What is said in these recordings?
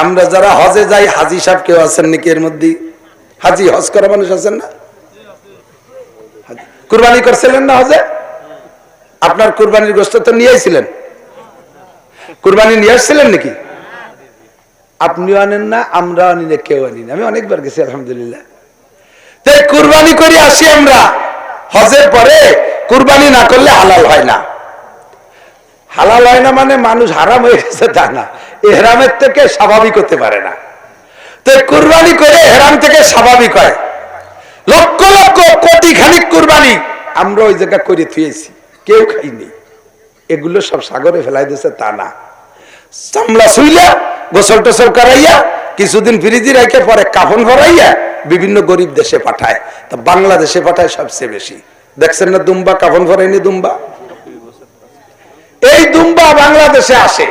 আমরা যারা হজে যাই, হাজি সাহেব কেউ আছেন নাকি এর মধ্যে? হাজি হজ করা মানুষ আছেন না? কুরবানি করছিলেন না হজে? আপনার কুরবানির গোশত তো নিয়েছিলেন, কুরবানি নিয়ে আসছিলেন নাকি? আপনিও আনেন না, আমরাও আনি না, কেউ আনি না। আমি অনেকবার গেছি আলহামদুলিল্লাহ। তাই কুরবানি করে আসি আমরা। হজের পরে কুরবানি না করলে হালাল হয় না। হালাল হয় না মানে মানুষ হারাম হয়ে গেছে তা না, এহরামের থেকে স্বাভাবিক হতে পারে না। তো কুরবানি করে এহরাম থেকে স্বাভাবিক হয়। লক্ষ লক্ষ কোটি খানিক কুরবানি আমরা ওই জায়গা করে থুয়েছি, কেউ খাইনি। এগুলো সব সাগরে ফেলাই দিয়েছে তা না, চামড়া শুইলা গোসল টোসল করাইয়া কিছুদিন ফ্রিজে রেখে পরে কাফন ভরাইয়া বিভিন্ন গরিব দেশে পাঠায়। তা বাংলাদেশে পাঠায় সবচেয়ে বেশি। দেখছেন না দুম্বা কাফন ভরাইনি? দুম্বা, এই দুম্বা বাংলাদেশে আসে।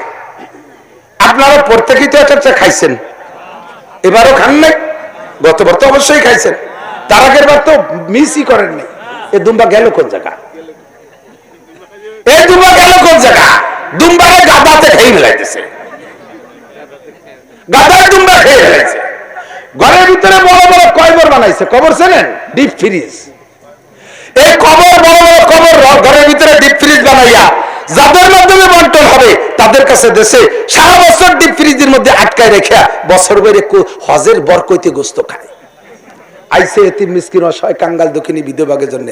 আপনারা প্রত্যেকেই তো একটা খাইছেন, এবারও খান নাই, গতবার তো অবশ্যই খাইছেন, তার আগের বার তো মিসই করেন নাই। এই দুম্বা গেল কোন জায়গা? এই দুম্বা গেল কোন জায়গা? দুম্বারে গাদাতে খেয়ে ফেলাইতেছে, গাদার দুম্বা খেয়ে ফেলাইছে। ঘরের ভিতরে বড় বড় কয়বর বানাইছে, কবর চেনেন? Deep fridge. এই কবর, বড় বড় কবর ঘরের ভিতরে ডিপ ফ্রিজ বানাইয়া যাদের মাধ্যমে বন্টন হবে তাদের কাছে দেশে সারা বছর ডিপ ফ্রিজের মধ্যে আটকায় রেখে বছর বেড়ে হজের বরকইতে গোস্ত খায়। আইসে এতিম মিসকিন অসহায় কাঙ্গাল দক্ষিণী বিধবাগের জন্য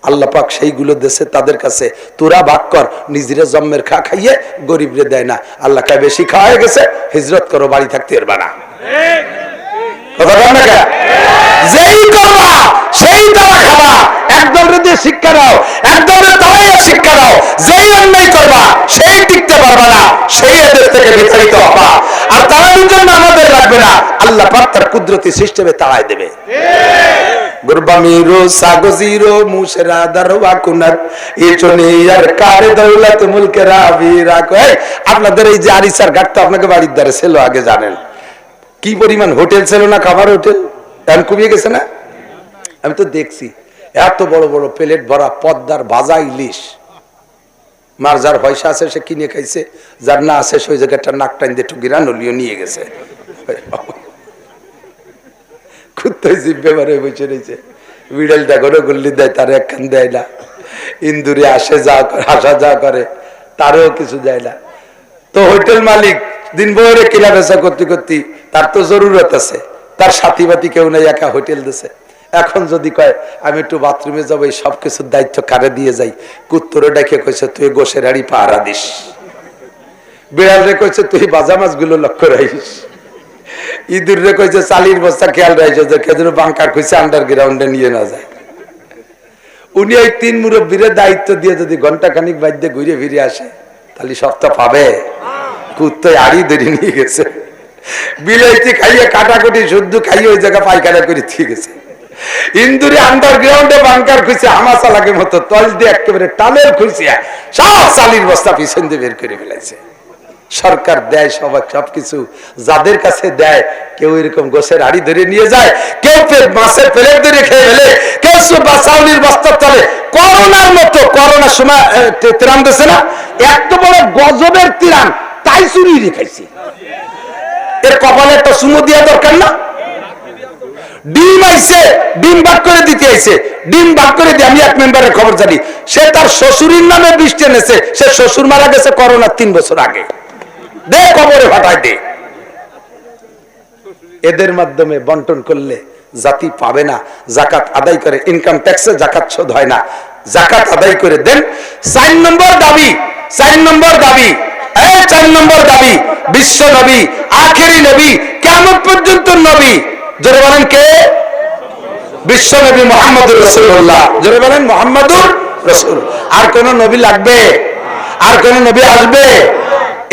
আল্লাহ পাক সেইগুলো দেশে তাদের কাছে তোরা ভাগ কর, নিজেরা জন্মের খা খাইয়ে গরিবরে দেয় না। আল্লাহ কায় বেশি খাওয়া হয়ে গেছে, হিজরত করো, বাড়ি থাকতে পারবা না। যেই করবা সেই তারা খাবা। একদলের দিয়ে শিক্ষা দাও, একদলের তারাই শিক্ষা দাও। যেই অন্যায় করবা সেই টিকতে পারবা না, সেই এদের থেকে বিতাড়িত হবা। আর তারা জন্য আমাদের লাগবে না, আল্লাহ পাক তার কুদরতি সিস্টেমে তাড়াই দেবে। গুরবামিরো সাগজিরো মুশরা দারওয়া কুনাত ইচনিয়ার কারে দৌলত মুলকেরা বীরা কই। আপনাদের এই যে আরিসার ঘাট তো আপনাকে বাড়ির ধারে ছিল, আগে জানেন কি পরিমাণ হোটেল ছিল না, খাবার হোটেল এখন কমিয়ে গেছে না? আমি তো দেখছি এত বড় বড় প্লেট ভরা পদ্মার ভাজা ইলিশ। মার যার পয়সা আছে সে কিনে খাইছে, যার না আছে সেই জায়গাটা নাক টাইন দিয়ে টুকিরা নলিও নিয়ে গেছে। কুত্তায় জিব্বে মারে বসে রয়েছে, বিড়ালটা করে গুল্লি দেয়, তার একখান দেয় না। ইন্দুরে আসে যা আসা যা করে, তারও কিছু দেয় না। তো হোটেল মালিক দিন ভরে কিলা বেচা করতে করতে তার তো জরুরত আছে, তার সাথী বাতি কেউ নেই, একা হোটেল দিছে। এখন যদি কয় আমি একটু বাথরুমে যাবো, এই সবকিছুর দায়িত্ব কারে দিয়ে যাই? কুত্তরে ডেকে কইছে তুই গোসের হাড়ি পাহারা দিস, বিড়াল রে কইছে তুই বাজা মাছ গুলো লক্ষ্য রাখিস, ইঁদুর রে কইছে চালির বস্তা খেয়াল রাখিস যে কেদিন বাংকার কইছে আন্ডারগ্রাউন্ডে নিয়ে না যায়। উনি এই তিন মুরব্বীর দায়িত্ব দিয়ে যদি ঘন্টা খানিক বাদ্যে ঘুরে ফিরে আসে তাহলে সপ্তাহ পাবে? কুত্তায় আড়ি ধরে নিয়ে গেছে, বিলাইতে খাইয়ে কাটাকুটি শুদ্ধ খাইয়ে ওই জায়গা পায়খানা করে দিয়ে গেছে। ইন্দুরে আন্ডারগ্রাউন্ডে বাংকার খুঁজছে হামা চালাকের মতো, তল দিয়ে একেবারে টালের খুঁজছে সব চালির বস্তা পিছন দিয়ে বের করে ফেলাইছে। সরকার দেয় সবাই সবকিছু, যাদের কাছে দেয় কেউ এরকম গোসের হাড়ি ধরে নিয়ে যায়, কেউ মাছের প্লেট ধরে খেয়ে ফেলে, কেউ চাউলির বস্তার তলে। করোনার মতো, করোনার সময় ত্রাণ দিচ্ছে না, এত বড় গজবের ত্রাণ তাই চুরি রেখাইছে। এর কপালে একটা সুমো দেওয়া দরকার না? ডিম আইছে, ডিম ভাগ করে দিতে আইছে, ডিম ভাগ করে দিয়ে আমি এক মেম্বারের খবর জানি, সে তার শ্বশুরের নামে বৃষ্টি এনেছে, সে শ্বশুর মারা গেছে করোনার 3 বছর আগে, দে কবরে ফাটাই দে। এদের মাধ্যমে বন্টন করলে জাতি পাবে না। জাকাত আদায় করে, ইনকাম ট্যাক্সে জাকাত শোধ হয় না, জাকাত আদায় করে দেন। 4 নম্বর দাবি, 4 নম্বর দাবি, এই 4 নম্বর দাবি, বিশ্ব নবী, আখেরি নবী, কিয়ামত পর্যন্ত নবী, জোরে বলেন কে? বিশ্ব নবী মুহাম্মদুর রাসূলুল্লাহ। জোরে বলেন মুহাম্মদুর রাসূল। আর কোন নবী লাগবে? আর কোন নবী আসবে?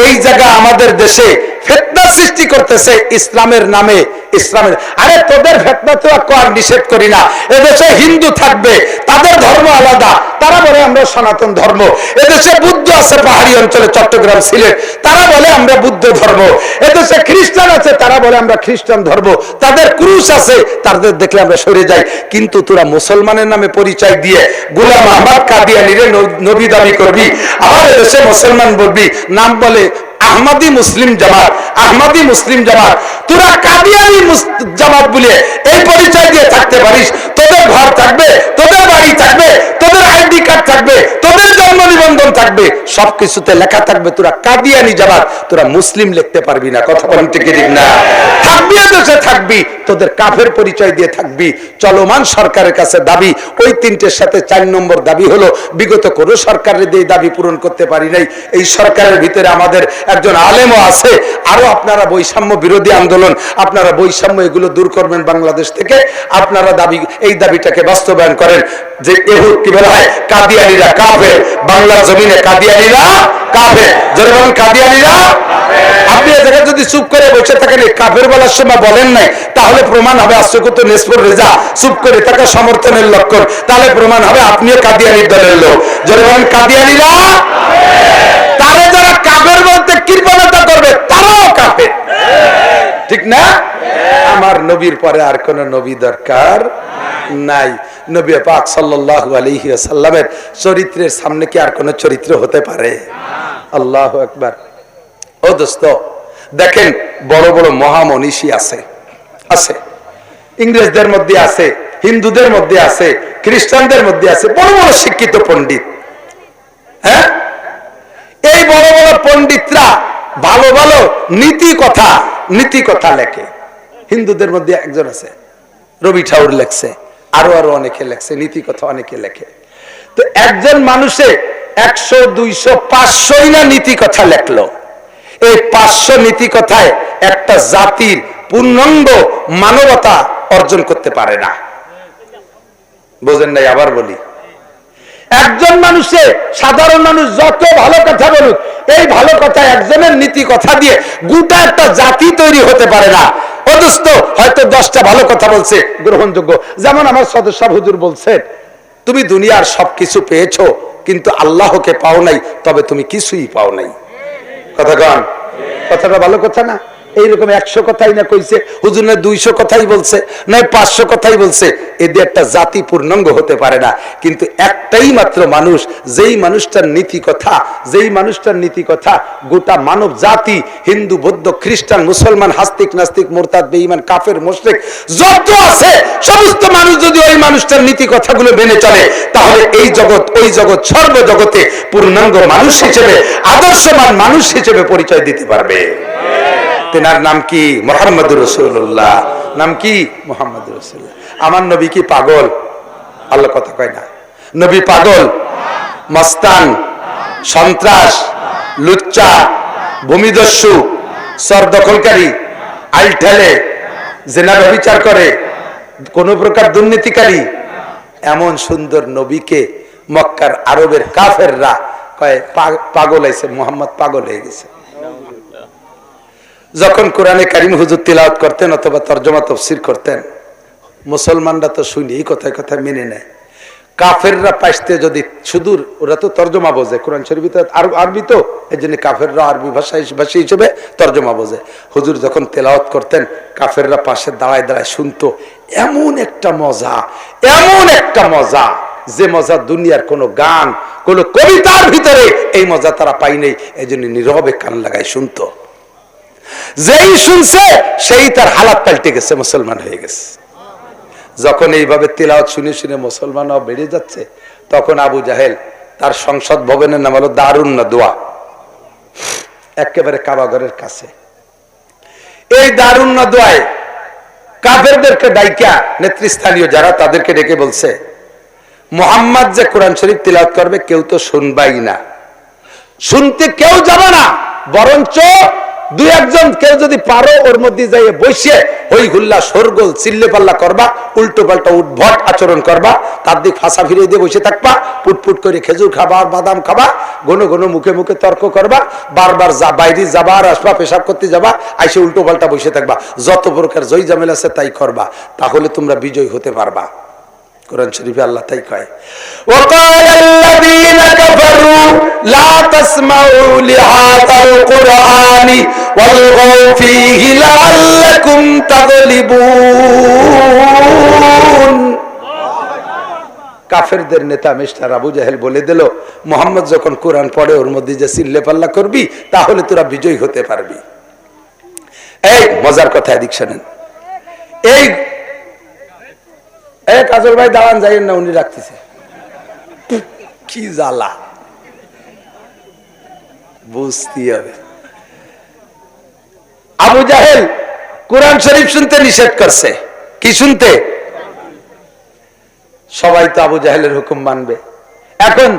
এই জায়গা আমাদের দেশে ফিতনা সৃষ্টি করতেছে ইসলামের নামে, ইসলামের। আরে তোদের ফিতনা তো আর নিষেধ করি না, এদেশে হিন্দু থাকবে, তাদের ধর্ম আলাদা, তারা বলে আমরা সনাতন ধর্ম। এদেশে বুদ্ধ আছে পাহাড়ি অঞ্চলে, চট্টগ্রাম, সিলেট, তারা বলে আমরা বুদ্ধ ধর্ম। এদেশে খ্রিস্টান আছে, তারা বলে আমরা খ্রিস্টান ধর্ম। তাদের ক্রুশ আছে, তাদের দেখলে আমরা সরে যাই। কিন্তু তোরা মুসলমানের নামে পরিচয় দিয়ে গোলাম আহমদ কাদিয়ানীরে নবী দাবি করবি, আবার এদেশে মুসলমান বলবি, নাম বলে আহমদি মুসলিম জামাত, আহমদি মুসলিম জামাত। তোরা কাদিয়ানী জামাত বলে এই পরিচয় দিয়ে থাকতে পারিস, তোদের ঘর থাকবে, তোদের বাড়ি থাকবে, তোদের আইডি কার্ড থাকবে, তোদের জন্ম নিবন্ধন থাকবে, সবকিছুতে লেখা থাকবে তোরা কাদিয়ানী জামাত, তোরা মুসলিম লিখতে পারবি না। কথা বলেন ঠিক না? থাকবি এদেশে থাকবি, তোদের কাফের পরিচয় দিয়ে থাকবি। চলমান সরকারের কাছে দাবি, ওই তিনটের সাথে 4 নম্বর দাবি হলো, বিগত কোন সরকারের দিয়ে দাবি পূরণ করতে পারি নাই। এই সরকারের ভিতরে আমাদের একজন আলেমও আছে। আরো আপনারা বৈষম্য বিরোধী আন্দোলন, আপনারা বৈষম্য এগুলো দূর করবেন বাংলাদেশ থেকে, আপনারা দাবি, এই দাবিটাকে বাস্তবায়ন করেন যে এহুদ কি বলা হয়, কাদিয়ানীরা কাফের, বাংলার জমিনে কাদিয়ানীরা কাফের। যারা বলেন কাদিয়ানীরা, আপনি এ জায়গায় যদি চুপ করে বসে থাকেন, কাফের বলার সময় বলেন নাই, তাহলে প্রমাণ হবে আশ্চর্য নেসপুর রেজা চুপ করে থাকা সমর্থনের লক্ষণ, তাহলে প্রমাণ হবে আপনিও কাদিয়ানীর দলের লোক। যারা বলেন কাদিয়ানীরা, তারা যারা কাফের বলতে কৃপণতা করবে তারাও কাফের, ঠিক না? আমার নবীর পরে আর কোন নবী দরকার নাই। নবী পাক সাল্লাল্লাহু আলাইহি ওয়াসাল্লামের চরিত্রের সামনে কি আর কোন চরিত্র হতে পারে? আল্লাহু আকবার। ও দোস্ত, দেখেন বড় বড় মহামনীষী আছে, আছে ইংরেজদের মধ্যে আছে, হিন্দুদের মধ্যে আছে, খ্রিস্টানদের মধ্যে আছে, বড় বড় শিক্ষিত পণ্ডিত। হ্যাঁ, এই বড় বড় পণ্ডিতরা ভালো ভালো নীতি কথা লেখে। হিন্দুদের মধ্যে একজন আছে, রবি ঠাকুর লেখছে, আরো অনেকে লেখছে, নীতি কথা অনেকে লেখে। তো একজন মানুষে 100, 200, 500 না নীতি কথা লেখলো। এই 500 নীতি কথায় একটা জাতির পূর্ণাঙ্গ মানবতা অর্জন করতে পারে না। বোঝেন নাই? আবার বলি, একজন মানুষে, সাধারণ মানুষ যত ভালো কথা বলুক, এই ভালো কথা একজনের নীতি কথা দিয়ে গোটা একটা জাতি তৈরি হতে পারে না। অথচ হয়তো 10টা ভালো কথা বলছে গ্রহণযোগ্য। যেমন আমার সদস্য হুজুর বলছেন, তুমি দুনিয়ার সবকিছু পেয়েছো কিন্তু আল্লাহকে পাও নাই, তবে তুমি কিছুই পাও নাই। কথা কন, কথাটা ভালো কথা না? এইরকম 100 কথাই না কইছে হুজুর, না 200 কথাই বলছে, না 500 কথাই বলছে, এদের একটা জাতি পূর্ণাঙ্গ হতে পারে না। কিন্তু একটাই মাত্র মানুষ, যেই মানুষটার নীতি কথা গোটা মানব জাতি, হিন্দু, বৌদ্ধ, খ্রিস্টান, মুসলমান, হাস্তিক, নাস্তিক, মুরতাদ, বেঈমান, কাফের, মুশরিক যত আছে সমস্ত মানুষ যদি ওই মানুষটার নীতি কথাগুলো মেনে চলে, তাহলে এই জগৎ, ওই জগৎ, সর্বজগতে পূর্ণাঙ্গ মানুষ হিসেবে, আদর্শবান মানুষ হিসেবে পরিচয় দিতে পারবে। তেনার নাম কি? মুহাম্মদুর রাসূলুল্লাহ। নাম কি? মুহাম্মদুর রাসূলুল্লাহ। আমার নবী কি পাগল? আল্লাহ কথা কয় না। নবী পাগল, মস্তান, সন্ত্রাস, লুচ্চা, ভূমিদস্যু, সর দখলকারী, আইলঠেলে, জেনা ব্যভিচার করে, কোন প্রকার দুর্নীতিকারী, এমন সুন্দর নবীকে মক্কার আরবের কাফেররা কয় পাগল হয়েছে, মুহাম্মদ পাগল হয়ে গেছে। যখন কোরআনে কারিম হুজুর তিলাওয়াত করতেন অথবা তরজমা তাফসীর করতেন, মুসলমানরা তো শুনি এই কথায় কথায় মেনে নেয়। কাফেররা পাইতে যদি সুদূর, ওরা তো তরজমা বোঝে, কোরআন শরীফ তো আরবি, তো এই জন্য কাফেররা আরবি ভাষা হিসেবে তরজমা বোঝে। হুজুর যখন তেলাওয়াত করতেন, কাফেররা পাশে দাঁড়ায় দাঁড়ায় শুনতো। এমন একটা মজা, যে মজা দুনিয়ার কোন গান, কোন কবিতার ভিতরে এই মজা তারা পাই নাই। এই জন্য নীরবে কান লাগায় শুনতো। যেই শুনছে সেই তার হালাত পাল্টে গেছে, মুসলমান হয়ে গেছে। যখন এইভাবে তিলাওয়াত শুনে শুনে মুসলমান বেড়ে যাচ্ছে, তখন আবু জাহেল, তার সংসদ ভবনের নাম হলো দারুন নাদওয়া, একেবারে কাবাঘরের কাছে। এই দারুন নাদওয়ায় কাফেরদেরকে ডাইকা, নেতৃস্থানীয় যারা, তাদেরকে ডেকে বলছে, মুহাম্মদ যে কোরআন শরীফ তিলাওয়াত করবে কেউ তো শুনবাই না, শুনতে কেউ যাবে না, বরঞ্চ 2-1 জন কেউ যদি পারো ওর মধ্যে যাইয়ে বসে হই হুল্লা শোরগোল চিল্লে পাল্লা করবা, উল্টো পাল্টা উদ্ভট আচরণ করবা, তার দিক ফাঁসা ফিরিয়ে দিয়ে বসে থাকবা, পুটপুট করে খেজুর খাবা আর বাদাম খাবা, ঘন ঘন মুখে মুখে তর্ক করবা, বারবার বাইরে যাবা আর আসবা, পেশাব করতে যাবা, আইসে উল্টো পাল্টা বসে থাকবা, যত প্রকার জয় জামেল আছে তাই করবা, তাহলে তোমরা বিজয় হতে পারবা। কোরআন শরীফে আল্লাহ তাই কয়, ওয়াকাল আল্লাযীনা কাফারু লা তাসমাউ লিহাযাল কুরআনি ওয়ালগাউ ফীহি লাআল্লাকুম তাগলিবুন। কাফেরদের নেতা মিস্টার আবু জাহেল বলে দিল, মুহাম্মদ যখন কোরআন পড়ে ওর মধ্যে যে চিল্লে পাল্লা করবি তাহলে তোরা বিজয় হতে পারবি। এই মজার কথা এদিক শোনেন, এই কাজল ভাই দাঁড়ান, যাইয়েন না, উনি রাখতেছে, কি জ্বালা বুঝতে হবে। আবু জাহেল কোরআন শরীফ শুনতে নিষেধ করছে, কি শুনতে? সবাই তো আবু জাহেলের হুকুম মানবে। এখন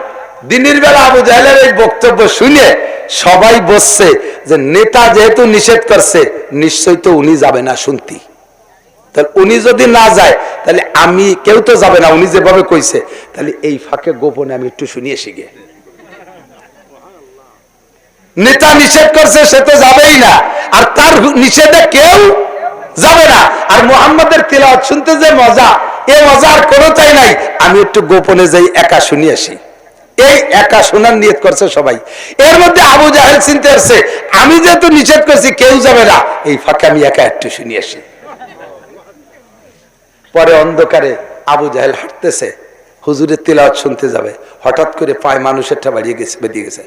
দিনের বেলা আবু জাহেলের এই বক্তব্য শুনে সবাই বসছে যে নেতা যেহেতু নিষেধ করছে নিশ্চয়ই তো উনি যাবে না শুনতি, তাহলে উনি যদি না যায় তাহলে আমি, কেউ তো যাবে না, উনি যেভাবে কইছে, তাহলে এই ফাঁকে গোপনে আমি একটু শুনিয়ে শিখে। নেতা নিষেধ করছে সে তো যাবেই না, আর তার নিষেধে কেউ যাবে না, আর মুহাম্মাদের তিলাওয়াত শুনতে যে মজা, এই মজার কোনোটাই নাই, আমি একটু গোপনে যাই একা শুনিয়ে আসি। এই একা শোনার নিয়ত করছে সবাই। এর মধ্যে আবু জাহেল চিন্তা করছে আমি যেহেতু নিষেধ করছি কেউ যাবে না, এই ফাঁকে আমি একা একটু শুনিয়ে আসি। পরে অন্ধকারে আবু জাহেল হাঁটতেছে, হুজুরের তিলাওয়াত শুনতে যাবে, হঠাৎ করে পায় মানুষেরটা বাড়িয়ে গেছে, বেরিয়ে গেছে,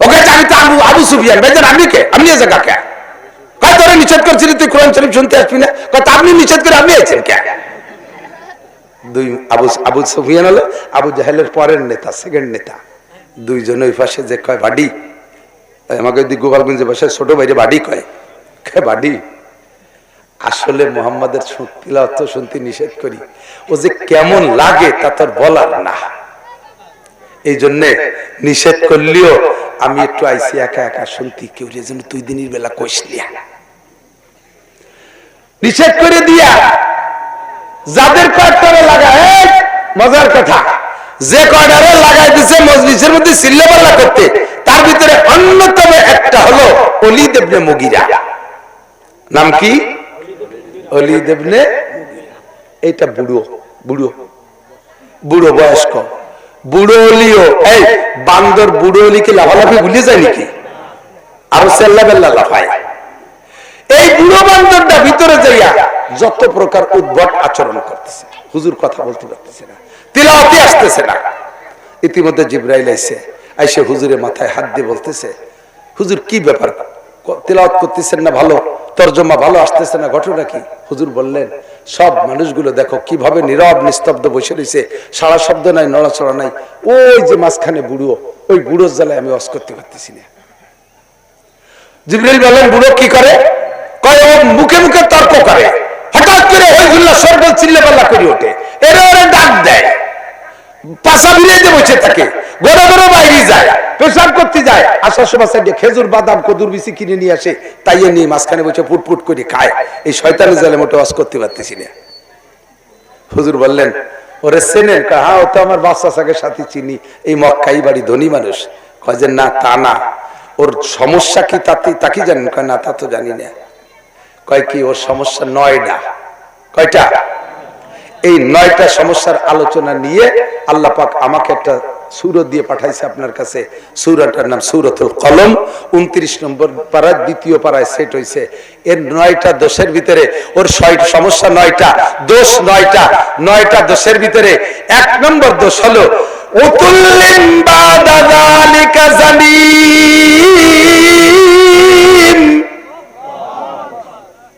ওকে আমি তো আবু সুফিয়ান, ভাইজান আপনি কে, আপনি এসে কাকে কয় তোরা নিষেধ করছিলি তুই কোরআন শরীফ শুনতে আসবি না, কত আপনি নিষেধ করে আপনি আছেন কে? দুই আবু সুফিয়ান হলো আবু জাহেলের পরের নেতা, সেকেন্ড নেতা। দুইজন ওই পাশে যে কয় বাড়ি, আমাকে যদি গোপালগঞ্জে বসে ছোট ভাইরে বাড়ি কয়, বাড়ি আসলে মোহাম্মদের তিলাওয়াত শুনতে নিষেধ করি, ও যে কেমন লাগে তা তোর বলার না, এই জন্য নিষেধ করলেও আমি একটু আইসি একা একা শুনতি, কেউ যেন তুই দিনের বেলা কইসলি নিষেধ করে দিয়া যাদের কয়েকটারে লাগায়, মজার কথা, যে কয়টারে লাগাই দিছে মজলিসের মধ্যে চিল্লাপাল্লা করতে, তার ভিতরে অন্যতম একটা হলো ওলীদ ইবনে মুগীরা। নাম কি? ওলীদ ইবনে মুগীরা। এটা বুড়ো বুড়ো বুড়ো বয়স্ক বুড়ো অলিও, এই বান্দর বুড়ো অলিকে লাফালাফি ভুলে যায় নাকি? আরো সেল্লা বেল্লা লাফায়। এই বুড়ো বান্দরটা ভিতরে যাইয়া যত প্রকার উদ্ভট আচরণ করতেছে, হুজুর কথা বলতে পারতেছে না, তিলাওয়াতে আসতেছে না। ইতিমধ্যে জিবরাইল আইসে হুজুরের মাথায় হাত দিয়ে বলতেছে, হুজুর কি ব্যাপার, তিলাওয়াত করতেছেন না, ভালো তরজমা ভালো আসতেছে না, ঘটনা কি? হুজুর বললেন, সব মানুষগুলো দেখো কিভাবে নীরব নিস্তব্ধ বসে রয়েছে, সারা শব্দ নাই, নড়াচড়া নাই, ওই যে মাঝখানে বুড়ো, ওই বুড়োর জ্বালায় আমি ওয়াজ করতে পারতেছি না। জিবরাইল বললেন, বুড়ো কি করে? কয় ও মুখে মুখে তর্ক করে, হঠাৎ করে ওই গুল্লা সরবল চিল্লে পাল্লা করে ওঠে, এরা ওরা ডাক দেয়, পাশা ভিড়ে দিয়ে বসে থাকে, গড়ে গড়ে বাইরে যায়, পেশাব করতে যায়, আসার সময় সাইডে খেজুর বাদাম কদুর বিচি কিনে নিয়ে আসে, তাই নিয়ে মাঝখানে বসে ফুটফুট করে খায়। এই শয়তানের জালে মোটে ওয়াজ করতে পারতেছি না। হুজুর বললেন, ওরে চেনেন? হ্যাঁ, ও তো আমার বাচ্চা সাথে সাথে চিনি, এই মক্কাই বাড়ি, ধনী মানুষ। কয় যে না, তা না, ওর সমস্যা কি তাকে জানেন? কয় না, তা তো জানি না। কয় কি, ওর সমস্যা 9টা। কয়টা? এই 9টা সমস্যার আলোচনা নিয়ে আল্লাহ পাক আমাকে একটা সূরা দিয়ে পাঠাইছে আপনার কাছে। সূরাটার নাম সূরাতুল কলম। 29 নম্বর পারার 2য় পারায় সেট হইছে। এর 9টা দোষের ভিতরে ওর সমস্যা 9টা, দোষ 9টা। 9টা দোষের ভিতরে 1 নম্বর দোষ হলো উতুল্লিন বাদা যালিকা জালিম।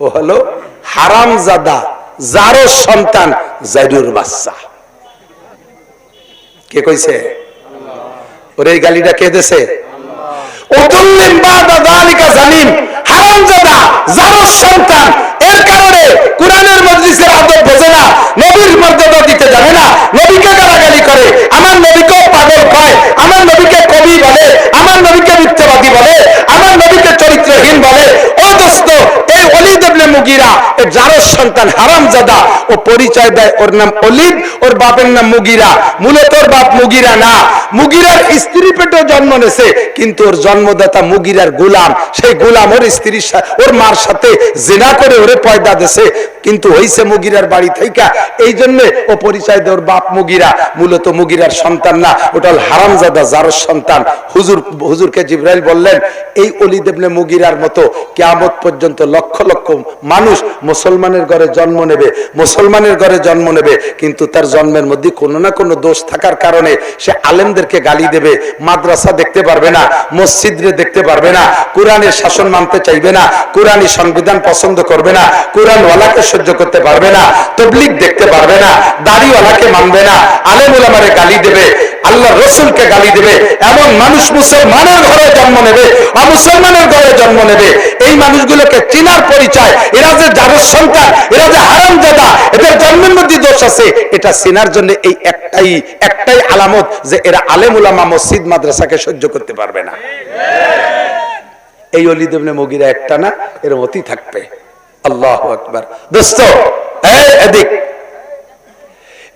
ও হলো হারামজাদা, জারোর সন্তান, জাইরুর বাচ্চা। কে কইছে? ওরে এই গালিটা কে দিয়েছে? উতুল্লিন বাদা যালিকা জালিম, হারামজাদা, জারোর সন্তান। এর কারণে কুরআনের মজলিসের আদব বোঝে না, নবীর মর্যাদা দিতে জানে না, নবীকে গালাগালি করে, আমার নবীকে পাগল কয়, আমার নবীকে কবি বলে, আমার নবীকে মিথ্যাবাদী বলে, আমার নবীকে চরিত্রহীন বলে। ও দোস্ত, হারামজাদা। ও পরিচয় দেয় ওর নাম অলিদ, ওর বাপের নাম মুগিরা। মূলত ওর বাপ মুগিরা না, মুগিরার স্ত্রী পেটেও জন্ম নেছে, কিন্তু ওর জন্মদাতা মুগিরার গোলাম। সেই গোলাম ওর স্ত্রীর ওর মার সাথে জিনা করে ওরে পয়দা দেছে, কিন্তু হইছে মুগিরার বাড়ি থেকে। এই জন্য ও পরিচয় দেয় ওর বাপ মুগিরা। মূলত মুগিরার সন্তান না, ওটা হল হারামজাদা জারর সন্তান। হুজুরকে জিবরাইল বললেন, এই ওলীদ ইবনে মুগিরার মতো কিয়ামত পর্যন্ত লক্ষ লক্ষ মানুষ মুসলমানের ঘরে জন্ম নেবে, মুসলমানের ঘরে জন্ম নেবে, কিন্তু তার জন্মের মধ্যে কোনো না কোনো দোষ থাকার কারণে সে আলেমদেরকে গালি দেবে, মাদ্রাসা দেখতে পারবে না, মসজিদে দেখতে পারবে না, কোরআনের শাসন মানতে চাইবে না, কোরআনী সংবিধান পছন্দ করবে না, কোরআনওয়ালাকে সহ্য করতে পারবে না, তাবলীগ দেখতে পারবে না, দাড়িওয়ালাকে মানবে না, আলেম উলামারে গালি দেবে, আল্লাহ রসুলকে গালি দেবে। এমন মানুষ মুসলমানের ঘরে জন্ম নেবে, অমুসলমানের ঘরে জন্ম নেবে। এই মানুষগুলোকে চিনার পরিচয়, এরা যে জারর সন্তান, এরা যে হারামজাদা, এদের জন্মের মধ্যে দোষ আছে, এটা চিনার জন্য এই একটাই আলামত যে এরা আলেম উলামা মসজিদ মাদ্রাসাকে সহ্য করতে পারবে না। এই ওলীদ ইবনে মুগিরা একটা না, এর মতই থাকবে। আল্লাহু আকবার। দোস্ত এদিক,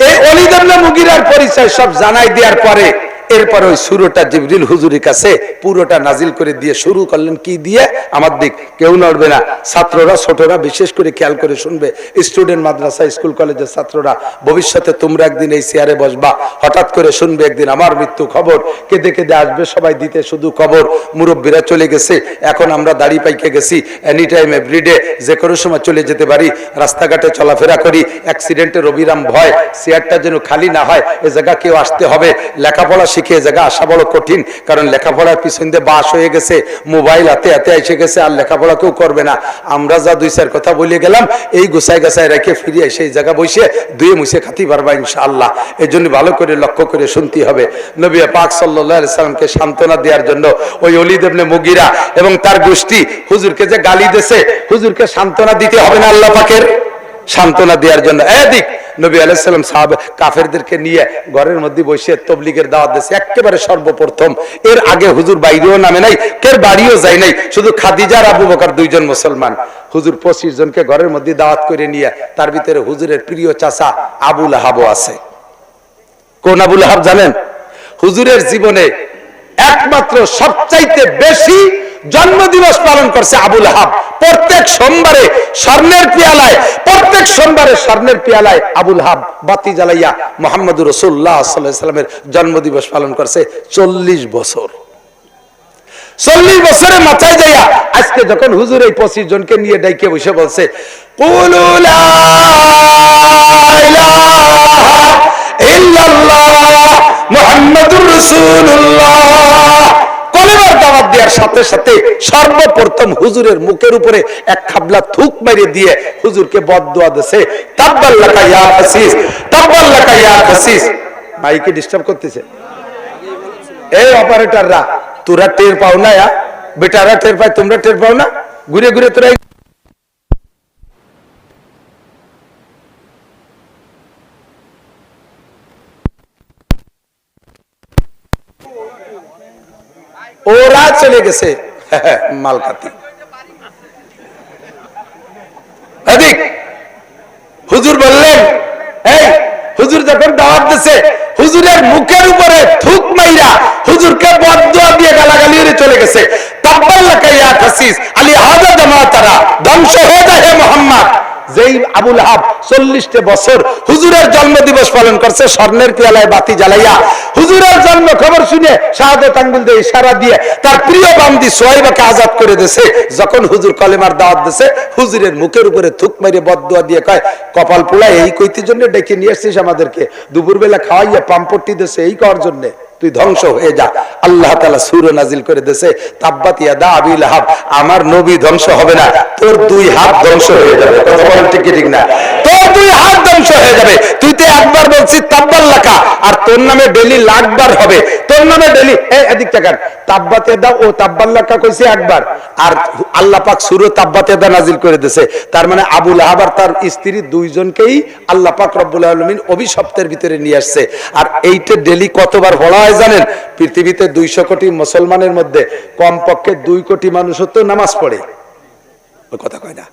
এই ওলীদ ইবনে মুগিরার পরিচয় সব জানাই দেওয়ার পরে এরপর ওই সূরাটা জিবরিল হুজুরের কাছে পুরোটা নাজিল করে দিয়ে শুরু করলেন কি দিয়ে? আমার দিক কেউ নড়বে না, ছাত্ররা ছোটরা বিশেষ করে খেয়াল করে শুনবে। স্টুডেন্ট মাদ্রাসা স্কুল কলেজের ছাত্ররা, ভবিষ্যতে তোমরা একদিন এই চেয়ারে বসবা, হঠাৎ করে শুনবে একদিন আমার মৃত্যু খবর, কেঁদে কেঁদে আসবে সবাই দিতে শুধু খবর, মুরব্বীরা চলে গেছে, এখন আমরা দাড়ি পাইকে গেছি, এনি টাইম এভরিডে যে কোনো সময় চলে যেতে পারি, রাস্তাঘাটে চলাফেরা করি, অ্যাক্সিডেন্টের অবিরাম ভয়, চেয়ারটা যেন খালি না হয়, এ জায়গা কেউ আসতে হবে। লেখাপড়া শিখে জায়গা আসা বড় কঠিন, কারণ লেখাপড়ার পিছন দিয়ে বাস হয়ে গেছে, মোবাইল হাতে হাতে এসে গেছে, আর লেখাপড়া কেউ করবে না। আমরা যা দুই চার কথা বলে গেলাম, এই গোছায় গাছায় রেখে ফিরিয়ে সেই জায়গা বসে দুয়ে মুছে খাতি পারবা ইনশাআল্লাহ। এই জন্য ভালো করে লক্ষ্য করে শুনতে হবে। নবী পাক সাল্লাল্লাহু আলাইহি সাল্লামকে সান্ত্বনা দেওয়ার জন্য ওই ওলীদ ইবনে মুগিরা এবং তার গোষ্ঠী হুজুরকে যে গালি দিয়েছে, হুজুরকে সান্ত্বনা দিতে হবে না আল্লাহ পাকের? সান্ত্বনা দেওয়ার জন্য এদিক নবী আলাইহিস সালাম সাহাবা কাফেরদেরকে নিয়ে ঘরের মধ্যে বসে তাবলীগের দাওয়াত দিয়েছে একেবারে সর্বপ্রথম। এর আগে হুজুর বাইরেও নামে নাই, কের বাড়িও যায় নাই, শুধু খাদিজা আর আবু বকর দুইজন মুসলমান। হুজুর 25 জনকে ঘরের মধ্যে দাওয়াত করে নিয়ে, তার ভিতরে হুজুরের প্রিয় চাচা আবু লাহাবও আছে। কোন আবু লাহাব জানেন? হুজুরের জীবনে একমাত্র সবচাইতে বেশি জন্মদিবস পালন করছে আবু লাহাব। প্রত্যেক সোমবারে স্বর্ণের পেয়ালায় আবু লাহাব বাতি জ্বালাইয়া মুহাম্মদুর রাসূলুল্লাহ সাল্লাল্লাহু আলাইহি ওয়াসাল্লামের জন্মদিবস পালন করছে 40 বছর। 40 বছরে মাথায় যাইয়া আজকে যখন হুজুর এই 25 জনকে নিয়ে ডাইকে বসে বলছে, কুলু লা ইলাহা ইল্লাল্লাহ মুহাম্মাদুর রাসূলুল্লাহ, কলেমার দাওয়াত দেওয়ার সাথে সাথে সর্বপ্রথম হুজুরের মুখের উপরে এক খাবলা থুক মেরে দিয়ে হুজুরকে বদদুয়া দিয়েছে, তাব্বাল্লাকা ইয়া খাসিস, তাব্বাল্লাকা ইয়া খাসিস। মাইকে ডিস্টার্ব করতেছে এই অপারেটররা, তোরা টের পাও না? বেটারা টের পায়, তোমরা টের পাও না? ঘুরে ঘুরে তোরা ওরা চলে গেছে মালকাতি। হুজুর বললেন, এই হুজুর যখন দাওয়াত দিছে, হুজুরের মুখের উপরে থুক মাইরা হুজুরকে বদদুয়া দিয়ে গালাগালি করে চলে গেছে। তাব্বাল্লাকা ইয়া খাসিস আলী হাদা জামাতারা, ধ্বংস হয়ে যায় হে মুহাম্মদ। যেই আবু লাহাব 40 বছর হুজুরের জন্মদিবস পালন করছে স্বর্ণের পেয়ালায় বাতি জ্বালাইয়া, হুজুরের জন্ম খবর শুনে শাহাদাত আঙ্গুল দিয়ে ইশারা দিয়ে তার প্রিয় বান্দি সুহাইবাকে আজাদ করে দিয়েছে। যখন হুজুর কলেমার দাওয়াত দিয়েছে, হুজুরের মুখের উপরে থুক মেরে বদদুয়া দিয়ে কয়, কপাল পোড়ায় এই কইতে জন্য ডেকে নিয়ে আসছিস আমাদেরকে, দুপুরবেলা খাওয়াইয়া পাম্পটি দিয়েছে এই করার জন্য, তুই ধ্বংস হয়ে যা। আল্লাহ তাআলা সূরা নাজিল করে দিয়েছে, তাব্বাত ইয়াদা আবি লাহাব, আমার নবী ধ্বংস হবে না, তোর 2 হাত ধ্বংস হয়ে যাবে। কথা বলেন ঠিক কি ঠিক না? তোর 2 হাত ধ্বংস হয়ে যাবে। তুই তো একবার বলছিস তাব্বাল্লাকা, আর তোর নামে ডেলি লাখবার হবে। তোর নামে ডেলি এদিক তাকান, তাব্বাত ইয়াদা ও তাব্বাল্লাকা কইছে একবার, আর আল্লাহ পাক সূরা তাব্বাত ইয়াদা নাজিল করে দিয়েছে। তার মানে আবু লাহাব আর তার স্ত্রী দুইজনকেই আল্লাহ পাক রব্বুল আলামিন অভিশপ্তের ভিতরে নিয়ে আসছে। আর এইটা ডেলি কতবার পড়া হয় জানেন? পৃথিবীতে 200 কোটি মুসলমানের মধ্যে কমপক্ষে 2 কোটি মানুষ তো নামাজ পড়ে। কথা কয় না?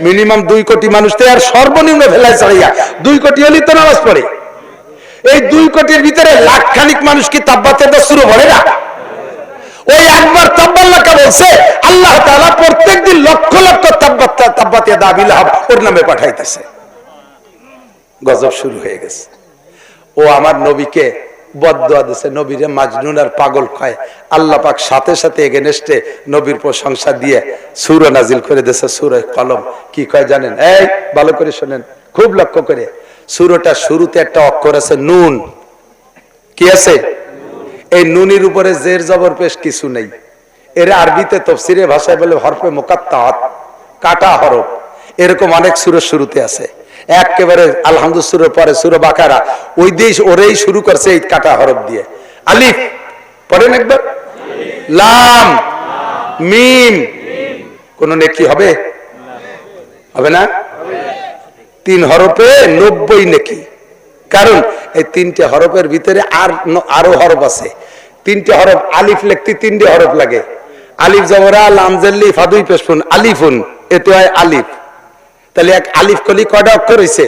মিনিমাম 2 কোটি মানুষ তো আর সর্বনিম্ন ফেলায় ছাড়িয়া 2 কোটি হলেই তো নামাজ পড়ে। এই 2 কোটির ভিতরে লাখখানিক মানুষ কি তাব্বাতে দস্তুর পড়ে না? ওই একবার তাব্বাল্লাহকে বলছে আল্লাহ তাআলা প্রত্যেকদিন লক্ষ লক্ষ তাব্বাতে দাবিলাহ ওর নামে পাঠাইতেছে। গজব শুরু হয়ে গেছে। ও আমার নবীকে বদদুয়া দিয়েছে, নবীরে মাজনুন আর পাগল কয়। আল্লাহ পাক সাথে সাথে এগেনস্টে নবীর প্রশংসা দিয়ে সূরা নাজিল করে দিয়েছে, সূরা কলম। কি কয় জানেন? এই ভালো করে শুনেন, খুব লক্ষ্য করে। সূরাটা শুরুতে একটা অক্ষর আছে নুন। কি আছে? এই নুনের উপরে জের জবর পেশ কিছু নেই। এর আরবিতে তাফসীরে ভাষায় বলে হরফে মুকাত্তাআত, কাটা হরফ। এরকম অনেক সূরা শুরুতে আছে। একেবারে আলহামদুলিল্লাহ সূরা পরে সূরা বাকারা ওই দেশ ওরেই শুরু করছে এই কাটা হরফ দিয়ে। আলিফ পড়েন একবার, লাম মিম। কোন নেকি হবে? হবে না? 3 হরফে 90 নেকি। কারণ এই 3টে হরফের ভিতরে আরো হরফ আছে। 3টে হরফ, আলিফ লিখতে 3টে হরফ লাগে। আলিফ জবরা লাম জেল্লি ফাদুই পেশফুন আলিফুন, এতে হয় আলিফ। তাহলে এক আলিফ কলি কয়টা অক্ষর হইছে?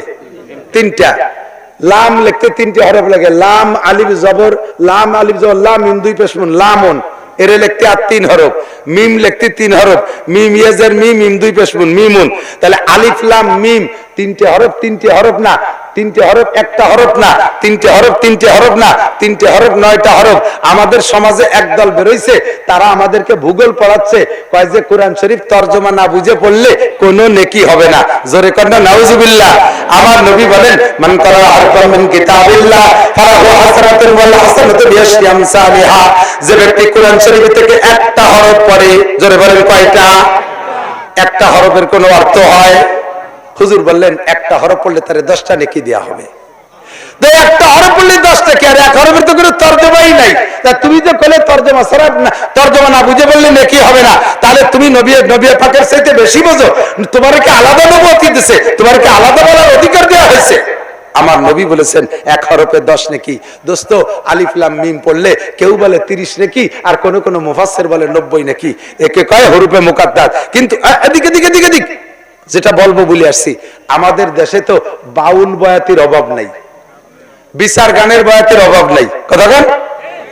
3টা। লাম লিখতে 3টে হরফ লাগে। লাম আলিফ জবর, লাম আলিফ জবর লাম মিম 2 পেশফুন লামুন, এরে লিখতে আর 3 হরফ। মিম লিখতে 3 হরফ, মিম ইয়াজের মিম মিম 2 পেশফুন মিমুন। তাহলে আলিফ লাম মিম 3টে হরফ, 3টে হরফ না 3টে হরফ, একটা হরফ না 3টে হরফ, 3টে হরফ না 3টে হরফ, 9টা হরফ। আমাদের সমাজে একদল বেরোইছে, তারা আমাদেরকে ভূগোল পড়াচ্ছে, কয় যে কোরআন শরীফ তরজমা না বুঝে পড়লে কোনো নেকি হবে না। জোরে কন্না নাউজুবিল্লাহ। আমার নবী বলেন মান কারা হারফান মিন কিতাবিল্লাহ ফালাহু হাসনাতুন ওয়াল হাসানাতু বিআশরি আমসালিহা। যে ব্যক্তি কোরআন শরীফ থেকে একটা হরফ পড়ে, জোরে বলেন কয়টা? একটা হরফের কোনো অর্থ হয়? হুজুর বললেন একটা হরফ পড়লে তারে 10টা নেকি দেয়া হবে। তো একটা হরফ পড়লে 10টা কি? আর এক হরফের তো কোনো তরজমাই নাই। তা তুমি যে বলে তরজমা ছাড়া না, তরজমা না বুঝে বললে নেকি হবে না, তাহলে তুমি নবী পাকের চাইতে বেশি বোঝো। তোমাকে আলাদা নবুয়ত দিয়েছে, তোমাকে আলাদা বলার অধিকার দেওয়া হয়েছে। আমার নবী বলেছেন এক হরফে 10 নেকি। দোস্ত আলিফ লাম মিম পড়লে কেউ বলে 30 নেকি, আর কোন কোন মুফাসসির বলে 90 নেকি। একে কয় হরফে মুকাদ্দাস। কিন্তু এদিকে দিকে দিকে দিক যেটা বলবো বলে আসছি, আমাদের দেশে তো বাউল বয়াতির অভাব নাই, বিচার গানের বয়াতির অভাব নাই। কথা বল,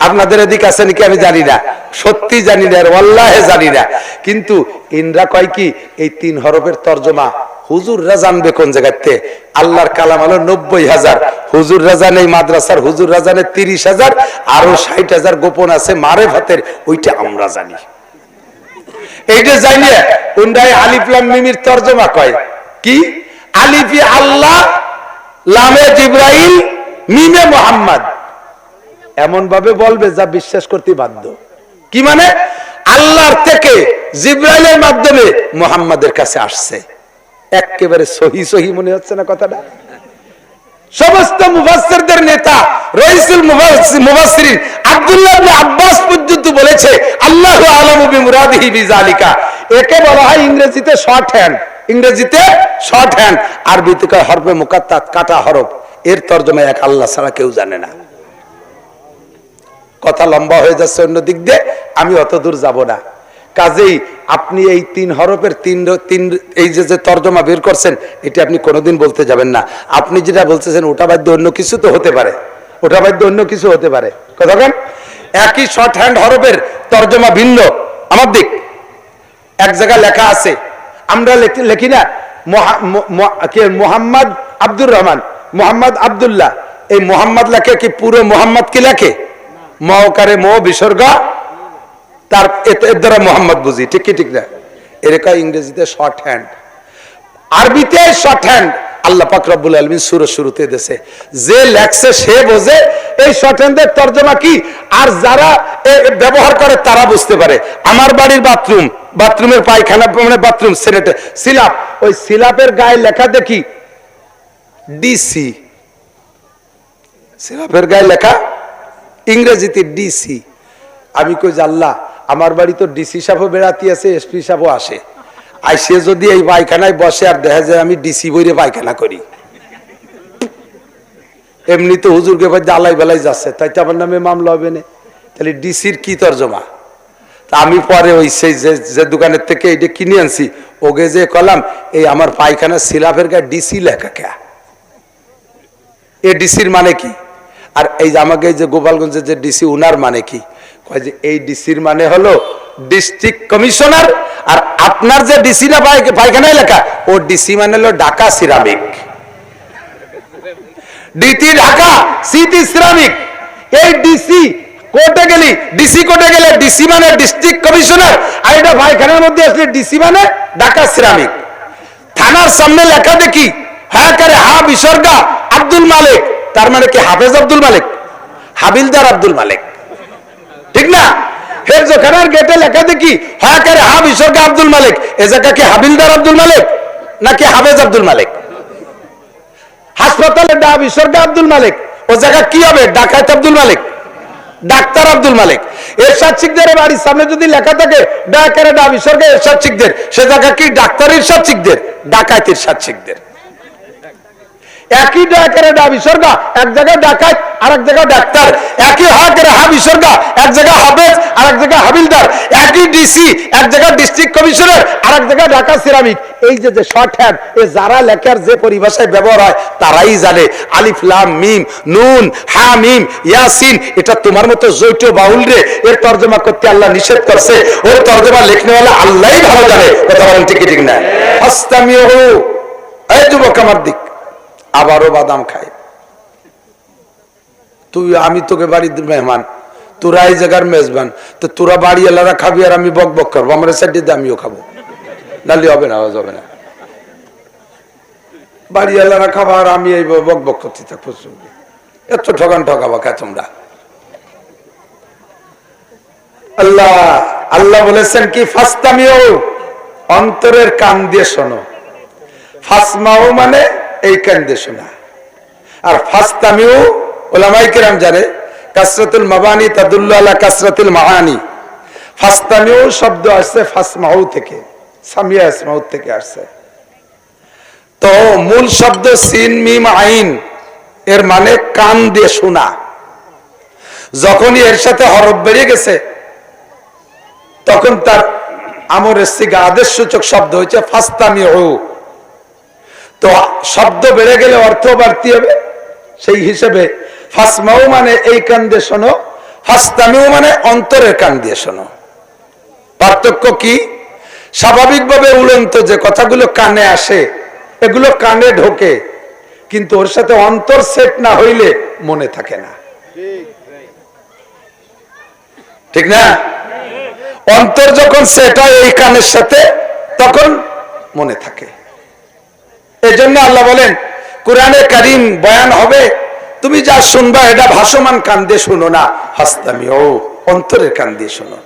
আপনাদের এদিকে আছে নাকি আমি জানি না, সত্যি জানি না, ওয়াল্লাহে জানি না। কিন্তু ইনরা কয় কি এই 3 হরফের তরজমা হুজুররা জানবে কোন জায়গাতে? আল্লাহর কালাম হলো 90,000, হুজুররা জানে মাদ্রাসার হুজুররা জানে 30,000, আরো 60,000 গোপন আছে মারেফাতের, ওইটা আমরা জানি। এইটা জানিয়ে উন্ডাই আলিফ লাম মিমের তরজমা কয় কি? আলিফে আল্লাহ, লামে জিবরাইল, মিমে মুহাম্মদ। এমন ভাবে বলবে যা বিশ্বাস করতে বাধ্য। কি মানে? আল্লাহর থেকে জিবরাইলের মাধ্যমে মুহাম্মাদের কাছে আসছে। একেবারে সহি সহি মনে হচ্ছে না কথাটা? সমস্ত মুফাসসিরদের নেতা রাইসুল মুফাসসিরিন আব্দুল্লাহ ইবনে আব্বাস পর্যন্ত বলেছে আল্লাহু আলামু বিমুরাদিহি বিযালিকা। একে বলা হয় ইংরেজিতে শর্ট হ্যান্ড, ইংরেজিতে শর্ট হ্যান্ড, আরবিতে কয় হরফে মুকাত্তাত, কাটা হরফ। এর তরজমা এক আল্লাহ ছাড়া কেউ জানে না। কথা লম্বা হয়ে যাচ্ছে অন্য দিক দিয়ে, আমি অত দূর যাব না। কাজেই আপনি এই 3 হরফের তিন এই যে তরজমা বের করছেন, এটা আপনি কোনোদিন বলতে যাবেন না। আপনি যেটা বলতেছেন ওটা বাধ্য অন্য কিছু তো হতে পারে, ওটা বাধ্য অন্য কিছু হতে পারে। কথা বলেন, একই শর্ট হ্যান্ড হরফের তরজমা ভিন্ন। আমার দিক এক জায়গায় লেখা আছে, আমরা লিখি না মোহাম্মদ আব্দুর রহমান, মোহাম্মদ আব্দুল্লাহ। এই মোহাম্মদ লেখে কি পুরো মোহাম্মদ কি লেখে? মহকারে মো বিসর্গ, তার এর দ্বারা মোহাম্মদ বুঝি, ঠিক কি ঠিক না? এরকম ইংরেজিতে শর্ট হ্যান্ড, আরবিতে শর্ট হ্যান্ড। আল্লাহ পাক রব্বুল আলামিন সূরা শুরুতে দেশে যে লেখছে সে বোঝে এই শর্ট হ্যান্ডের তরজমা কি, আর যারা ব্যবহার করে তারা বুঝতে পারে। আমার বাড়ির বাথরুম, বাথরুমের পায়খানা মানে বাথরুম সেনেটে সিলাপ, ওই সিলাপের গায়ে লেখা দেখি ডিসি, সিলাপের গায়ে লেখা ইংরেজিতে ডিসি। আমি কই আল্লাহ, আমার বাড়ি তো ডিসি সাহেবও বেড়াতে আছে, এসপি সাহেবও আসে, আইসে যদি এই পায়খানায় বসে আর দেখা যায় আমি ডিসি বইরে পায়খানা করি, এমনি তো হুজুরকে জ্বালাই বেলাই যাচ্ছে, তাই তো আমার নামে মামলা হবে না। তাহলে ডিসির কি তরজমা? আমি পরে ওই সেই যে দোকানের থেকে এইটা কিনে আনছি ওকে যে কলাম এই আমার পায়খানা সিলাফের গায়ে ডিসি লেখা কে, এই ডিসির মানে কি? আর এই যে আমাকে যে গোপালগঞ্জের যে ডিসি উনার মানে কি? কয় যে এই ডিসির মানে হলো ডিস্ট্রিক্ট কমিশনার, আর আপনার যে ডিসিটা পায়খানায় লেখা ও ডিসি মানে হলো Dhaka ceramic, DT Dhaka city ceramic. এই ডিসি কোর্টে গেলি, ডিসি কোর্টে গেলে ডিসি মানে ডিস্ট্রিক্ট কমিশনার, আর এটা পায়খানার মধ্যে আসলে ডিসি মানে ঢাকা সিরামিক। থানার সামনে লেখা দেখি হ্যাঁ করে হা বিসর্গা আব্দুল মালিক, তার মানে কি হাফেজ আব্দুল মালিক, হাবিলদার আব্দুল মালিক, ঠিক না? হেফজখানার গেটে লেখা দেখি হ্যাঁ করে হা বিসর্গা আব্দুল মালিক, এ জায়গা কি হাবিলদার আব্দুল মালিক নাকি হাফেজ আব্দুল মালিক? হাসপাতালে ডা বিসর্গা আব্দুল মালিক, ও জায়গা কি হবে? ডাকাত আব্দুল মালিক, ডাক্তার আব্দুল মালিক। এরশাদ শিকদের বাড়ির সামনে যদি লেখা থাকে ডাকারে ডা বিসর্গা এরশাদ শিকদের, সে জায়গা কি ডাক্তার এরশাদ শিকদের, ডাকাত এরশাদ শিকদের। একই ডাকারে ডা বিসর্গা, এক জায়গায় ডাকাত আর এক জায়গায় ডাক্তার। একই হাকের হা বিসর্গা, এক জায়গায় হাফেজ আর এক জায়গায় হাবিলদার। একই ডিসি, এক জায়গায় ডিস্ট্রিক্ট কমিশনার আর এক জায়গায় ঢাকা সিরামিক। এই যে শর্ট হ্যান্ড, এ যারা লেখার যে পরিভাষায় ব্যবহার হয় তারাই জানে। আলিফ লাম মিম নুন হা মিম ইয়াসিন, এটা তোমার মতো জৈট বাউল রে এর তর্জমা করতে আল্লাহ নিষেধ করছে। ওর তর্জমা লিখনেওয়ালা আল্লাহই ভালো জানে। কথা বলেন ঠিক ঠিক না? ফাসতামিউ, এই যুবক আমার দিক, আবারও বাদাম খায়। তুই আমি তোকে বাড়ির মেহমান, তোরা এই জায়গার মেজবান, তো তোরা বাড়ি এলারা খাবি আর আমি বক বক করবো, আমার সাইড দিয়ে আমিও খাবো, নালি হবে না, হবে না। বাড়ি এলারা খাবা আর আমি এই বক বক করতে থাকবো। এত ঠকান ঠকাবা কে তোমরা? আল্লাহ আল্লাহ বলেছেন কি ফাসতামিউ, অন্তরের কান দিয়ে শোনো। ফাসমাউ মানে এই কান দিয়ে শোনা। আর ফাসতামিউ উলামায়ে কেরাম জানে কাসরাতুল মাবানি তাদুল্লু আলা কাসরাতুল মাআনি। ফাসতামিউ শব্দ আসছে ফাসমাউ থেকে, সামিয়া ইসমাউ থেকে আসছে। তো মূল শব্দ সিন মিম আইন, এর মানে কান দিয়ে শোনা। যখনই এর সাথে হরফ বেরিয়ে গেছে তখন তার আমরের সিগা আদেশ সূচক শব্দ হয়েছে ফাসতামিউ। তো শব্দ বেড়ে গেলে অর্থ বাড়তি হবে, সেই হিসেবে ফাসমাউ মানে এই কান দিয়ে শোনো, ফাসতামিউ মানে অন্তরের কান দিয়ে শোনো। পার্থক্য কি? স্বাভাবিকভাবে উড়ন্ত যে কথাগুলো কানে আসে এগুলো কানে ঢোকে, কিন্তু ওর সাথে অন্তর সেট না হইলে মনে থাকে না, ঠিক না? অন্তর যখন সেট হয় এই কানের সাথে তখন মনে থাকে। এই জন্য আল্লাহ বলেন কোরআনে কারীম বয়ান হবে, তুমি যা শুনবা এটা ভাসমান কান দিয়ে শুনো না, ফাসতামিউ অন্তরের কান দিয়ে শুনো।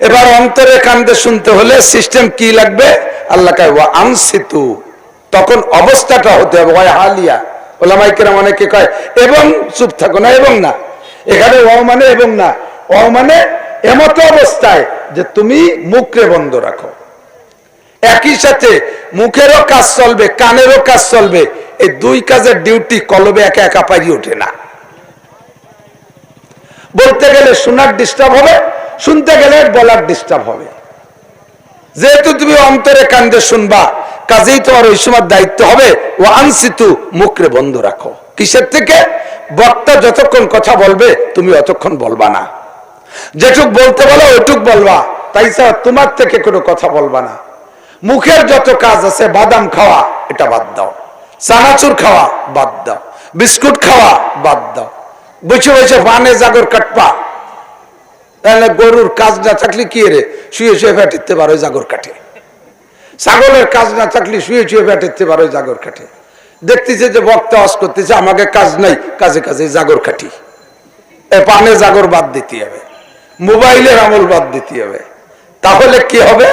এবার অন্তরের কান দিয়ে শুনতে হলে সিস্টেম কি লাগবে? আল্লাহ কয় ওয়া আনসিতু, তখন অবস্থাটা হতে হবে ওয়া হালিয়া। উলামায়ে কেরাম অনেকে কয় এবং চুপ থাকো না, এবং না, এখানে ওয়া মানে এবং না, ওয়া মানে এমত অবস্থায় যে তুমি মুখে বন্ধ রাখো। একই সাথে মুখেরও কাজ চলবে, কানেরও কাজ চলবে। এই দুই কাজের ডিউটি কলবে একা একা পারি ওঠে না। বলতে গেলে শোনার ডিস্টার্ব হবে, শুনতে গেলে বলার ডিস্টার্ব হবে। যেহেতু তুমি অন্তরে কান্দে শুনবা, কাজেই তোমার ওই সময় দায়িত্ব হবে ও আনসিতু, মুখরে বন্ধ রাখো। কিসের থেকে? বক্তা যতক্ষণ কথা বলবে তুমি অতক্ষণ বলবা না, যেটুক বলতে বলো ওইটুক বলবা, তাই ছাড়া তোমার থেকে কোনো কথা বলবা না। মুখের যত কাজ আছে, বাদাম খাওয়া এটা বাদ দাও, চানাচুর খাওয়া বাদ দাও, বিস্কুট খাওয়া বাদ দাও, বসে বসে পানে জাগর কাটপা। তাহলে গরুর কাজ না থাকলে কি রে, শুয়ে শুয়ে ফেটিতে পারো জাগর কাটে। ছাগলের কাজ না থাকলে শুয়ে শুয়ে ফেটিতে পারো জাগর কাটে। দেখতেছে যে বক্তা ওয়াজ করতেছে, আমাকে কাজ নাই, কাজে কাজে জাগর কাটি। পানে জাগর বাদ দিতে হবে, মোবাইলের আমল বাদ দিতে হবে। তাহলে কি হবে?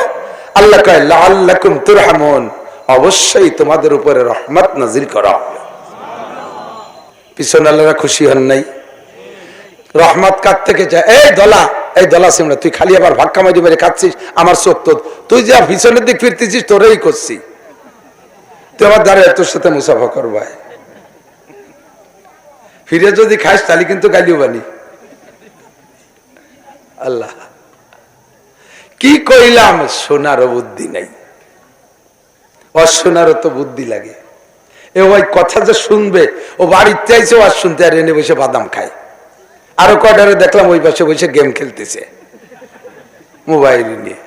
আল্লাহ কয় লাআল্লাকুম তুরহামুন, অবশ্যই তোমাদের উপরে রহমত নাজিল করা হবে। পিছনে আল্লাহরা খুশি হন নাই? রহমত কার থেকে যায়? এই দলা, এই দলা সিমরা, তুই খালি আবার ভাক্কা মারি মারি খাচ্ছিস, আমার চোখ তো, তুই যা পিছনের দিক ফিরতেছিস তোরেই করছি, তুই আমার দ্বারা তোর সাথে মুসাফা করবা। ফিরে যদি খাস তাহলে কিন্তু গালিও বানি। আল্লাহ কি কইলাম, শোনারও বুদ্ধি নাই, অশোনারও তো বুদ্ধি লাগে। এ ওই কথা যে শুনবে, ও বাড়িতে চাইছে আর শুনতে, আর এনে বসে বাদাম খায়। আরো কয়টারে দেখলাম ওই পাশে বসে গেম খেলতেছে মোবাইল নিয়ে।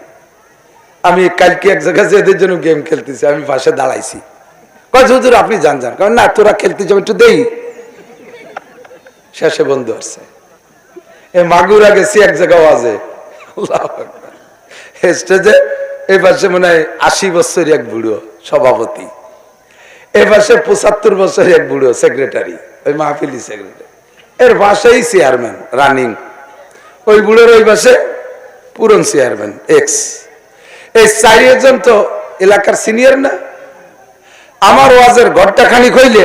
আমি কালকে এক জায়গায় এদের জন্য গেম খেলতেছি, আমি পাশে দাঁড়াইছি, হুজুর আপনি যান যান, কারণ না তোরা খেলতে যাবে একটু দেই। শেষে বন্ধু আসছে, এ মাগুরা গেছি এক জায়গায় আওয়াজে স্টেজে, এই পাশে মনে হয় 80 বছরের এক বুড়ো সভাপতি, এই পাশে 75 বছরের এক বুড়ো সেক্রেটারি, ওই মাহফিলি সেক্রেটারি, এর পাশেই চেয়ারম্যান রানিং, ওই বুড়োর ওই পাশে পুরন চেয়ারম্যান এক্স। এই 4 জন তো এলাকার সিনিয়র না। আমার ওয়াজের ঘরটা খানিক হইলে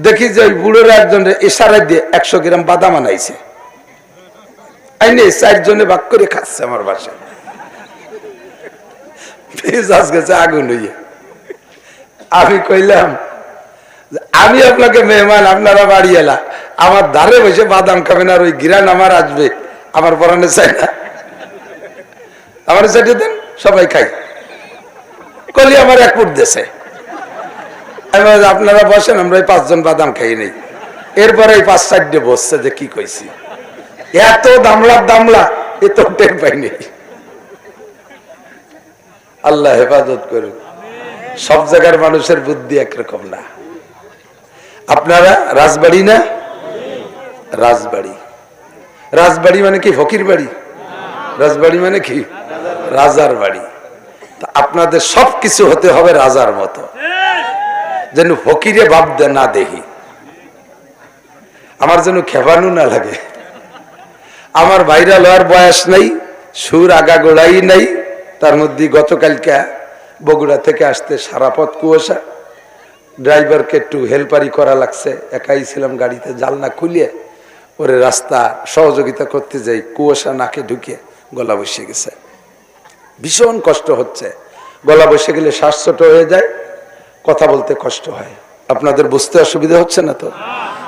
দেখি যে ওই বুড়োর একজন ইশারায় দিয়ে 100 গ্রাম বাদাম আনাইছে, আইনে 4 জনে ভাগ করে খাচ্ছে আমার বাসায়। গেছে আগুন হইয়ে। আমি কইলাম আমি আপনাকে মেহমান, আপনারা বাড়ি এলা, আমার ধারে বসে বাদাম খাবেন আর ওই গিরান আমার আসবে, আমার পরানে চাই না, আমার চাইতে দেন, সবাই খাই। কলি আমার 1 ফুট দেশে, আপনারা বসেন, আমরা ওই 5 জন বাদাম খাই নেই। এরপরে এই 5-4 বসছে যে কি কইছি, এত দামলা এ তো টের পাইনি। আল্লাহ হেফাজত করুন। সব জায়গার মানুষের বুদ্ধি একরকম না। আপনারা রাজবাড়ি না, রাজবাড়ি, রাজবাড়ি মানে কি ফকির বাড়ি? রাজবাড়ি মানে কি? রাজার বাড়ি। আপনাদের সবকিছু হতে হবে রাজার মতো, যেন ফকিরে ভাব না দেখি, আমার যেন খেপানো না লাগে। আমার ভাইরা লওয়ার বয়স নাই, সুর আগা গোড়াই নাই, তার মধ্যে গতকালকে বগুড়া থেকে আসতে সারা পথ কুয়াশা, ড্রাইভারকে একটু হেল্পারি করা লাগছে, একাই ছিলাম গাড়িতে, জানলা খুলিয়ে ওরে রাস্তা সহযোগিতা করতে যাই, কুয়াশা নাকে ঢুকিয়ে গলা বসে গেছে, ভীষণ কষ্ট হচ্ছে। গলা বসে গেলে শ্বাস ছোট হয়ে যায়, কথা বলতে কষ্ট হয়। আপনাদের বুঝতে অসুবিধা হচ্ছে না তো?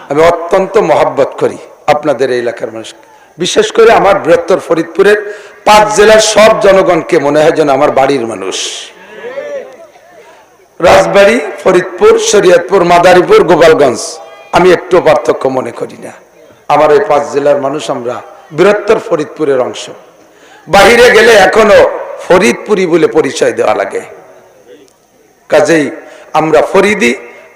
আমি অত্যন্ত মহাব্বত করি আপনাদের এই এলাকার মানুষকে, বিশেষ করে আমার বৃহত্তর ফরিদপুরের 5 জেলার সব জনগণকে মনে হয় যেন আমার বাড়ির মানুষ। রাজবাড়ী, ফরিদপুর, শরীয়তপুর, মাদারীপুর, গোপালগঞ্জ আমি একটু পার্থক্য মনে করি না। আমার এই 5 জেলার মানুষ, আমরা বৃহত্তর ফরিদপুরের অংশ। বাহিরে গেলে এখনো ফরিদপুরি বলে পরিচয় দেওয়া লাগে। কাজেই আমরা ফরিদি,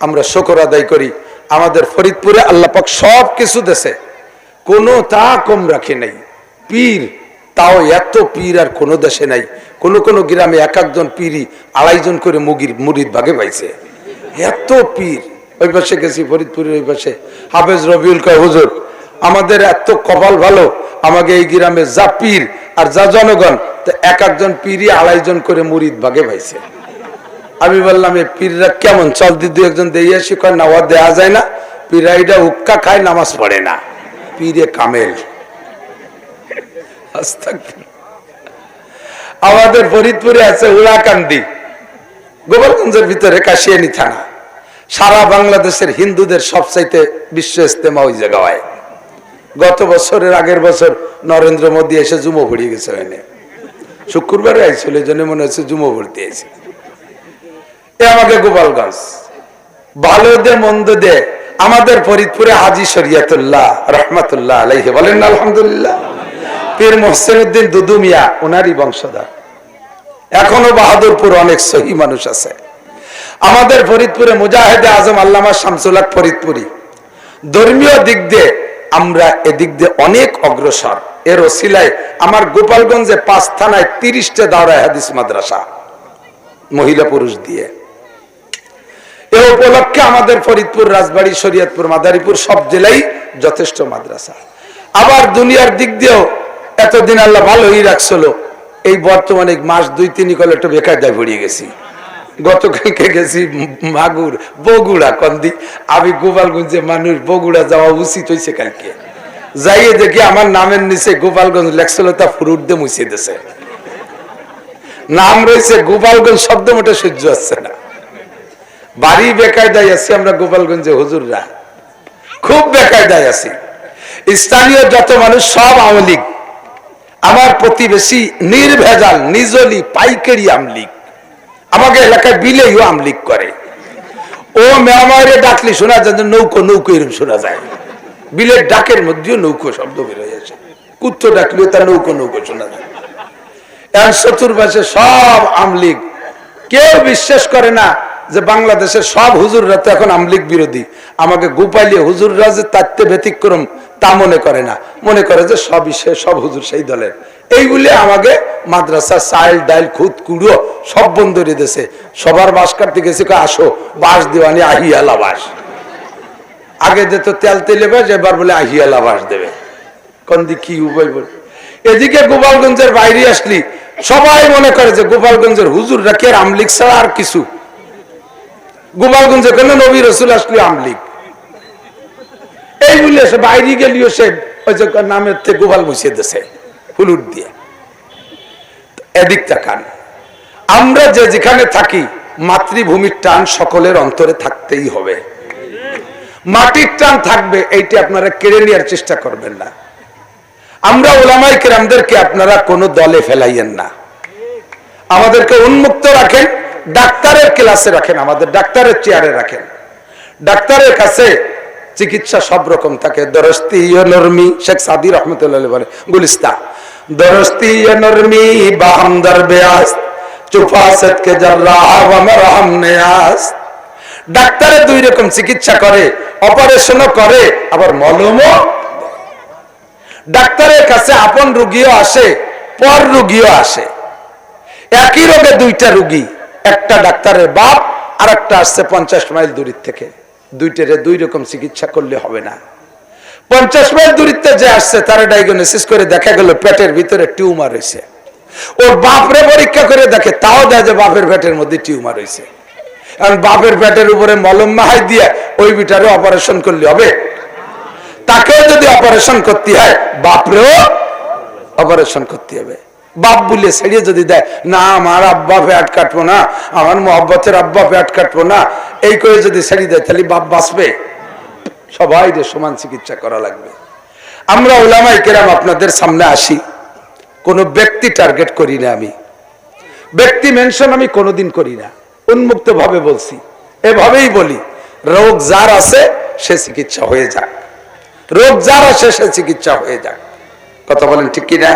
আমরা শুকর আদায় করি। আমাদের ফরিদপুরে আল্লাহ পাক সব কিছু দেশে কোনো তা কম রাখে নাই। পীর, তাও এত পীর আর কোনো দেশে নাই। কোন কোন গ্রামে 1-1 পীরই 2.5 জন করে মুরিদ ভাগে পাইছে, এত পীর। ওই পাশে গেছি ফরিদপুরের ওই পাশে, হাফেজ রবিউল কয় হুজুর আমাদের এত কপাল ভালো, আমাকে এই গ্রামে যা পীর আর যা জনগণ, তো 1-1 পীরই 2.5 জন করে মুরিদ ভাগে পাইছে। আমি বললাম এ পীররা কেমন, চল দি 2-1 দিয়ে আসি। কয় না, ও দেয়া যায় না, পীরাইটা হুক্কা খায়, নামাজ পড়ে না, পীরে কামেল। আমাদের ফরিদপুরে আছে উড়াকান্দি, গোপালগঞ্জের ভিতরে কাশিয়ানী থানা। সারা বাংলাদেশের হিন্দুদের সবচাইতে বিশ্ব ইজতেমা ওই জায়গা হয়। গত বছরের আগের বছর নরেন্দ্র মোদী এসে জুমো পড়িয়ে গেছে, হয়নি শুক্রবারে আইছিল, এই জন্য মনে হচ্ছে জুমো পড়তে আইছে। এ আমাকে গোপালগঞ্জ ভালো দে মন্দ দে, আমাদের ফরিদপুরে হাজী শরিয়তুল্লাহ রহমাতুল্লাহ আলাইহি, বলেন না আলহামদুলিল্লাহ, পীর মোহসেন উদ্দিন দুদু মিয়া, ওনারই বংশধর। এখনো বাহাদুরপুর অনেক সহি মানুষ আছে। আমাদের ফরিদপুরে মুজাহিদে আজম আল্লামা শামসুল হক ফরিদপুরি। ধর্মীয় দিক দিয়ে আমরা এদিক দিয়ে অনেক অগ্রসর। এর ওসিলায় আমার গোপালগঞ্জে 5 থানায় 30টা দাওরায়ে হাদিস মাদ্রাসা, মহিলা পুরুষ দিয়ে। এ উপলক্ষে আমাদের ফরিদপুর, রাজবাড়ী, শরীয়তপুর, মাদারীপুর সব জেলায় যথেষ্ট মাদ্রাসা। আবার দুনিয়ার দিক দিয়েও এতদিন আল্লাহ ভালোই রাখছিল। এই বর্তমানে মাস 2-3 কলে একটু বেকায়দায় পড়িয়ে গেছি। গতকালকে গেছি মাগুর, বগুড়া কন্দি। আমি গোপালগঞ্জে মানুষ, বগুড়া যাওয়া উচিত হয়েছে কালকে। যাইয়ে দেখি আমার নামের নিচে গোপালগঞ্জ লেখছিল, তা ফুরুট দিয়ে মুছিয়ে দিয়েছে। নাম রয়েছে গোপালগঞ্জ, শব্দ মোটে সহ্য হচ্ছে না। বাড়ি বেকায়দায় আছি আমরা গোপালগঞ্জে, হুজুররা খুব বেকায়দায় আছি। স্থানীয় যত মানুষ সব আওয়ামী লীগ, আমার প্রতিবেশী নির্ভেজাল নিজলি পাইকারি আমলিক, আমাকে এলাকায় বিলেও আমলিক করে। ও মেয়ামারে ডাকলি শোনা যায় নৌকো নৌকো এরকম শোনা যায়, বিলের ডাকের মধ্যেও নৌকো শব্দ বের হয়ে যাচ্ছে, কুত্তো ডাকলেও তার নৌকো নৌকো শোনা যায়। এখন চতুর্পাশে সব আমলিক, কেউ বিশ্বাস করে না যে বাংলাদেশের সব হুজুররা তো এখন আমলিক বিরোধী, আমাকে গোপালিয়ে হুজুররা যে তাতে ব্যতিক্রম তা মনে করে না, মনে করে যে সব হুজুর সেই দলের। এইগুলি আমাকে মাদ্রাসা চাইল ডাইল খুদ কুড়ো সব বন্ধ করে দিয়েছে। সবার বাস কাটতে গেছে, আসো বাস দেওয়ানি আহিয়ালা বাস, আগে দিত তেল তেলে বাস, এবার বলে আহিয়ালা বাস দেবে। কোন দিক কি উপায় বল। এদিকে গোপালগঞ্জের বাইরে আসলি সবাই মনে করে যে গোপালগঞ্জের হুজুররা কি আর আমলিক ছাড়া আর কিছু। গোপালগঞ্জে কেন নবী রসুল আসলি আমলিক, এই বলে সে বাইরে গেলিও সে নামের থেকে গোপাল বসিয়ে দিছে ফুলুট দিয়ে। এদিক তাকান, আমরা যে যেখানে থাকি মাতৃভূমির টান সকলের অন্তরে থাকতেই হবে, মাটির টান থাকবে, এইটা আপনারা কেড়ে নেওয়ার চেষ্টা করবেন না। আমরা ওলামায়ে কেরামদেরকে আপনারা কোনো দলে ফেলাইয়েন না, আমাদেরকে উন্মুক্ত রাখেন, ডাক্তারের ক্লাসে রাখেন, আমাদের ডাক্তারের চেয়ারে রাখেন। ডাক্তারের কাছে চিকিৎসা সব রকম থাকে। দরস্তি নরমি, শেখ সাদি রহমতুল্লাহ বলে গুলিস্তা, দরস্তি নরমি বাহাম দরবেয়াস চুফাসত কে জাররাহ ওয়া মারহাম নিয়াস। ডাক্তারে দুই রকম চিকিৎসা করে, অপারেশনও করে আবার মলমও। ডাক্তারের কাছে আপন রোগীও আসে, পর রোগীও আসে। একই রোগে দুইটা রোগী, একটা ডাক্তারের বাপ আর একটা আসছে 50 মাইল দূরের থেকে, দুইটারে দুই রকম চিকিৎসা করলে হবে না। 50 মাইল দূরত্বে যে আসছে তারা ডায়াগনোসিস করে দেখা গেল পেটের ভিতরে টিউমার হয়েছে, ওর বাপরে পরীক্ষা করে দেখে তাও দেয় যে বাপের পেটের মধ্যে টিউমার হয়েছে। কারণ বাপের পেটের উপরে মলম মাহাই দিয়ে ওই বিটারে অপারেশন করলে হবে? তাকেও যদি অপারেশন করতে হয় বাপরেও অপারেশন করতে হবে। বাপ বলে ছেড়িয়ে যদি দেয় না আমার আব্বা পেট কাটবো না, আমার মোহব্বতের আব্বা পেট কাটবো না, এই করে যদি ছেড়িয়ে দেয় তাহলে বাপ বাঁচবে? সবাই সমান চিকিৎসা করা লাগবে। আমরা উলামায়ে কেরাম আপনাদের সামনে আসি, কোনো ব্যক্তি টার্গেট করি না, আমি ব্যক্তি মেনশন আমি কোনোদিন করি না, উন্মুক্ত ভাবে বলছি, এভাবেই বলি রোগ যার আছে সে চিকিৎসা হয়ে যাক, রোগ যার আছে সে চিকিৎসা হয়ে যাক। কথা বলেন ঠিক কিনা?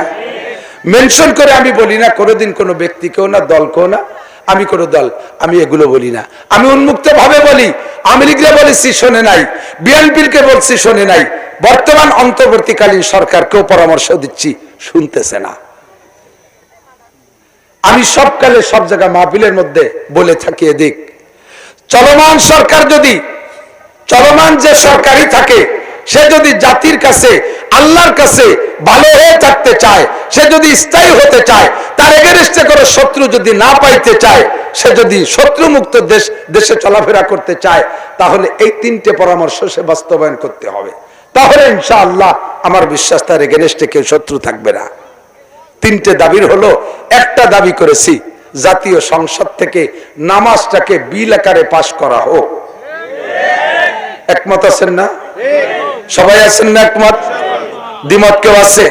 মেনশন করে আমি বলি না কোনোদিন কোনো ব্যক্তিকেও না দলকেও না, আমি কোনো দল আমি এগুলো বলি না, আমি উন্মুক্ত ভাবে বলি। আওয়ামী লীগকে বলেছি শোনে নাই, বিএনপিকে বলছি শোনে নাই, বর্তমান অন্তর্বর্তীকালীন সরকারকেও পরামর্শ দিচ্ছি, শুনতেছে না। আমি সবকালে সব জায়গায় মাহফিলের মধ্যে বলে থাকি, এদিক চলমান সরকার যদি চলমান যে সরকারই থাকে সে যদি জাতির কাছে আল্লাহর কাছে ভালো হয়ে থাকতে চায়, সে যদি স্থায়ী হতে চায়, তার এগেনস্টে করে শত্রু যদি না পাইতে চায়, সে যদি শত্রু মুক্ত দেশে চলাফেরা করতে চায়, তাহলে এই তিনটে পরামর্শ সে বাস্তবায়ন করতে হবে। তাহলে ইনশাআল্লাহ আমার বিশ্বাস তার এগেনস্টে কেউ শত্রু থাকবে না। তিনটে দাবির হলো, একটা দাবি করেছি জাতীয় সংসদ থেকে নামাজটাকে বিল আকারে পাশ করা হোক। একমত আছেন না? সবাই আছেন না একমত? দ্বিমত কেউ আছে?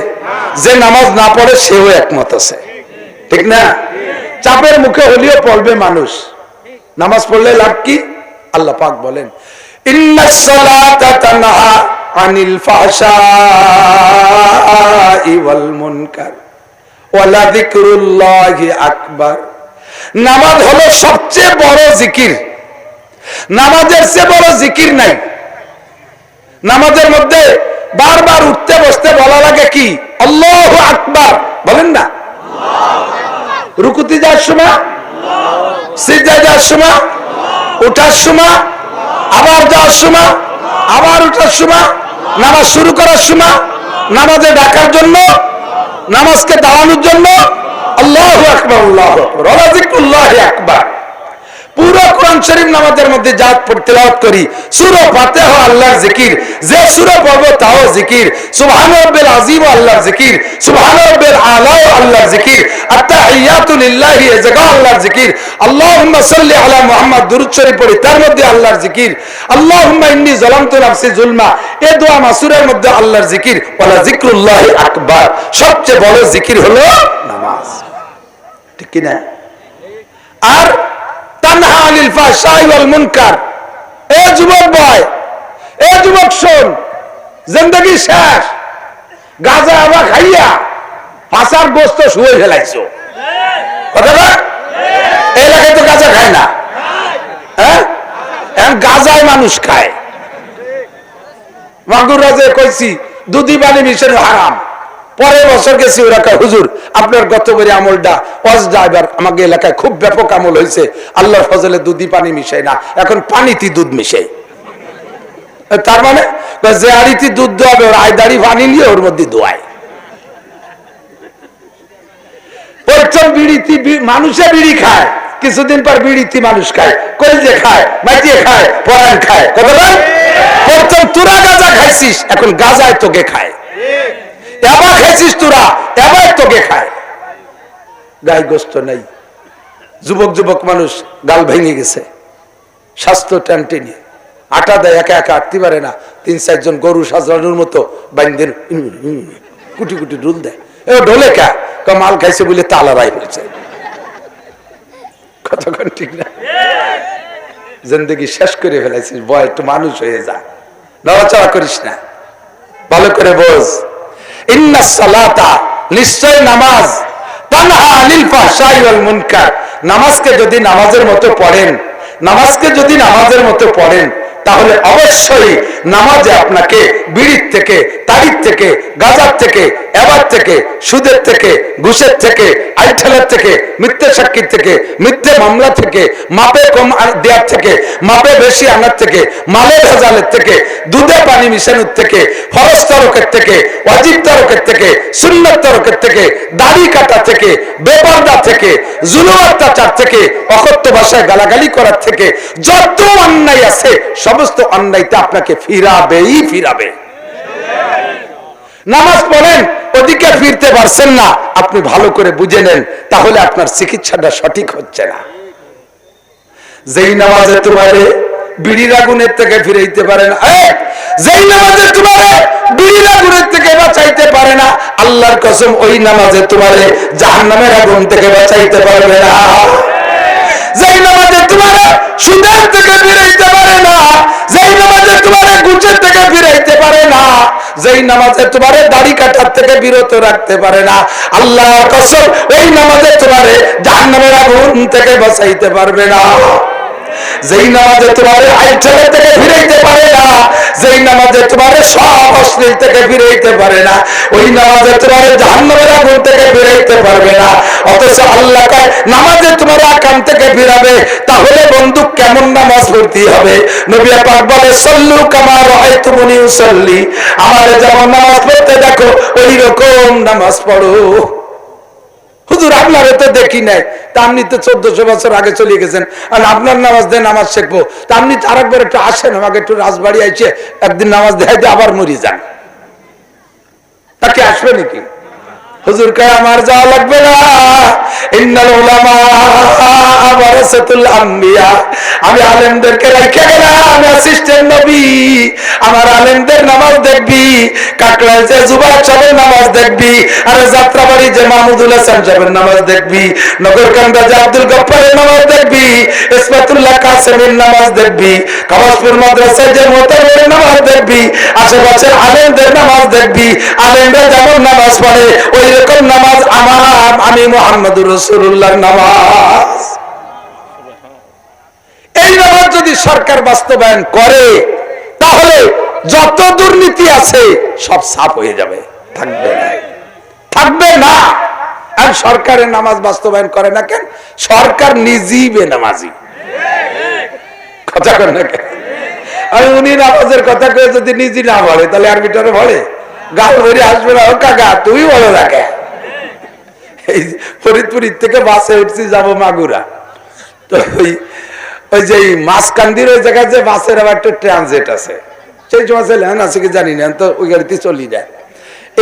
যে নামাজ না পড়ে সেও একমত আছে, ঠিক না? চাপের মুখে হলেও পড়বে মানুষ, নামাজ পড়লে লাভ কি? আল্লাহ পাক বলেন ইন্নাস সালাতা তানহা আনিল ফাহশাই ওয়াল মুনকার ওয়ালা যিকরুল্লাহি আকবার। নামাজ হলো সবচেয়ে বড় জিকির, নামাজের চেয়ে বড় জিকির নাই। নামাজের মধ্যে বারবার উঠতে বসতে বলা লাগে কি? আল্লাহু আকবার বলেন না? রুকুতে যাওয়ার সময়, সিজদায় যাওয়ার সময়, ওঠার সময়, আবার যাওয়ার সময়, আবার ওঠার সময়, নামাজ শুরু করার সময়, নামাজে ডাকার জন্য, নামাজকে দাঁড়ানোর জন্য আল্লাহু আকবার, আল্লাহু আকবার, ওয়া যিকরুল্লাহি আকবার। পুরো কোরআন শরীফ নামাজের মধ্যে যা তেলাওয়াত করি, সূরা ফাতিহা আল্লাহর জিকির, যে সূরা পড়ব তাও জিকির, সুবহান রাব্বিল আযীম আল্লাহর জিকির, সুবহান রাব্বিল আলা আল্লাহর জিকির, আত-তাহিয়াতু লিল্লাহি এ জায়গা আল্লাহর জিকির, আল্লাহুম্মা সাল্লি আলা মুহাম্মদ দুরূদ শরীফ পড়ি তার মধ্যে আল্লাহর জিকির, আল্লাহুম্মা ইন্নী যালামতু নাফসি যুলমা এই দোয়া মাসুরের মধ্যে আল্লাহর জিকির, ওয়ালা যিকরুল্লাহি আকবার, সবচেয়ে বড় জিকির হলো নামাজ। ঠিক কি না? আর তানহা আনিল ফাহশাই ওয়াল মুনকার, এ যুবক ভাই, এ যুবক শোন, জিন্দেগি শেষ, গাঁজা আবার খাইয়া ফাঁসার গোস্ত শুয়ে ফেলাইছো, কথা না? এই এলাকায় তো গাঁজা খায় না, হ্যাঁ? এখন গাঁজায় মানুষ খায়। মাগুর রাজে কইছি দুধি পানি মিশানো হারাম। পরের বছর গেছি, ওরা কয় হুজুর আপনার গতবারে আমলটা ওয়াজটা এবার আমাকে এলাকায় খুব ব্যাপক আমল হয়েছে, আল্লাহর ফজলে দুধি পানি মিশাই না, এখন পানিতে দুধ মিশাই। তার মানে যে আড়িতে দুধ দোয়াবে ওর আয়দাড়ি পানি নিয়ে ওর মধ্যে দোয়ায়। প্রথম বিড়িতে মানুষে বিড়ি খায়, কিছুদিন পর বিড়িতে মানুষ খায়, কলজে খায়, মাটিয়ে খায়, পরান খায়, কথা বল? প্রথম তোরা গাঁজা খাইছিস, এখন গাঁজায় তোকে খায়। এবার খাইছিস তোরা, এবার তোকে খায়। গায়ে গোস্ত নাই, যুবক যুবক মানুষ গাল ভেঙে গেছে, স্বাস্থ্য টানটেনে আটা দেয়, একা একা আটতে পারে না, ৩-৪ জন গরু সাজানোর মতো বাইন্দেন কুটি কুটি ডুল দেয়। এ ঢোলে কা মাল খাইছে বলে তালারাই হয়েছে, কতক্ষণ ঠিক না? জিন্দেগি শেষ করে ফেলাইছিস, বয় একটু মানুষ হয়ে যা, নড়াচড়া করিস না, ভালো করে বোঝ। ইন্নাস সালাতা, নিশ্চয় নামাজ, তানহা আনিল ফাহশাই ওয়াল মুনকার, নামাজকে যদি নামাজের মতো পড়েন, নামাজকে যদি নামাজের মতো পড়েন, তাহলে অবশ্যই নামাজে আপনাকে বিড়ির থেকে, তারিখ থেকে, গাঁজার থেকে, এবার থেকে, সুদের থেকে, ঘুষের থেকে, আইঠালের থেকে, মিথ্যে সাক্ষীর থেকে, মিথ্যে মামলা থেকে, মাপে কম দেওয়ার থেকে, মাপে বেশি আনার থেকে, মালে ভেজালের থেকে, দুধে পানি মিশানোর থেকে, ফরজ তরকের থেকে, ওয়াজিব তরকের থেকে, সুন্নত তরকের থেকে, দাড়ি কাটা থেকে, বেপরদা থেকে, জুলুম অত্যাচার থেকে, অকথ্য ভাষায় গালাগালি করার থেকে, যত অন্যায় আছে সমস্ত অন্যায়টা আপনাকে ফিরাবেই ফিরাবে। নামাজ পড়েন, ওদিকে ফিরতে পারছেন না, আপনি ভালো করে বুঝে নেন, তাহলে আপনার চিকিৎসাটা সঠিক হচ্ছে না। যেই নামাজে তোমারে বিড়ির আগুনের থেকে ফিরাইতে পারে না, যেই নামাজে তোমারে বিড়ির আগুনের থেকে বাঁচাইতে পারে না, আল্লাহর কসম ওই নামাজে তোমারে জাহান্নামের আগুন থেকে বাঁচাইতে পারবে না। যেই নামাজে তোমারে সুদের থেকে ফিরাইতে পারে না, যেই নামাজে তোমারে ঘুষের থেকে ফিরাইতে পারে না, যেই নামাজে তোমারে দাড়ি কাটার থেকে বিরত রাখতে পারে না, আল্লাহর কসম ওই নামাজে তোমারে জাহান্নামের আগুন থেকে বাঁচাইতে পারবে না। যেই নামাজে তোমারে আইঠালের থেকে ফিরাইতে পারে না, যেই নামাজে তোমারে সব অশ্লীল থেকে ফিরাইতে পারে না, ওই নামাজে তোমারে জাহান্নামের আগুন থেকে ফিরাইতে পারবে না। অথচ আল্লাহ কয় নামাজে তোমার আকাম থেকে ফিরাবে, তাহলে বন্ধু কেমন নামাজ পড়তে হবে? নবী পাক বলে সল্লু কামা রাআইতুমুনি উসাল্লি, আমারে যেমন নামাজ পড়তে দেখো ওই রকম নামাজ পড়ো। হুজুর আপনারে তো দেখি নাই, তা আপনি তো 1400 বছর আগে চলে গেছেন, আর আপনার নামাজ দিয়ে নামাজ শিখবো, তা আপনি আরেকবার একটু আসেন, আমাকে একটু রাজবাড়ি আইছে একদিন নামাজ দেখাই দিয়ে আবার মরি যান, তাকে আসবে নাকি? হুজুর কয় আমার যাওয়া লাগবে না, ইন্নাল উলামা ওয়ারাসাতুল আম্বিয়া, আমি আলেমদেরকে রাইখা গেলাম, আমি অ্যাসিস্ট্যান্ট নবী, আমার আলেমদের নামাজ দেখবি, কাকড়ায় যে জুবাইর সাহেবের নামাজ দেখবি, আর যাত্রাবাড়ি যে মাহমুদুল হাসান সাহেবের নামাজ দেখবি, নগরকান্দা যে আব্দুল গফফারের নামাজ দেখবি, ইসমাতুল্লাহ কাসেমের নামাজ দেখবি, কামাসপুর মাদ্রাসায় যে মোতাবের নামাজ দেখবি, আশেপাশের আলেমদের নামাজ দেখবি, আলেমরা যেমন নামাজ পড়ে ওই রকম নামাজ আমার, আমি মুহাম্মদুর রাসূলুল্লাহর নামাজ। এই নামাজ যদি সরকার বাস্তবায়ন করে, তাহলে যত দুর্নীতি আছে সব সাফ হয়ে যাবে, থাকবে না, থাকবে না। আর সরকারের নামাজ বাস্তবায়ন করে না কেন? সরকার নিজেই বেনামাজি, কথা কয় না কেন? আর উনি নামাজের কথা কয়ে যদি নিজে না ভরে, তাহলে আর ভিতরে ভরে গাল ভরে আসবে না, ও কাকা তুমি বলো রাখে। এই ফরিদপুর থেকে বাসে উঠছি, যাবো মাগুরা, তো ওই যে মাঝকান্দির ওই জায়গায় যে বাসের আবার একটা ট্রানজিট আছে, সেই সময় লেন আছে কি জানি না, তো ওই গাড়িতে চলি যায়,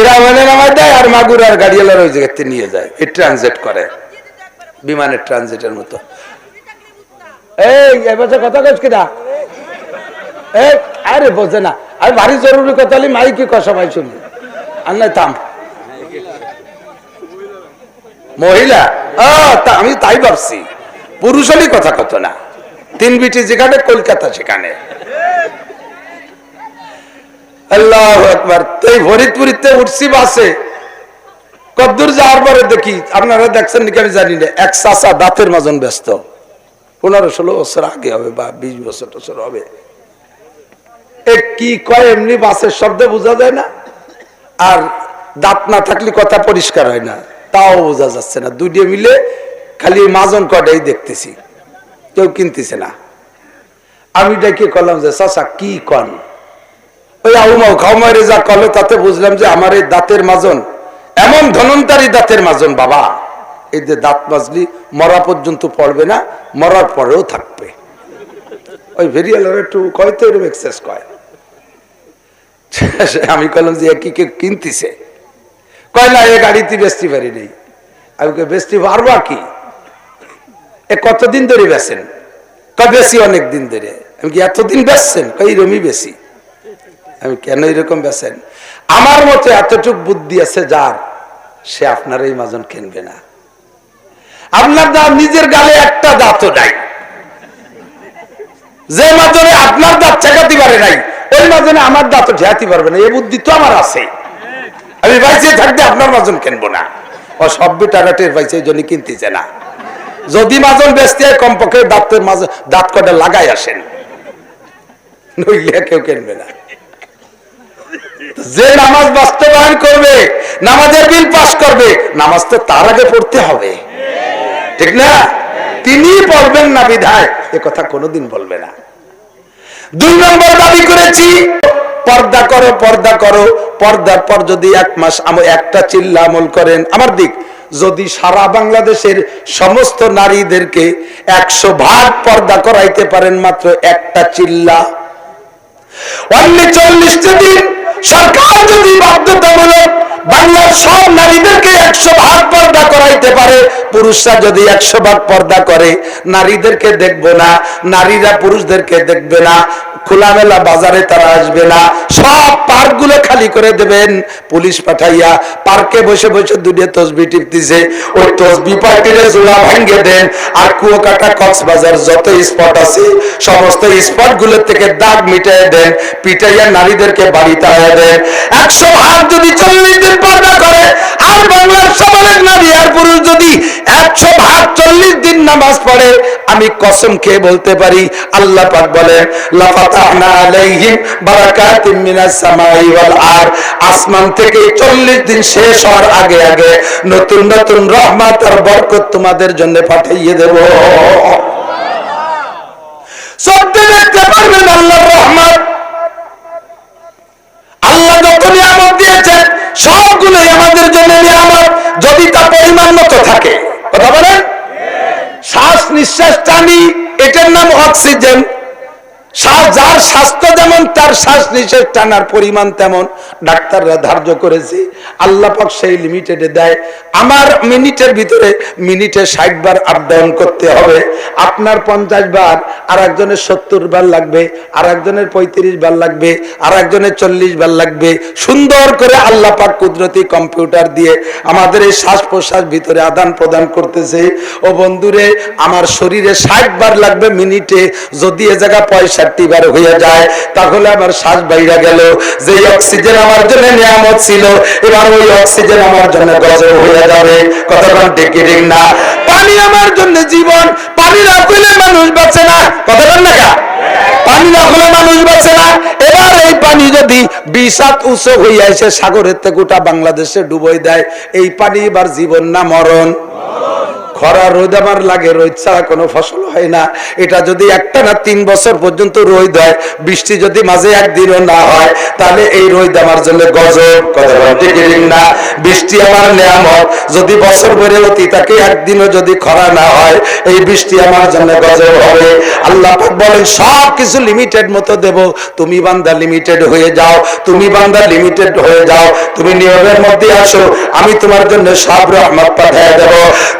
এরা মানে নামায় দেয় আর মাগুরার গাড়িওয়ালার ওই জায়গাতে নিয়ে যায়, এই ট্রানজিট করে বিমানের ট্রানজিটের মতো। এই এবছর কথা কইস কিনা, এই আরে বোঝে না, আর ভারী জরুরি কথা হলে মাইকে কষা ভাই শুনি আর নাই থাম। মহিলা আমি তাই ভাবছি, পুরুষ হলেই কথা কত না, তিন বিটি যেখানে কলকাতা সেখানে। আল্লাহু আকবার। এই ফরিদপুরিতে উঠছি বাসে, কদ্দূর যাওয়ার পরে দেখি, আপনারা দেখছেন নাকি আমি জানি না, এক চাচা দাঁতের মাজন ব্যস্ত, 15-16 বছর আগে হবে বা 20 বছর হবে। কি কয় এমনি বাসের শব্দে বোঝা যায় না, আর দাঁত না থাকলে কথা পরিষ্কার হয় না, তাও বোঝা যাচ্ছে না। দুইটা মিলে খালি মাজন কটাই দেখতেছি, কেউ কিনতেছে না। আমি ডেকে করলাম যে চাচা কি কন, ওই আউমাও খাউমারে যা কলে তাতে বুঝলাম যে আমার এই দাঁতের মাজন এমন ধনন্তারী দাঁতের মাজন বাবা, এই যে দাঁত মাজলি মরা পর্যন্ত পড়বে না, মরার পরেও থাকবে। ওই ভেরিয়ালার একটু কয়তো এরকম এক্সেস কয়। আমি কইলাম যে কি কে কিনতেছে, কয় না এ গাড়িতে বেচতে পারি নেই। আমি বেচতে পারবা কি, এ কতদিন ধরে বেচেন, কয় বেশি অনেক দিন ধরে। আমি কি এতদিন বেচছেন, কই রমি বেশি। আমি কেন এরকম বেচেন, আমার মতো এতটুক বুদ্ধি আছে যার, সে আপনার এই মাজন কিনবে না। আপনার দাঁত নিজের গালে একটা দাঁতও নাই, যে মাজনে আপনার দাঁত ঠেকাতে পারে নাই, ওই মাজনে আমার দাঁতও ঠেকাতে পারবে না, এই বুদ্ধি তো আমার আছে। আমি বাইচে থাকতে আপনার মাজন কিনবো না, ও সব টাকা টের পাইছে, এই জন্য কিনতেছে না। যদি মাজন বেচতে হয় কমপক্ষে দাঁতের মাঝে দাঁত কটা লাগাই আসেন, নইলে কেউ কিনবে না। যে নামাজ বাস্তবায়ন করবে, নামাজের বিল পাস করবে, নামাজ তো তার আগে পড়তে হবে, ঠিক না? তিনি পড়বেন না বিধায় এ কথা কোনোদিন বলবে না। 2 নম্বর দাবি করেছি, পর্দা করো পর্দা করো। পর্দার পর যদি 1 মাস একটা চিল্লা আমল করেন আমার দিক, যদি সারা বাংলাদেশের সমস্ত নারীদেরকে 100 ভাগ পর্দা করাইতে পারেন মাত্র একটা চিল্লা, অনলি 40 দিন সরকার যদি বাধ্যতামূলক বাংলার সব নারীদেরকে 100 ভাগ পর্দা করাইতে পারে, পুরুষরা যদি 100 ভাগ পর্দা করে, নারীদেরকে দেখবো না, নারীরা পুরুষদেরকে দেখবে না, খোলামেলা বাজারে তারা আসবে না, সব পার্ক গুলো খালি করে দেবেন। পুলিশ পাঠাইয়া পার্কে বসে বসে দুটো তসবি টিপতেছে, ওই তসবি পার্টিরে জোড়া ভেঙে দেন, আর কুয়াকাটা কক্সবাজার যত স্পট আছে সমস্ত স্পট গুলো থেকে দাগ মিটাই দেন, পিটাইয়া নারীদেরকে বাড়িতে আয়া দেন। 100 ভাগ যদি 40 দিন পর্দা করে, আর বাংলার সমাজের নারী আর পুরুষ যদি 100 ভাগ 40 দিন নামাজ পড়ে, আমি কসম খেয়ে বলতে পারি, আল্লাহ পাক বলেন লাফাতাহনা আলাইহিম বারাকাতিম মিনাস সামাই ওয়াল আরদ, আসমান থেকে 40 দিন শেষ হওয়ার আগে আগে নতুন নতুন রহমত আর বরকত তোমাদের জন্য পাঠিয়ে দেব। সত্যি দেখতে পারবেন আল্লাহর রহমত। আল্লাহ যত নিয়ামত দিয়েছেন সবগুলোই আমাদের জন্য নিয়ামত, যদি তা পরিমাণ মতো থাকে। কথা বলেন, শ্বাস নিঃশ্বাস টানি, এটার নাম অক্সিজেন। যার স্বাস্থ্য যেমন তার শ্বাস নিঃশ্বাস টানার পরিমাণ তেমন, ডাক্তাররা ধার্য করেছে, আল্লাহ পাক সেই লিমিটেডে দেয়। আমার মিনিটের ভিতরে মিনিটে 60 বার আপ ডাউন করতে হবে, আপনার 50 বার, আর একজনের 70 বার লাগবে, আর একজনের 35 বার লাগবে, আর একজনের 40 বার লাগবে। সুন্দর করে আল্লাহ পাক কুদরতি কম্পিউটার দিয়ে আমাদের এই শ্বাস প্রশ্বাস ভিতরে আদান প্রদান করতেছে। ও বন্ধুরে, আমার শরীরে 60 বার লাগবে মিনিটে, যদি এ জায়গা 65 বার হয়ে যায় তাহলে আমার শ্বাস বাইরে গেল। যে অক্সিজেন আমার জন্য নিয়ামত ছিল, এবার ওই অক্সিজেন আমার জন্য গজব হয়ে যাবে। কথাটা ঠিক না? পানি আমার জন্য জীবন, পানি না পেলে মানুষ বাঁচে না। কথাটা না, পানি না হলে মানুষ বাঁচে না। এবার এই পানি যদি 20 হাত উঁচু হইয়া এসে সাগরের থেকে গোটা বাংলাদেশে ডুবই দেয়, এই পানি এবার জীবন না মরণ? খরা রোদ আমার লাগে, রোদ ছাড়া কোনো ফসল হয় না। এটা যদি একটা না 3 বছর পর্যন্ত রোদ হয়, বৃষ্টি যদি মাঝে একদিনও না হয়, তাহলে এই রোদ আমার জন্য গজব। কথা ঠিক না? বৃষ্টি আমার নিয়ামত, যদি বছর ভরে অতি থাকে, একদিনও যদি খরা না হয়, এই বৃষ্টি আমার জন্য গজব হবে। আল্লাহ পাক বলেন সব কিছু লিমিটেড মতো দেব, তুমি বান্দা লিমিটেড হয়ে যাও, তুমি বান্দা লিমিটেড হয়ে যাও, তুমি নিয়মের মধ্যে আসো, আমি তোমার জন্য সব রহমত পাঠিয়ে দেব।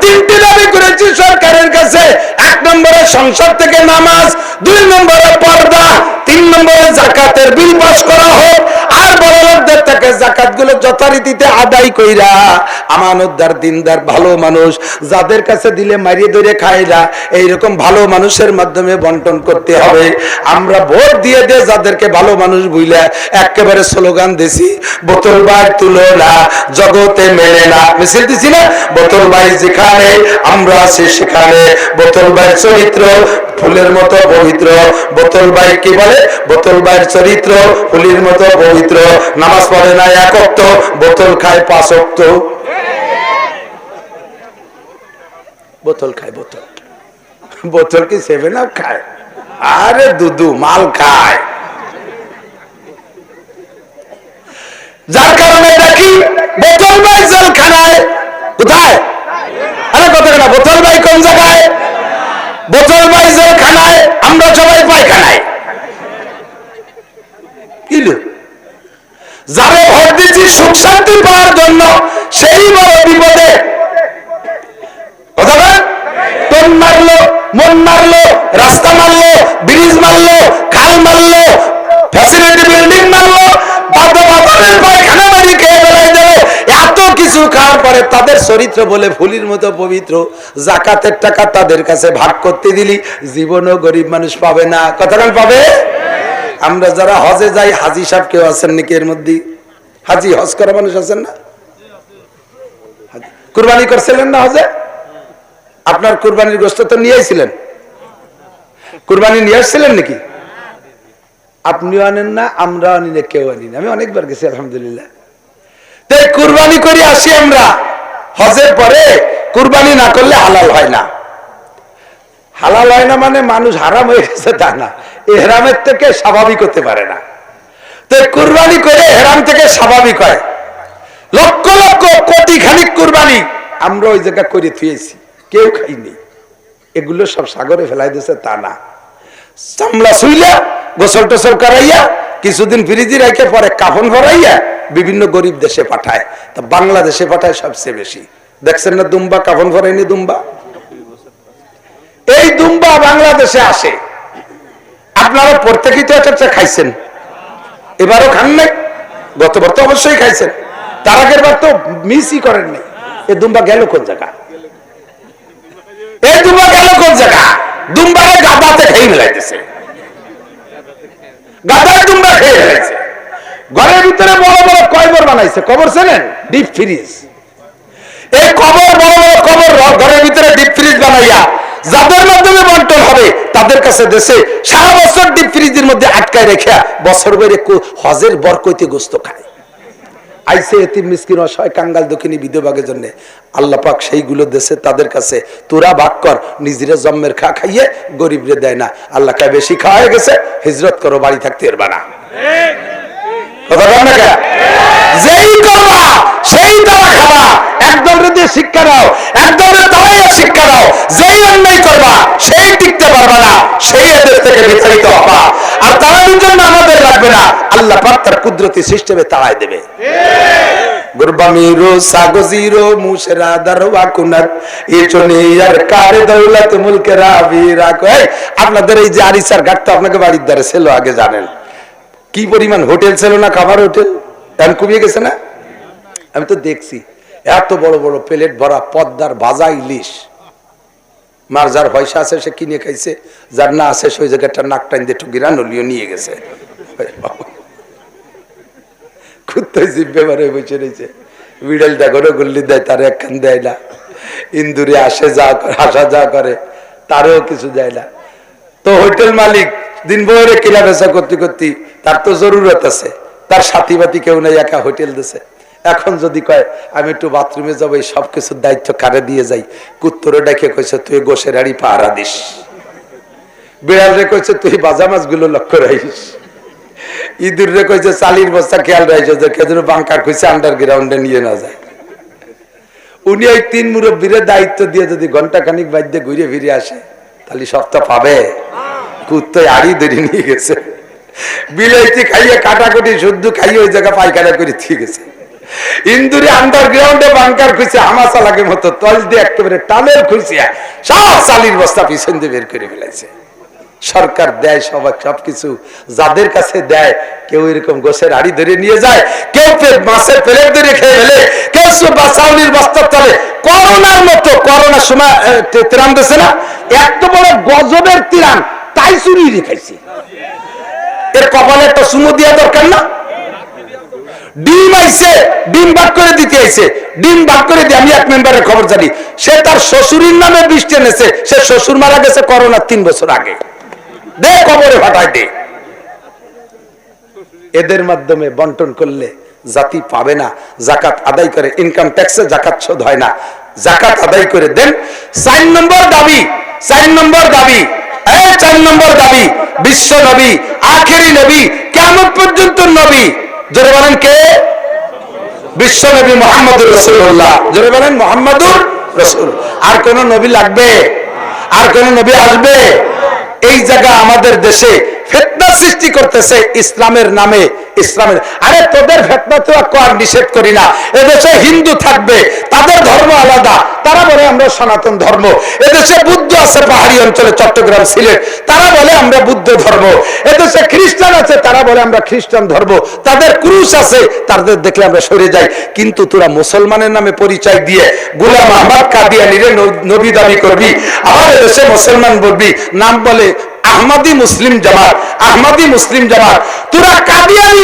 3টি দাবি করেছি সরকারের কাছে। 1 নম্বরে সংসদ থেকে নামাজ, 2 নম্বরে পর্দা, 3 নম্বরে যাকাতের বিল পাস করা হোক। আর বড় লোকদের থেকে যাকাত গুলো যথারীতিতে আদায় কইরা আমানতদার দিনদার ভালো মানুষ যাদের কাছে দিলে মারিয়ে ধরে খায়রা, এইরকম ভালো মানুষের মাধ্যমে বন্টন করতে হবে। আমরা ভোট দিয়ে দিয়ে যাদেরকে ভালো মানুষ বুঝলে একেবারে স্লোগান দিছি, বোতল বাই তুলো না, জগতে মেলে না, মিছিল দিছি না? বোতল বাই যেখানে আমরা আছি সেখানে, বোতল বাই চরিত্র ফুলের মতো পবিত্র, বোতল বাই কি বলে, বোতল বাইয়ের চরিত্র ফুলের মতো পবিত্র, নামাজ পড়ে না 1 ওয়াক্ত, বোতল খায় 5 ওয়াক্ত। বোতল খায়, বোতল বোতল কি 7 আপ খায়? আরে দুধু মাল খায়। যার কারণে দেখি বোতল বাই জেলখানায়, কোথায়? আরে কথা না, বোতল বাই কোন জায়গায়? বোতল বাই জেলখানায়, আমরা সবাই পায়খানায়। কিলো যারা ভোট দিচ্ছি সুখ শান্তি পাওয়ার জন্য, সেই বড় বিপদে। কথা বলেন, টন মারলো, মন মারলো, রাস্তা মারলো, ব্রিজ মারলো, খাল মারলো, ফ্যাসিলিটি বিল্ডিং মারলো, পায়খানা বাড়ি খেয়ে বেড়াই দেবে। এত কিছু খাওয়ার পরে তাদের চরিত্র বলে ফুলের মতো পবিত্র, যাকাতের টাকা তাদের কাছে ভাগ করতে দিলি জীবনও গরিব মানুষ পাবে না। কথাটা পাবে? আমরা যারা হজে যাই, হাজি সাহেব কেউ আছেন নাকি এর মধ্যে? হাজি হজ করা মানুষ আছেন না? কুরবানি করছিলেন না হজে? আপনার কুরবানির গোশত তো নিয়ে আসছিলেন, কুরবানি নিয়ে আসছিলেন নাকি? আপনিও আনেন না, আমরা আনি না, কেউ আনি না। আমি অনেকবার গেছি আলহামদুলিল্লাহ। তাই কুরবানি করে আসি আমরা। হজের পরে কুরবানি না করলে হালাল হয় না। হালাল হয় না মানে মানুষ হারাম হয়ে গেছে তা না, এহরামের থেকে স্বাভাবিক হতে পারে না। তো কুরবানি করে এহরাম থেকে স্বাভাবিক হয়। লক্ষ লক্ষ কোটি খানিক কুরবানি আমরা ওই জায়গা করে থুয়েছি, কেউ খাইনি। এগুলো সব সাগরে ফেলাই দিয়েছে তা না, চামড়া শুইলা গোসল টোসল করাইয়া কিছুদিন ফ্রিজে রেখে পরে কাফন ভরাইয়া বিভিন্ন গরিব দেশে পাঠায়। তা বাংলাদেশে পাঠায় সবচেয়ে বেশি। দেখছেন না দুম্বা কাফন ভরাইনি? দুম্বা, এই দুম্বা বাংলাদেশে আসে। আপনারা প্রত্যেকেই তো একটা খাইছেন, এবারও খান নাই, গতবার তো অবশ্যই খাইছেন, তার আগের বার তো মিসই করেন নাই। এই দুম্বা গেল কোন জায়গা? এই দুম্বা গেল কোন জায়গা? দুম্বারে গাদাতে খেয়ে ফেলাইতেছে, গাদায় দুম্বা খেয়ে ফেলাইছে। ঘরের ভিতরে বড় বড় কবর বানাইছে, কবর চেনেন? Deep fridge. এই কবর, বড় বড় কবর ঘরের ভিতরে ডিপ ফ্রিজ বানাইয়া যাদের মাধ্যমে বন্টন হবে তাদের কাছে দেশে সারা বছর ডিপ ফ্রিজের মধ্যে আটকায় রেখে বছর বেড়ে হজের বরকইতে গোস্ত খায়। আইসে এতিম মিসকিন অসহায় কাঙ্গাল দক্ষিণী বিধবাদের জন্য আল্লাহ পাক সেইগুলো দেশে তাদের কাছে তোরা ভাগ কর, নিজেরা জন্মের খা খাইয়ে গরিবরে দেয় না। আল্লাহ কায় বেশি খাওয়া হয়ে গেছে, হিজরত করো, বাড়ি থাকতে পারবা না। কথা বল না কেন? যেই করবা সেই তারা খাবা। একদলের দিয়ে শিক্ষা দাও, একদলের তারাই শিক্ষা দাও। যেই অন্যায় করবা সেই টিকতে পারবা না, সেই এদের থেকে বিতাড়িত হবা। আর তাড়ানোর জন্য আমাদের লাগবে না, আল্লাহ পাক তার কুদরতি সিস্টেমে তাড়াই দেবে। গুরবামিরো সাগজিরো মুশরা দরওয়া কুনাত ইচনিয়ার কারে দৌলত মুলকেরা বিরাক। আপনাদের এই যে আরিসার ঘাট তো আপনাকে বাড়ির দ্বারে ছিল, আগে জানেন কি পরিমাণ হোটেল ছিল না, খাবার হোটেল এখন কমিয়ে গেছে না? আমি তো দেখছি এত বড় বড় প্লেট ভরা পদ্মার ভাজা ইলিশ। মার যার পয়সা আছে সে কিনে খাইছে, যার না আছে সেই জায়গাটা নাক টাইন দিয়ে ঠুকিরা নলিও নিয়ে গেছে। কুত্তায় জিব্বে মারে বসে রয়েছে, বিড়ালটা ঘরে গুল্লি দেয়, তার একখান দেয় না। ইন্দুরে আসে যা আসা যা করে, তারও কিছু দেয় না। তো হোটেল মালিক দিন ভরে কিনা বেচা করতে করতে তার তো জরুরত আছে, তার সাথী বাতি কেউ নাই, একা হোটেল দিছে। এখন যদি কয় আমি একটু বাথরুমে যাবো, এই সবকিছুর দায়িত্ব কারে দিয়ে যাই? কুত্তরে ডেকে কইছে তুই গোশের হাড়ি পাহারা দিস, বিড়াল কইছে তুই বাজা মাছগুলো লক্ষ্য রাখিস, ইঁদুর রে কইছে চালির বস্তা খেয়াল রাখিস যে কেন বাংকার কইছে আন্ডারগ্রাউন্ডে নিয়ে না যায়। উনি ওই 3 মুরব্বীর দায়িত্ব দিয়ে যদি ঘন্টা খানিক বাদ্যে ঘুরে ফিরে আসে তাহলে সপ্তাহ পাবে। কুত্তে আড়ি ধরে নিয়ে গেছে, বিলাইতে খাইয়ে কাটাকুটি শুদ্ধ খাইয়ে ওই জায়গা পায়খানা করে দিয়ে গেছে। ইন্দুরে আন্ডারগ্রাউন্ডে বাংকার খুঁজছে হামাশা লাগে মতো তল দিয়ে একেবারে টানেল খুঁজছিয়া সব চালির বস্তা পিছন দিয়ে বের করে ফেলাইছে। সরকার দেয় সবাই সবকিছু, যাদের কাছে দেয় কেউ এরকম গোছের হাড়ি ধরে নিয়ে যায়, কেউ মাছের প্লেট ধরে খেয়ে ফেলে, কেউ চাউলির বস্তার তলে। করোনার মতো, করোনার সময় ত্রাণ দিয়েছে না, এত বড় গজবের ত্রাণ তাই চুরি রেখাইছে। এর কপালে একটা সুমো দেওয়া দরকার না? ডিম আইছে, ডিম ভাগ করে দিতে আইছে, ডিম ভাগ করে দিয়ে আমি এক মেম্বারের খবর জানি, সে তার শ্বশুরের নামে বৃষ্টি এনেছে, সে শ্বশুর মারা গেছে করোনার 3 বছর আগে, দে কবরে ফাটায় দে। এদের মাধ্যমে বন্টন করলে জাতি পাবে না। জাকাত আদায় করে, ইনকাম ট্যাক্সে জাকাত শোধ হয় না, জাকাত আদায় করে দেন। 4 নম্বর দাবি, 4 নম্বর দাবি, এই 4 নম্বর দাবি, বিশ্ব নবী, আখেরি নবী, কিয়ামত পর্যন্ত নবী, জোরে বলেন কে? বিশ্ব নবী মুহাম্মদুর রাসূলুল্লাহ, জোরে বলেন মুহাম্মদুর রাসূল। আর কোন নবী লাগবে? আর কোন নবী আসবে? এই জায়গা আমাদের দেশে ফিতনা সৃষ্টি করতেছে ইসলামের নামে। ইসলামের, আরে তোদের ফিতনা তো আর নিষেধ করি না, এদেশে হিন্দু থাকবে, তাদের ধর্ম আলাদা, তারা বলে আমরা সনাতন ধর্ম। এদেশে বুদ্ধ আছে পাহাড়ি অঞ্চলে, চট্টগ্রাম, সিলেট, তারা বলে আমরা বুদ্ধ ধর্ম। এদেশে খ্রিস্টান আছে, তারা বলে আমরা খ্রিস্টান ধর্ম। তাদের ক্রুশ আছে, তাদের দেখলে আমরা সরে যাই। কিন্তু তোরা মুসলমানের নামে পরিচয় দিয়ে গোলাম আহমদ কাদিয়ানীরে নবী দাবি করবি, আবার এদেশে মুসলমান বলবি, নাম বলে আহমদি মুসলিম জামাত, আহমদি মুসলিম জামাত। তোরা কাদিয়ানী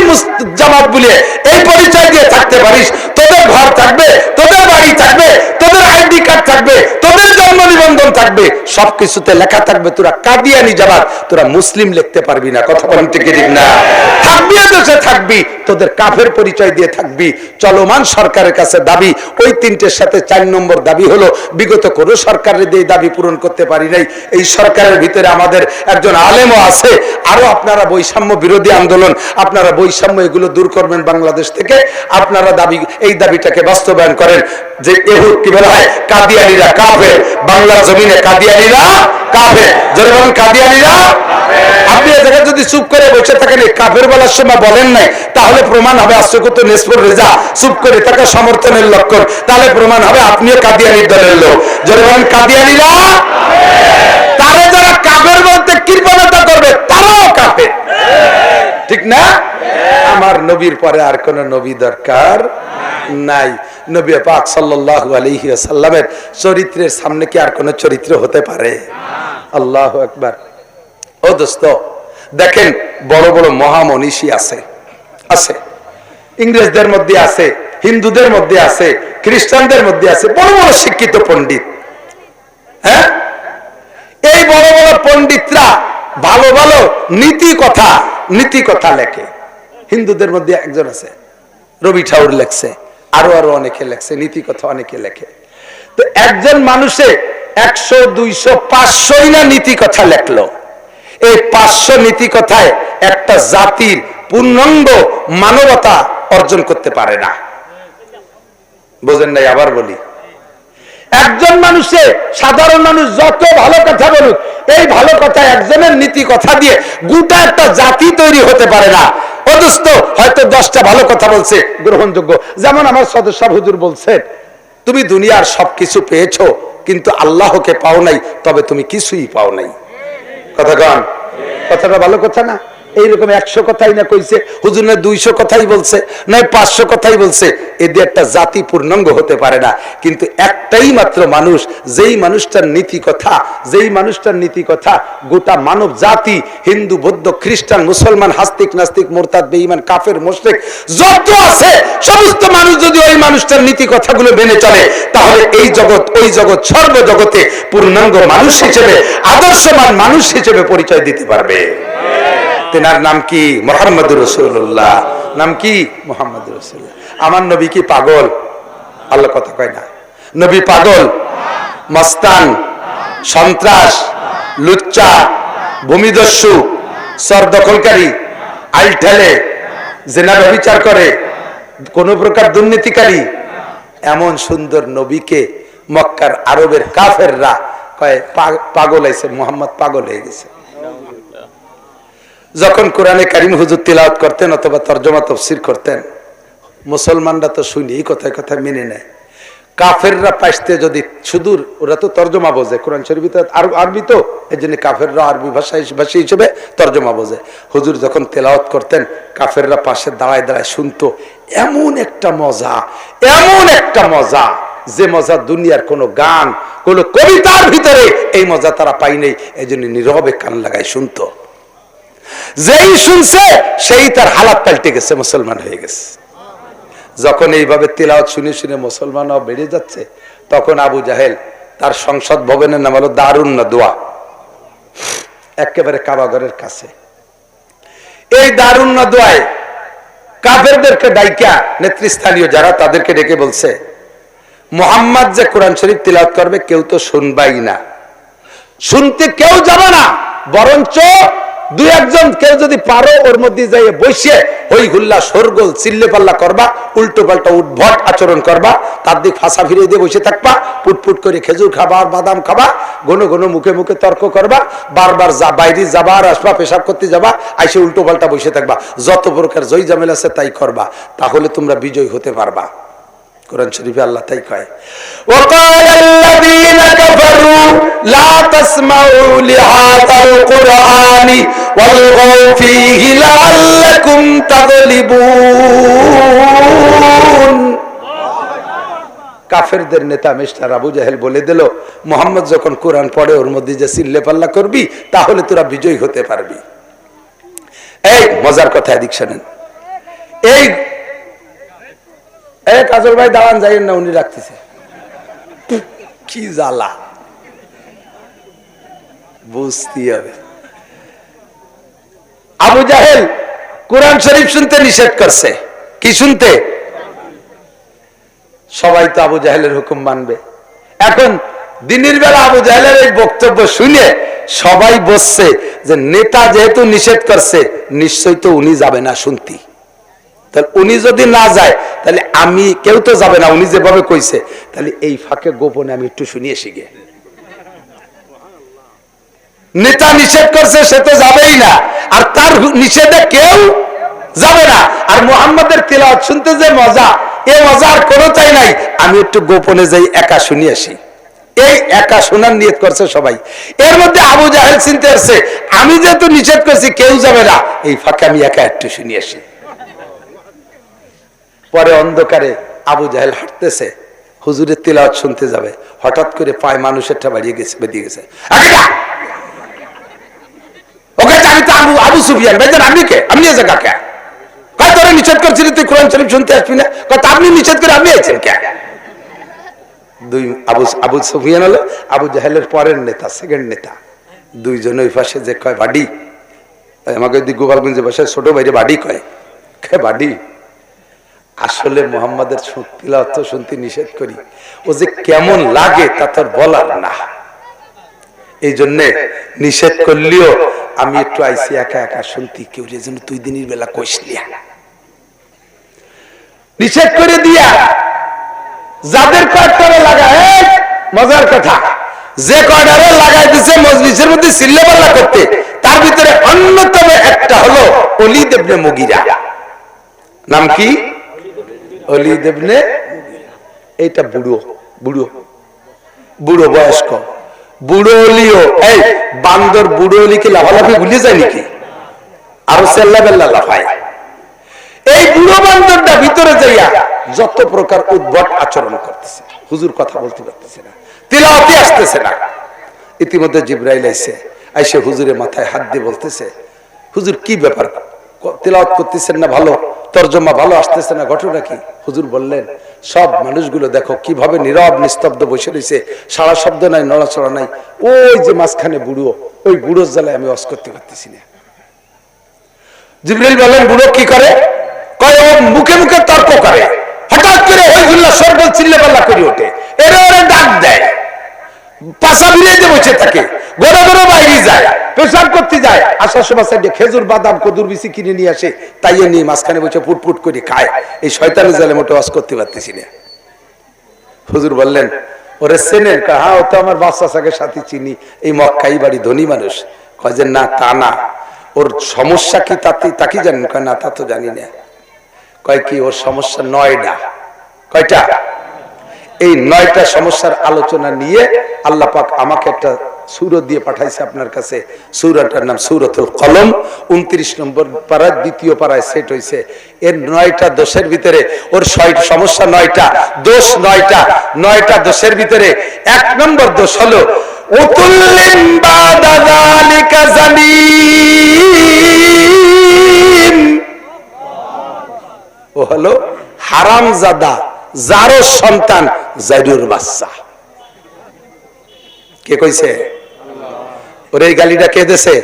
জামাত বলে এই পরিচয় দিয়ে থাকতে পারিস, তোদের ঘর থাকবে, তোদের বাড়ি থাকবে, তোদের আইডি কার্ড থাকবে, তোদের জন্ম নিবন্ধন থাকবে, সবকিছুতে লেখা থাকবে তোরা কাদিয়ানী জামাত, তোরা মুসলিম লিখতে পারবি না। কথা বলেন ঠিক না? থাকবি এদেশে থাকবি, তোদের কাফের পরিচয় দিয়ে থাকবি। চলমান সরকারের কাছে দাবি, ওই 3টের সাথে 4 নম্বর দাবি হলো বিগত কোন সরকারের দিয়ে দাবি পূরণ করতে পারি নাই। এই সরকারের ভিতরে আমাদের একজন আলেমও আছে। আরো আপনারা বৈষম্য বিরোধী আন্দোলন, আপনারা বৈষম্য এগুলো দূর করবেন বাংলাদেশ থেকে, আপনারা দাবি, এই দাবিটাকে বাস্তবায়ন করেন যে এহুদ কি বলা হয়, কাদিয়ানীরা কাফের, বাংলা জমিনে কাদিয়ানীরা কাফের, যেমন কাদিয়ানীরা। আপনি এটাকে যদি চুপ করে বসে থাকেন, কাফের বলার সময় বলেন নাই, তাহলে প্রমাণ হবে আশ্চর্য নিষ্ফল রেজা, চুপ করে থাকা সমর্থনের লক্ষণ, তাহলে প্রমাণ হবে আপনিও কাদিয়ানীর দলের লোক। যেমন কাদিয়ানীরা, তারা যারা কাফের বলতে কৃপণতা করবে তারাও কাফের, ঠিক না? আমার নবীর পরে আর কোন নবী দরকার নাই। নবী পাক সাল্লাল্লাহু আলাইহি ওয়াসাল্লামের চরিত্রের সামনে কি আর কোন চরিত্র হতে পারে? আল্লাহু আকবার। ও দোস্ত, দেখেন বড় বড় মহামনীষী আছে, আছে ইংরেজদের মধ্যে আছে, হিন্দুদের মধ্যে আছে, খ্রিস্টানদের মধ্যে আছে, বড় বড় শিক্ষিত পণ্ডিত। হ্যাঁ, এই বড় বড় পণ্ডিতরা ভালো ভালো নীতি কথা লেখে। হিন্দুদের মধ্যে একজন আছে, রবি ঠাকুর লেখছে, আরো আরো অনেকে লেখছে, নীতি কথা অনেকে লেখে। তো একজন মানুষে 100, 200, 500 না নীতি কথা লেখলো। এই 500 নীতি কথায় একটা জাতির পূর্ণাঙ্গ মানবতা অর্জন করতে পারে না। বোঝেন নাই? আবার বলি, একজন মানুষে, সাধারণ মানুষ যত ভালো কথা বলুক, এই ভালো কথা একজনের নীতি কথা দিয়ে গোটা একটা জাতি তৈরি হতে পারে না। অথচ হয়তো 10টা ভালো কথা বলছে গ্রহণযোগ্য। যেমন আমার সদস্য হুজুর বলছেন, তুমি দুনিয়ার সবকিছু পেয়েছো কিন্তু আল্লাহকে পাও নাই, তবে তুমি কিছুই পাও নাই। কথা কন, কথাটা ভালো কথা না? এইরকম 100 কথাই না কইছে হুজুর, না 200 কথাই বলছে, না 500 কথাই বলছে, এদের একটা জাতি পূর্ণাঙ্গ হতে পারে না। কিন্তু একটাই মাত্র মানুষ, যেই মানুষটার নীতি কথা গোটা মানব জাতি, হিন্দু, বৌদ্ধ, খ্রিস্টান, মুসলমান, হাস্তিক, নাস্তিক, মুরতাদ, বেঈমান, কাফের, মুশরিক যত আছে সমস্ত মানুষ যদি ওই মানুষটার নীতি কথাগুলো মেনে চলে, তাহলে এই জগৎ, ওই জগৎ, সর্বজগতে পূর্ণাঙ্গ মানুষ হিসেবে, আদর্শমান মানুষ হিসেবে পরিচয় দিতে পারবে। তেনার নাম কি? মুহাম্মদুর রাসূলুল্লাহ। নাম কি? মুহাম্মদুর রাসূলুল্লাহ। আমার নবী কি পাগল? আল্লাহ কথা কয় না। নবী পাগল, মস্তান, সন্ত্রাস, লুচ্চা, ভূমিদস্যু, সর দখলকারী, আইল ঠেলে, জেনা ব্যভিচার করে, কোন প্রকার দুর্নীতিকারী, এমন সুন্দর নবীকে মক্কার আরবের কাফেররা কয় পাগল হয়েছে, মুহাম্মদ পাগল হয়ে গেছে। যখন কোরআনে কারীম হুজুর তিলাওয়াত করতেন অথবা তরজমা তাফসীর করতেন, মুসলমানরা তো শুনি কথায় কথায় মেনে নেয়। কাফেররা পাইতে যদি সুদূর, ওরা তো তরজমা বোঝে, কোরআন শরীফে আরবি, তো এই জন্য কাফেররা আরবি ভাষা হিসেবে তরজমা বোঝে। হুজুর যখন তেলাওয়াত করতেন, কাফেররা পাশে দাঁড়ায় দাঁড়ায় শুনতো। এমন একটা মজা, এমন একটা মজা, যে মজা দুনিয়ার কোন গান, কোন কবিতার ভিতরে এই মজা তারা পায়নি। এই জন্য নীরবে কান লাগায় শুনতো। যেই শুনছে সেই তার হালাত পাল্টে গেছে, মুসলমান হয়ে গেছে। যখন এইভাবে তিলাওয়াত শুনে শুনে মুসলমানও বেড়ে যাচ্ছে, তখন আবু জাহেল, তার সংসদ ভবনের নাম হলো দারুন নাদওয়া, একেবারে কাবাগরের কাছে। এই দারুন নাদওয়ায় কাফেরদেরকে ডাইকা, নেতৃস্থানীয় যারা, তাদেরকে ডেকে বলছে, মুহাম্মদ যে কোরআন শরীফ তিলাওয়াত করবে কেউ তো শুনবাই না, শুনতে কেউ যাবে না, বরঞ্চ দুই একজন কেউ যদি পারো ওর মধ্যে যাই বসে হই হুল্লা শোরগোল চিল্লে পাল্লা করবা, উল্টো পাল্টা উদ্ভট আচরণ করবা, তার দিক ফাঁসা ফিরিয়ে দিয়ে বসে থাকবা, পুটপুট করে খেজুর খাবা, বাদাম খাবা, ঘন ঘন মুখে মুখে তর্ক করবা, বারবার বাইরে যাবা আর আসবা, পেশাব করতে যাবা, আইসে উল্টো পাল্টা বসে থাকবা, যত প্রকার জয় জামেল আছে তাই করবা, তাহলে তোমরা বিজয় হতে পারবা। কোরআন শরীফে আল্লাহ তাই কয়, ওয়াকাল আল্লাযীনা কাফারু লা তাসমাউ লিহাযাল কুরআনি ওয়ালগাউ ফীহি লাআল্লাকুম তাগলিবুন। কাফেরদের নেতা মিস্টার আবু জাহেল বলে দিল, মুহাম্মদ যখন কোরআন পড়ে ওর মধ্যে যে চিল্লে পাল্লা করবি, তাহলে তোরা বিজয়ী হতে পারবি। এই মজার কথা এদিক শোনেন। এই কাজল ভাই দাঁড়ান, যাইয়েন না, উনি রাখতেছে। কি জ্বালা বুঝতে হবে। আবু জাহেল কোরআন শরীফ শুনতে নিষেধ করছে। কি শুনতে? সবাই তো আবু জাহেলের হুকুম মানবে। এখন দিনের বেলা আবু জাহেলের এই বক্তব্য শুনে সবাই বসছে যে নেতা যেহেতু নিষেধ করছে, নিশ্চয়ই তো উনি যাবে না শুনতি। তাহলে উনি যদি না যায়, তাহলে আমি, কেউ তো যাবে না, উনি যেভাবে কইছে, তাহলে এই ফাঁকে গোপনে আমি একটু শুনিয়ে শিখে। নেতা নিষেধ করছে, সে তো যাবেই না, আর তার নিষেধে কেউ যাবে না। আর মুহাম্মাদের তিলাওয়াত শুনতে যে মজা, এই মজার কোনোটাই নাই, আমি একটু গোপনে যাই, একা শুনিয়ে আসি। এই একা শোনার নিয়ত করছে সবাই। এর মধ্যে আবু জাহেল চিন্তা করছে, আমি যেহেতু নিষেধ করছি কেউ যাবে না, এই ফাঁকে আমি একা একটু শুনিয়ে আসি। পরে অন্ধকারে আবু জাহেল হাঁটতেছে, হুজুরের তিলাওয়াত শুনতে যাবে, হঠাৎ করে পায় মানুষেরটা বাড়িয়ে গেছে, বেরিয়ে গেছে। ওকে জানি তো আবু সুফিয়ান ভাইজান, আপনি কে? আপনি এসে কাকে? কয় তোরে নিষেধ করছিলি তুই কোরআন শরীফ শুনতে আসবি না? কয় আপনি নিষেধ করে আপনি আছেন কে? দুই আবু সুফিয়ান হলো আবু জাহেলের পরের নেতা, সেকেন্ড নেতা। দুইজন ওই পাশে যে কয় বাড়ি, আমাকে গোপালগঞ্জের ভাষায় ছোট ভাইরে বাড়ি কয়, বাড়ি। আসলে মুহাম্মাদের তিলাওয়াত শুনতে নিষেধ করি, ও যে কেমন লাগে তা তোর বলার না। এই জন্য নিষেধ করলেও আমি একটু আইসি একা একা শুনতি, কেউ যেন তুই দিনের বেলা কইসলি। নিষেধ করে দিয়া যাদের কয়েকটারে লাগায়, মজার কথা, যে কয়টারে লাগাই দিছে মজলিসের মধ্যে চিল্লাপাল্লা করতে, তার ভিতরে অন্যতম একটা হলো ওলীদ ইবনে মুগীরা। নাম কি? ওলীদ ইবনে। এইটা বুড়ো বুড়ো বুড়ো বয়স্ক বুড়ো অলিও। এই বান্দর বুড়ো অলিকে লাফালাফি ভুলে যায় নাকি? আরো চেল্লা বেল্লা লাফায়। এই বুড়ো বান্দরটা ভিতরে যাইয়া যত প্রকার উদ্ভট আচরণ করতেছে, হুজুর কথা বলতে পারতেছে না, তিলাওয়াতে আসতেছে না। ইতিমধ্যে জিবরাইল আইসে হুজুরের মাথায় হাত দিয়ে বলতেছে, হুজুর কি ব্যাপার, তিলাওয়াত করতেছেন না ভালো, তরজমা ভালো আসতেছে না, ঘটনা কি? হুজুর বললেন, সব মানুষগুলো দেখো কিভাবে নীরব নিস্তব্ধ বসে রয়েছে, সারা শব্দ নাই, নড়াচড়া নাই। ওই যে মাঝখানে বুড়ো, ওই বুড়োর জ্বালায় আমি ওয়াজ করতে পারতেছি না। জিবরাইল বলেন, বুড়ো কি করে? কয় ও মুখে মুখে তর্ক করে, হঠাৎ করে হইহুল্লাহ সরবল চিল্লাপাল্লা করে ওঠে, এরা ওরা ডাক দেয়, পাশা ভিড়াইতে বসে থাকে, গড়ে গড়ে বাইরে যায়, পেশাব করতে যায়, আসার সময় সাইডে খেজুর বাদাম কদুর বিচি কিনে নিয়ে আসে, তাই নিয়ে মাঝখানে বসে ফুটফুট করে খায়। এই শয়তানের জালে মোটে ওয়াজ করতে পারতেছি না। হুজুর বললেন, ওরে চেনেন? হ্যাঁ, ও তো আমার বাচ্চা সাথে সাথে চিনি, এই মক্কাই বাড়ি, ধনী মানুষ। কয় যে না, তা না, ওর সমস্যা কি তাকে জানেন? কয় না, তা তো জানি না। কয় কি, ওর সমস্যা 9টা। কয়টা? এই 9টা সমস্যার আলোচনা নিয়ে আল্লাহ পাক আমাকে একটা সূরা দিয়ে পাঠাইছে আপনার কাছে। সূরাটার নাম সূরাতুল কলম। 29 নম্বর পারা, দ্বিতীয় পারায় সেট হইছে। এর 9টা দোষের ভিতরে ওর সমস্যা 9টা, দোষ 9টা। 9টা দোষের ভিতরে 1 নম্বর দোষ হলো উতুল্লিম বাদা যালিকা জালিম। ও হলো হারামজাদা, যারও সন্তান জাইরুর বাচ্চা। কে কইছে? ওরে এই গালিটা কে দেছে?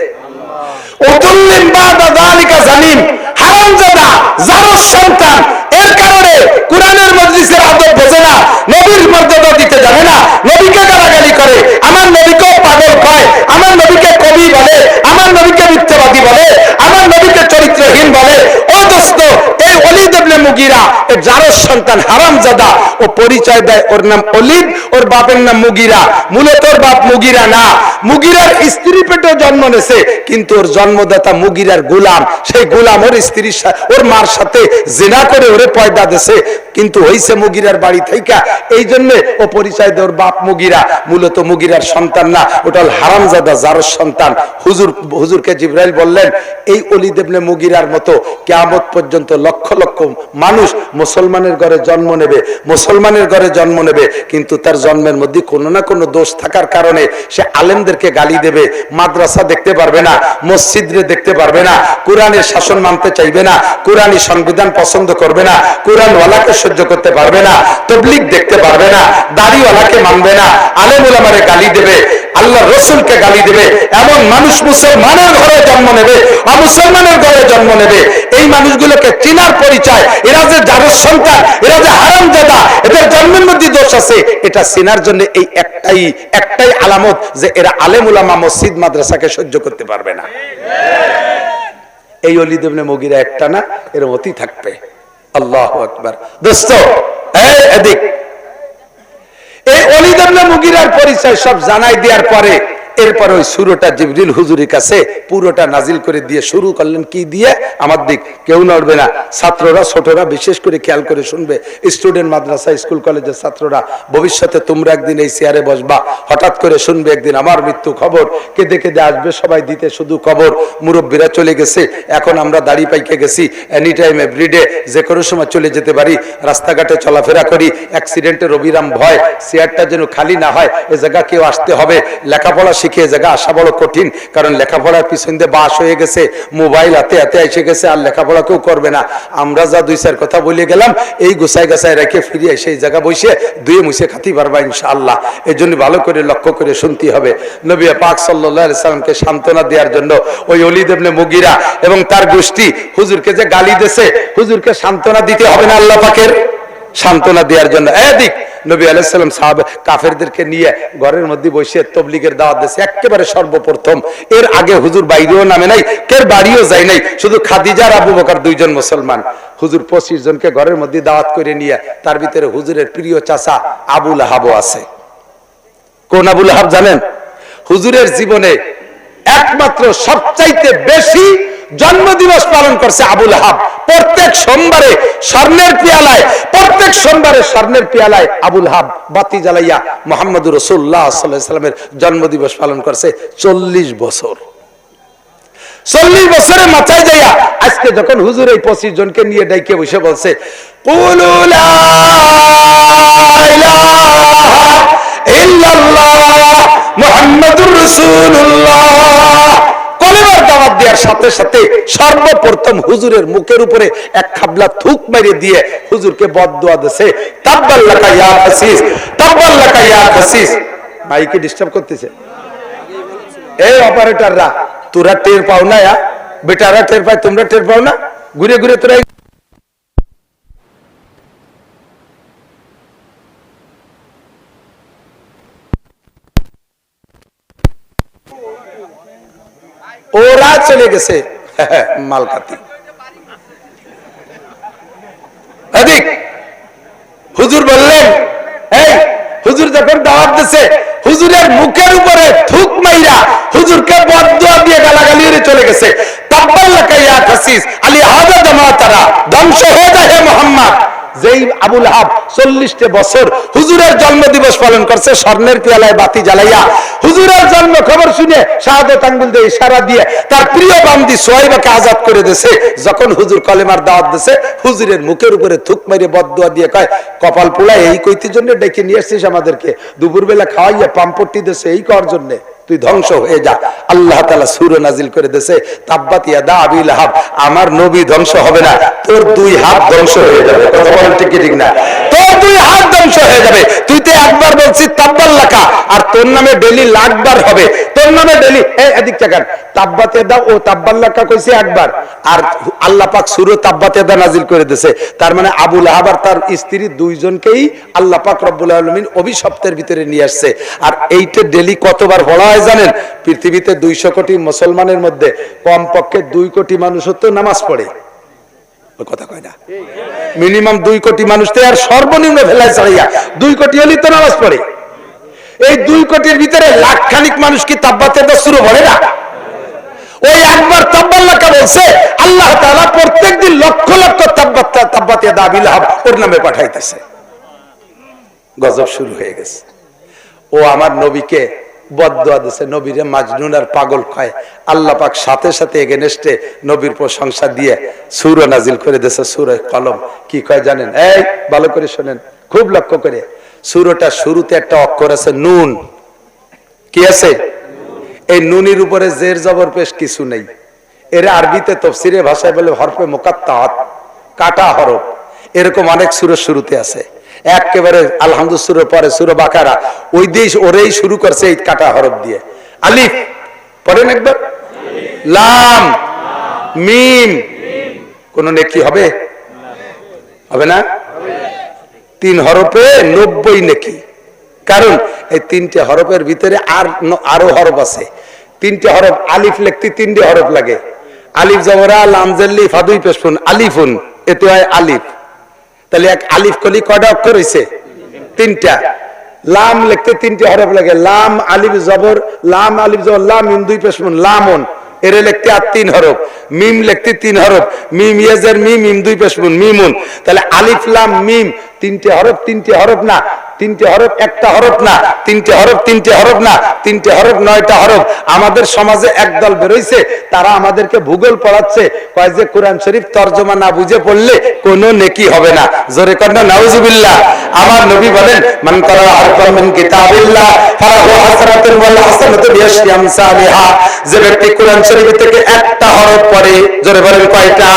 উতুল্লিম বাদা যালিকা জালিম, হারামজাদা, যারও সন্তান। এর কারণে কুরআনের মজলিসের আদব বোঝে না, নবীর মর্যাদা দিতে জানে না, নবীকে গালাগালি করে, আমার নবীকেও পাগল কয়, আমার নবীকে কবি বলে, আমার নবীকে মিথ্যাবাদী বলে, আমার নবীকে চরিত্রহীন বলে। ও দোস্ত, এই ওলীদ ইবনে মুগীরা এর যারও সন্তান হারামজাদা। ও পরিচয় দেয় ওর নাম ওলীদ, ওর বাপের নাম মুগীরা। মূলত ওর বাপ মুগীরা না, মুগীরার স্ত্রী পেটে জন্ম নেছে, কিন্তু ওর জন্মদাতা মুগীরার গোলাম। সেই গোলাম ওর স্ত্রীর ওর মার সাথে জিনা করে ওরে পয়দা দেছে, কিন্তু হইছে মুগীরার বাড়ি থেকে। এই জন্য ও পরিচয় দেয় ওর বাপ মুগীরা, মূলত মুগীরার সন্তান না, ওটা হারামজাদা, যারও সন্তান। হুজুরকে জিবরাইল বললেন, এই ওলীদ ইবনে মুগীরার মতো কিয়ামত পর্যন্ত লক্ষ লক্ষ মানুষ মুসলমানের ঘরে জন্ম নেবে, মুসলমানের ঘরে জন্ম নেবে, কিন্তু তার জন্মের মধ্যে কোনো না কোনো দোষ থাকার কারণে সে আলেমদেরকে গালি দেবে, মাদ্রাসা দেখতে পারবে না, মসজিদে দেখতে পারবে না, কোরআনের শাসন মানতে চাইবে না, কোরআনী সংবিধান পছন্দ করবে না, কোরআনওয়ালাকে সহ্য করতে পারবে না, তাবলীগ দেখতে পারবে না, দাড়িওয়ালাকে মানবে না, আলেম উলামারে গালি দেবে, আল্লাহর রাসূলকে গালি দেবে। এমন মানুষ মুসলমানের ঘরে জন্ম নেবে, অমুসলমানের ঘরে জন্ম নেবে। এই মানুষগুলোকে চিনার পরিচয়, এরা যে যারও সন্তান, এরা যে হারামজাদা, এদের জন্মের মধ্যে দোষ আছে, এটা চিনার জন্য এই একটাই আলামত যে এরা আলেম উলামা মসজিদ মাদ্রাসাকে সহ্য করতে পারবে না। এই ওলীদ ইবনে মুগীরা একটা না, এর মতি থাকবে। আল্লাহু আকবার। দোস্ত, এদিক এই ওলীদ ইবনে মুগীরার পরিচয় সব জানাই দেওয়ার পরে এরপরে ওই সূরাটা জিবরিল হুজুরের কাছে পুরোটা নাজিল করে দিয়ে শুরু করলেন। কি দিয়ে? আমার দিক কেউ নড়বে না, ছাত্ররা ছোটরা বিশেষ করে খেয়াল করে শুনবে, স্টুডেন্ট মাদ্রাসা স্কুল কলেজের ছাত্ররা, ভবিষ্যতে তোমরা একদিন এই চেয়ারে বসবা, হঠাৎ করে শুনবে একদিন আমার মৃত্যু খবর, কেঁদে কেঁদে আসবে সবাই দিতে শুধু খবর, মুরব্বীরা চলে গেছে, এখন আমরা দাড়ি পাইকে গেছি, এনি টাইম এভরিডে যে কোনো সময় চলে যেতে পারি, রাস্তাঘাটে চলাফেরা করি, অ্যাক্সিডেন্টের অবিরাম ভয়, চেয়ারটা যেন খালি না হয়, এ জায়গা কেউ আসতে হবে, লেখাপড়া শিখে জায়গা আসা বড় কঠিন, কারণ লেখাপড়ার পিছন দিয়ে বাস হয়ে গেছে, মোবাইল হাতে হাতে এসে গেছে, আর লেখাপড়া কেউ করবে না। আমরা যা 2-4 কথা বলে গেলাম, এই গোছায় গাছায় রেখে ফিরিয়ে সেই জায়গা বসে ধুয়ে মুছে খাতি পারবা ইনশাআল্লাহ। এই জন্য ভালো করে লক্ষ্য করে শুনতে হবে। নবী পাক সাল্লাল্লাহু আলাইহি সাল্লামকে সান্ত্বনা দেওয়ার জন্য ওই ওলীদ ইবনে মুগীরা এবং তার গোষ্ঠী হুজুরকে যে গালি দিয়েছে, হুজুরকে সান্ত্বনা দিতে হবে না আল্লাহ পাকের? সান্ত্বনা দেওয়ার জন্য এদিক নবী আলাইহিস সালাম সাহাবা কাফেরদেরকে নিয়ে ঘরের মধ্যে বসে তাবলীগের দাওয়াত দিয়েছে একেবারে সর্বপ্রথম। এর আগে হুজুর বাইরেও নামে নাই, কের বাড়িও যায় নাই, শুধু খাদিজা আর আবু বকর 2 জন মুসলমান। হুজুর 25 জনকে ঘরের মধ্যে দাওয়াত করে নিয়ে, তার ভিতরে হুজুরের প্রিয় চাচা আবু লাহাবও আছে। কোন আবু লাহাব জানেন? হুজুরের জীবনে একমাত্র সবচাইতে বেশি জন্মদিবস পালন করছে আবু লাহাব। প্রত্যেক সোমবারে স্বর্ণের পেয়ালায় আবু লাহাব বাতি জ্বালাইয়া মুহাম্মদুর রাসূলুল্লাহ সাল্লাল্লাহু আলাইহি ওয়াসাল্লামের জন্মদিবস পালন করছে 40 বছর। 40 বছরের মাথায় যাইয়া আজকে যখন হুজুর এই 25 জনকে নিয়ে ডাইকে বসে বলছে, কুলু লা ইলাহা ইল্লাল্লাহ মুহাম্মাদুর রাসূলুল্লাহ, কলেমার দাওয়াত দেওয়ার সাথে সাথে সর্বপ্রথম হুজুরের মুখের উপরে এক খাবলা থুক মেরে দিয়ে হুজুরকে বদদুয়া দিয়েছে, তাব্বাল্লাকা ইয়া খাসিস, তাব্বাল্লাকা ইয়া খাসিস। মাইকে ডিস্টার্ব করতেছে, এই অপারেটররা, তোরা টের পাও না? বেটারা টের পায়, তোমরা টের পাও না? ঘুরে ঘুরে তোরা ওরা চলে গেছে মালকাতি। এদিক হুজুর বললেন, এই হুজুর যখন দাওয়াত দিছে, হুজুরের মুখের উপরে থুক মাইরা হুজুরকে বদদুয়া দিয়ে গালাগালি দিয়ে চলে গেছে। তাব্বাল্লাকা ইয়া খাসিস আলী হাদা জামাতারা, ধ্বংস হয়ে যায় হে মুহাম্মদ। যেই আবুল আহাব 40 বছর হুজুরের জন্মদিবস পালন করছে স্বর্ণের পেয়ালায় বাতি জ্বালাইয়া, হুজুরের জন্ম খবর শুনে শাহাদাত আঙ্গুল দিয়ে ইশারা দিয়ে তার প্রিয় বান্দি সোহাইবাকে আজাদ করে দিয়েছে। যখন হুজুর কলেমার দাওয়াত দিয়েছে, হুজুরের মুখের উপরে থুক মেরে বদদুয়া দিয়ে কয়, কপাল পোড়া এই কইতে জন্য ডেকে নিয়ে এসেছিস আমাদেরকে, দুপুরবেলা খাওয়াইয়া পাম্পটি দিয়েছে এই করার জন্য, তুই ধ্বংস হয়ে যা। আল্লাহ তাআলা সূরা নাজিল করে দিয়েছে, তাব্বাত ইয়াদা আবি লাহাব, আমার নবী ধ্বংস হবে না, তোর 2 হাত ধ্বংস হয়ে যাবে। কথা বলেন ঠিক কি ঠিক না? তোর 2 হাত ধ্বংস হয়ে যাবে। তুই তো একবার বলছিস তাব্বাল্লাকা, আর তোর নামে ডেলি লাখবার হবে। তোর নামে ডেলি এদিক টাকার তাব্বাত ইয়াদা ও তাব্বাল্লাকা কইছে একবার, আর আল্লাহ পাক সূরা তাব্বাত ইয়াদা নাজিল করে দিয়েছে। তার মানে আবু লাহাব আর তার স্ত্রী দুইজনকেই আল্লাহ পাক রব্বুল আলামিন অভিশপ্তের ভিতরে নিয়ে আসছে। আর এইটা ডেলি কতবার পড়া হয় জানেন? পৃথিবীতে 200 কোটি মুসলমানের মধ্যে কমপক্ষে 2 কোটি মানুষ তো নামাজ পড়ে, কথা কয় না? মিনিমাম 2 কোটি মানুষ তো, আর সর্বনিম্ন ফেলায় ছাড়িয়া 2 কোটি হলেই তো নামাজ পড়ে। এই 2 কোটির ভিতরে লাখখানিক মানুষ কি তাব্বাত ইয়াদা সূরা পড়ে না? ওই একবার তাব্বাল্লাকা বলছে, আল্লাহ তাআলা প্রত্যেকদিন লক্ষ লক্ষ তাব্বাত ইয়াদা আবি লাহাব ওর নামে পাঠাইতেছে। গজব শুরু হয়ে গেছে। ও আমার নবীকে বদদুয়া দিয়েছে, নবীরে মাজনুন আর পাগল কয়। আল্লাহ পাক সাথে সাথে এগেনস্টে নবীর প্রশংসা দিয়ে সূরা নাজিল করে দিয়েছে, সূরা কলম। কি কয় জানেন? এই ভালো করে শুনেন, খুব লক্ষ্য করে। সূরাটা শুরুতে একটা অক্ষর আছে নুন। কি আছে? এই নুনের উপরে জের জবর পেশ কিছু নেই। এর আরবিতে তাফসীরে ভাষায় বলে হরফে মুকাত্তাআত, কাটা হরফ। এরকম অনেক সূরা শুরুতে আছে। একেবারে আলহামদুলিল্লাহ সূরা পরে সূরা বাকারা, ওই দেশ ওরেই শুরু করছে এই কাটা হরফ দিয়ে। আলিফ পড়েন একবার, লাম মিম, কোন নেকি হবে? হবে না? 3 হরফে 90 নেকি। কারণ এই 3টে হরফের ভিতরে আরো হরফ আছে। 3টে হরফ, আলিফ লিখতে 3টে হরফ লাগে। আলিফ জবরা লাম জেল্লি ফাদুই পেশফুন, আলিফুন, এতে হয় আলিফ। তাহলে এক আলিফ কলি কয়টা অক্ষর হইছে? 3টা। লাম লিখতে 3টে হরফ লাগে, লাম আলিফ জবর, লাম আলিফ জবর লাম মিম 2 পেশফুন, লামুন, এর লিখতে আর 3 হরফ। মিম লিখতে 3 হরফ, মিম ইয়াজের মিম, মিম 2 পেশফুন, মিমুন। তাহলে আলিফ লাম মিম 3টে হরফ, 3টে হরফ না, 3টে হরফ একটা হরফ না, 3টে হরফ 3টে হরফ না, 3টে হরফ 9টা হরফ। আমাদের সমাজে একদল বেরোইছে, তারা আমাদেরকে ভূগোল পড়াচ্ছে, কয় যে কোরআন শরীফ তরজমা না বুঝে পড়লে কোনো নেকি হবে না। জোরে কর না নাউজুবিল্লাহ। আমার নবী বলেন, মান কারা হারফান মিন কিতাবিল্লাহ ফালাহু হাসানাতুন ওয়াল হাসানাতু বিআশরি আমসালিহা। যে ব্যক্তি কোরআন শরীফ থেকে একটা হরফ পড়ে, জোরে বলেন কয়টা?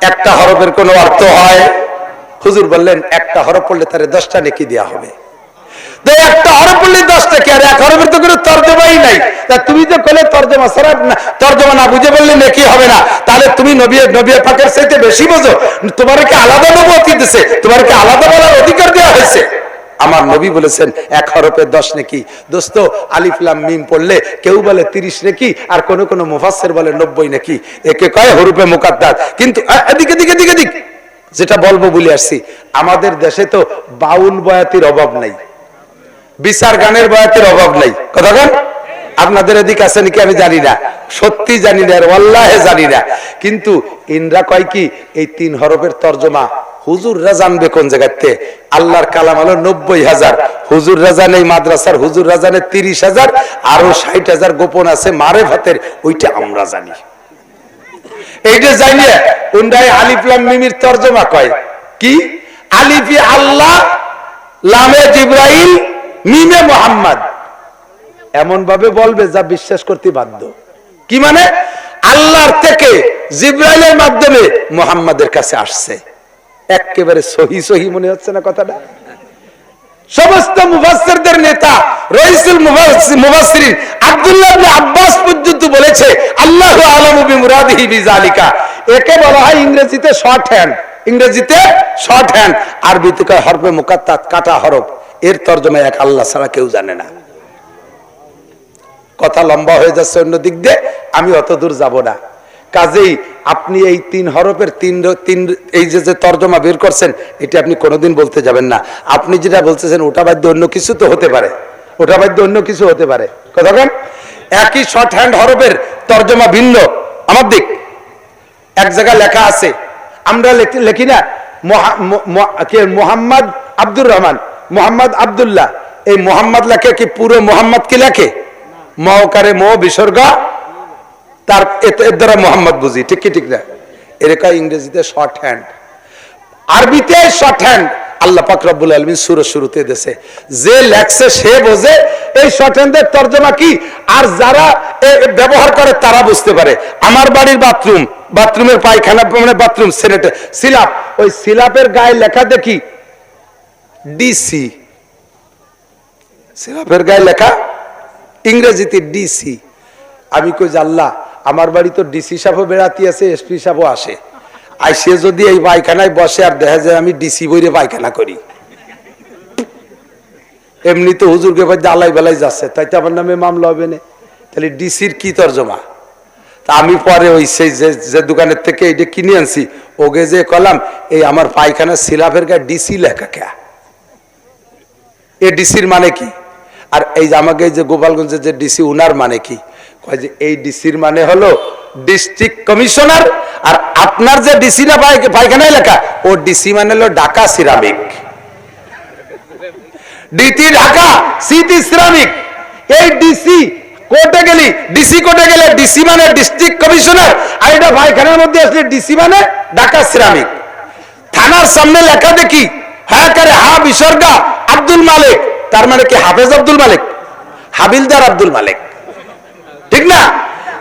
একটা হরফের কোনো অর্থ হয়? হুজুর বললেন একটা হরফ পড়লে তারে 10টা নেকি দেয়া হবে। তো একটা হরফ পড়লে 10 টাকা, আর এক হরফের তো কোনো তরজমাই নাই। তা তুমি যে কইলে তরজমা ছাড়া না, তরজমা না বুঝে বললে নেকি হবে না, তাহলে তুমি নবী পাকের চাইতে বেশি বোঝো। তোমার কি আলাদা নবুয়ত দিতেছে? তোমার কি আলাদা বলার অধিকার দেওয়া হয়েছে? আমার নবী বলেছেন 1 হরফে 10 নেকি। দোস্ত, আলিফ লাম মিম পড়লে কেউ বলে 30 নেকি, আর কোন কোন মুফাসসির বলে 90 নেকি। একে কয় হরফে মুকাদ্দার। কিন্তু এদিকে দিকে দিকে দিক যেটা বলবো বলে আসছি, আমাদের দেশে তো বাউল বয়াতির অভাব নাই, বিচার গানের বয়াতির অভাব নাই। কথা বলেন, আপনাদের এদিক আছে নাকি আমি জানি না, সত্যি জানি না, ওয়াল্লাহে জানি না। কিন্তু ইনরা কয় কি, এই 3 হরফের তরজমা হুজুররা জানবে কোন জায়গাতে? আল্লাহর কালাম হলো 90,000, হুজুররা জানে মাদ্রাসার হুজুররা জানে 30,000, আরো 60,000 গোপন আছে মারেফাতের, ওইটা আমরা জানি। এইটা জানিয়ে উন্ডাই আলিফ লাম মিমের তরজমা কয় কি? আলিফে আল্লাহ, লামে জিবরাইল, মিমে মুহাম্মদ। এমন ভাবে বলবে যা বিশ্বাস করতে বাধ্য। কি মানে? আল্লাহর থেকে জিবরাইলের মাধ্যমে মুহাম্মাদের কাছে আসছে। একেবারে সহি সহি মনে হচ্ছে না কথাটা? সমস্ত মুফাসসিরদের নেতা রাইসুল মুফাসসিরিন আব্দুল্লাহ ইবনে আব্বাস পর্যন্ত বলেছে, আল্লাহু আলামু বিমুরাদিহি বিযালিকা। একে বলা হয় ইংরেজিতে শর্ট হ্যান্ড, ইংরেজিতে শর্ট হ্যান্ড, আরবিতে কয় হরফে মুকাত্তাত, কাটা হরফ। এর তরজমা এক আল্লাহ ছাড়া কেউ জানে না। কথা লম্বা হয়ে যাচ্ছে অন্য দিক দিয়ে, আমি অত দূর যাব না। কাজেই আপনি এই 3 হরফের তিন এই যে তর্জমা বের করছেন, এটা আপনি কোনোদিন বলতে যাবেন না। আপনি যেটা বলতেছেন ওটা বাধ্য অন্য কিছু তো হতে পারে, ওটা বাধ্য অন্য কিছু হতে পারে। কথা বলেন, একই শর্ট হ্যান্ড হরফের তর্জমা ভিন্ন। আমার দিক এক জায়গায় লেখা আছে, আমরা লিখি না মোহাম্মদ আব্দুর রহমান, মোহাম্মদ আব্দুল্লাহ, এই মোহাম্মদ লেখে কি পুরো মোহাম্মদ কি লেখে? মহকারে মো বিসর্গ, তার এর দ্বারা মোহাম্মদ বুঝি, ঠিক কি ঠিক না? এরকম ইংরেজিতে শর্ট হ্যান্ড, আরবিতে শর্ট হ্যান্ড আল্লাহ পাক রব্বুল আলামিন সূরা শুরুতে দেশে যে লেখছে সে বোঝে এই শর্ট হ্যান্ডের তর্জমা কি, আর যারা ব্যবহার করে তারা বুঝতে পারে। আমার বাড়ির বাথরুমের পায়খানা মানে বাথরুম সিলাপ, ওই সিলাপের গায়ে লেখা দেখি ডিসি, সিলাপের গায়ে লেখা ইংরেজিতে ডিসি। আমি কই যে আল্লাহ, আমার বাড়ি তো ডিসি সাহেবও বেড়াতে আছে, এসপি সাহেবও আসে, আইসে যদি এই পায়খানায় বসে আর দেখা যায় আমি ডিসি বইরে পায়খানা করি, এমনি তো হুজুরকে আলাই বেলাই যাচ্ছে, তাই তো আমার নামে মামলা হবে না, তাহলে ডিসির কি তর্জমা? তা আমি পরে ওই সেই যে দোকানের থেকে এইটা কিনে আনছি, ওকে যে কলাম এই আমার পায়খানার সিলাপের গায়ে ডিসি লেখা কে, এ ডিসির মানে কি? আর এই যে আমাকে যে গোপালগঞ্জের যে ডিসি উনার মানে কি? কয় যে এই ডিসির মানে হলো ডিস্ট্রিক্ট কমিশনার, আর আপনার যে ডিসি না পায়খানায় লেখা ও ডিসি মানে হলো Dhaka ceramic, DT Dhaka city ceramic. এই ডিসি কোর্টে গেলি, ডিসি কোর্টে গেলে ডিসি মানে ডিস্ট্রিক্ট কমিশনার, আর এটা পায়খানার মধ্যে আসলে ডিসি মানে ঢাকা সিরামিক। থানার সামনে লেখা দেখি হ্যাঁ করে হা বিসর্গা আব্দুল মালিক, তার মানে কি হাফেজ আব্দুল মালিক, হাবিলদার আব্দুল মালিক, ঠিক না?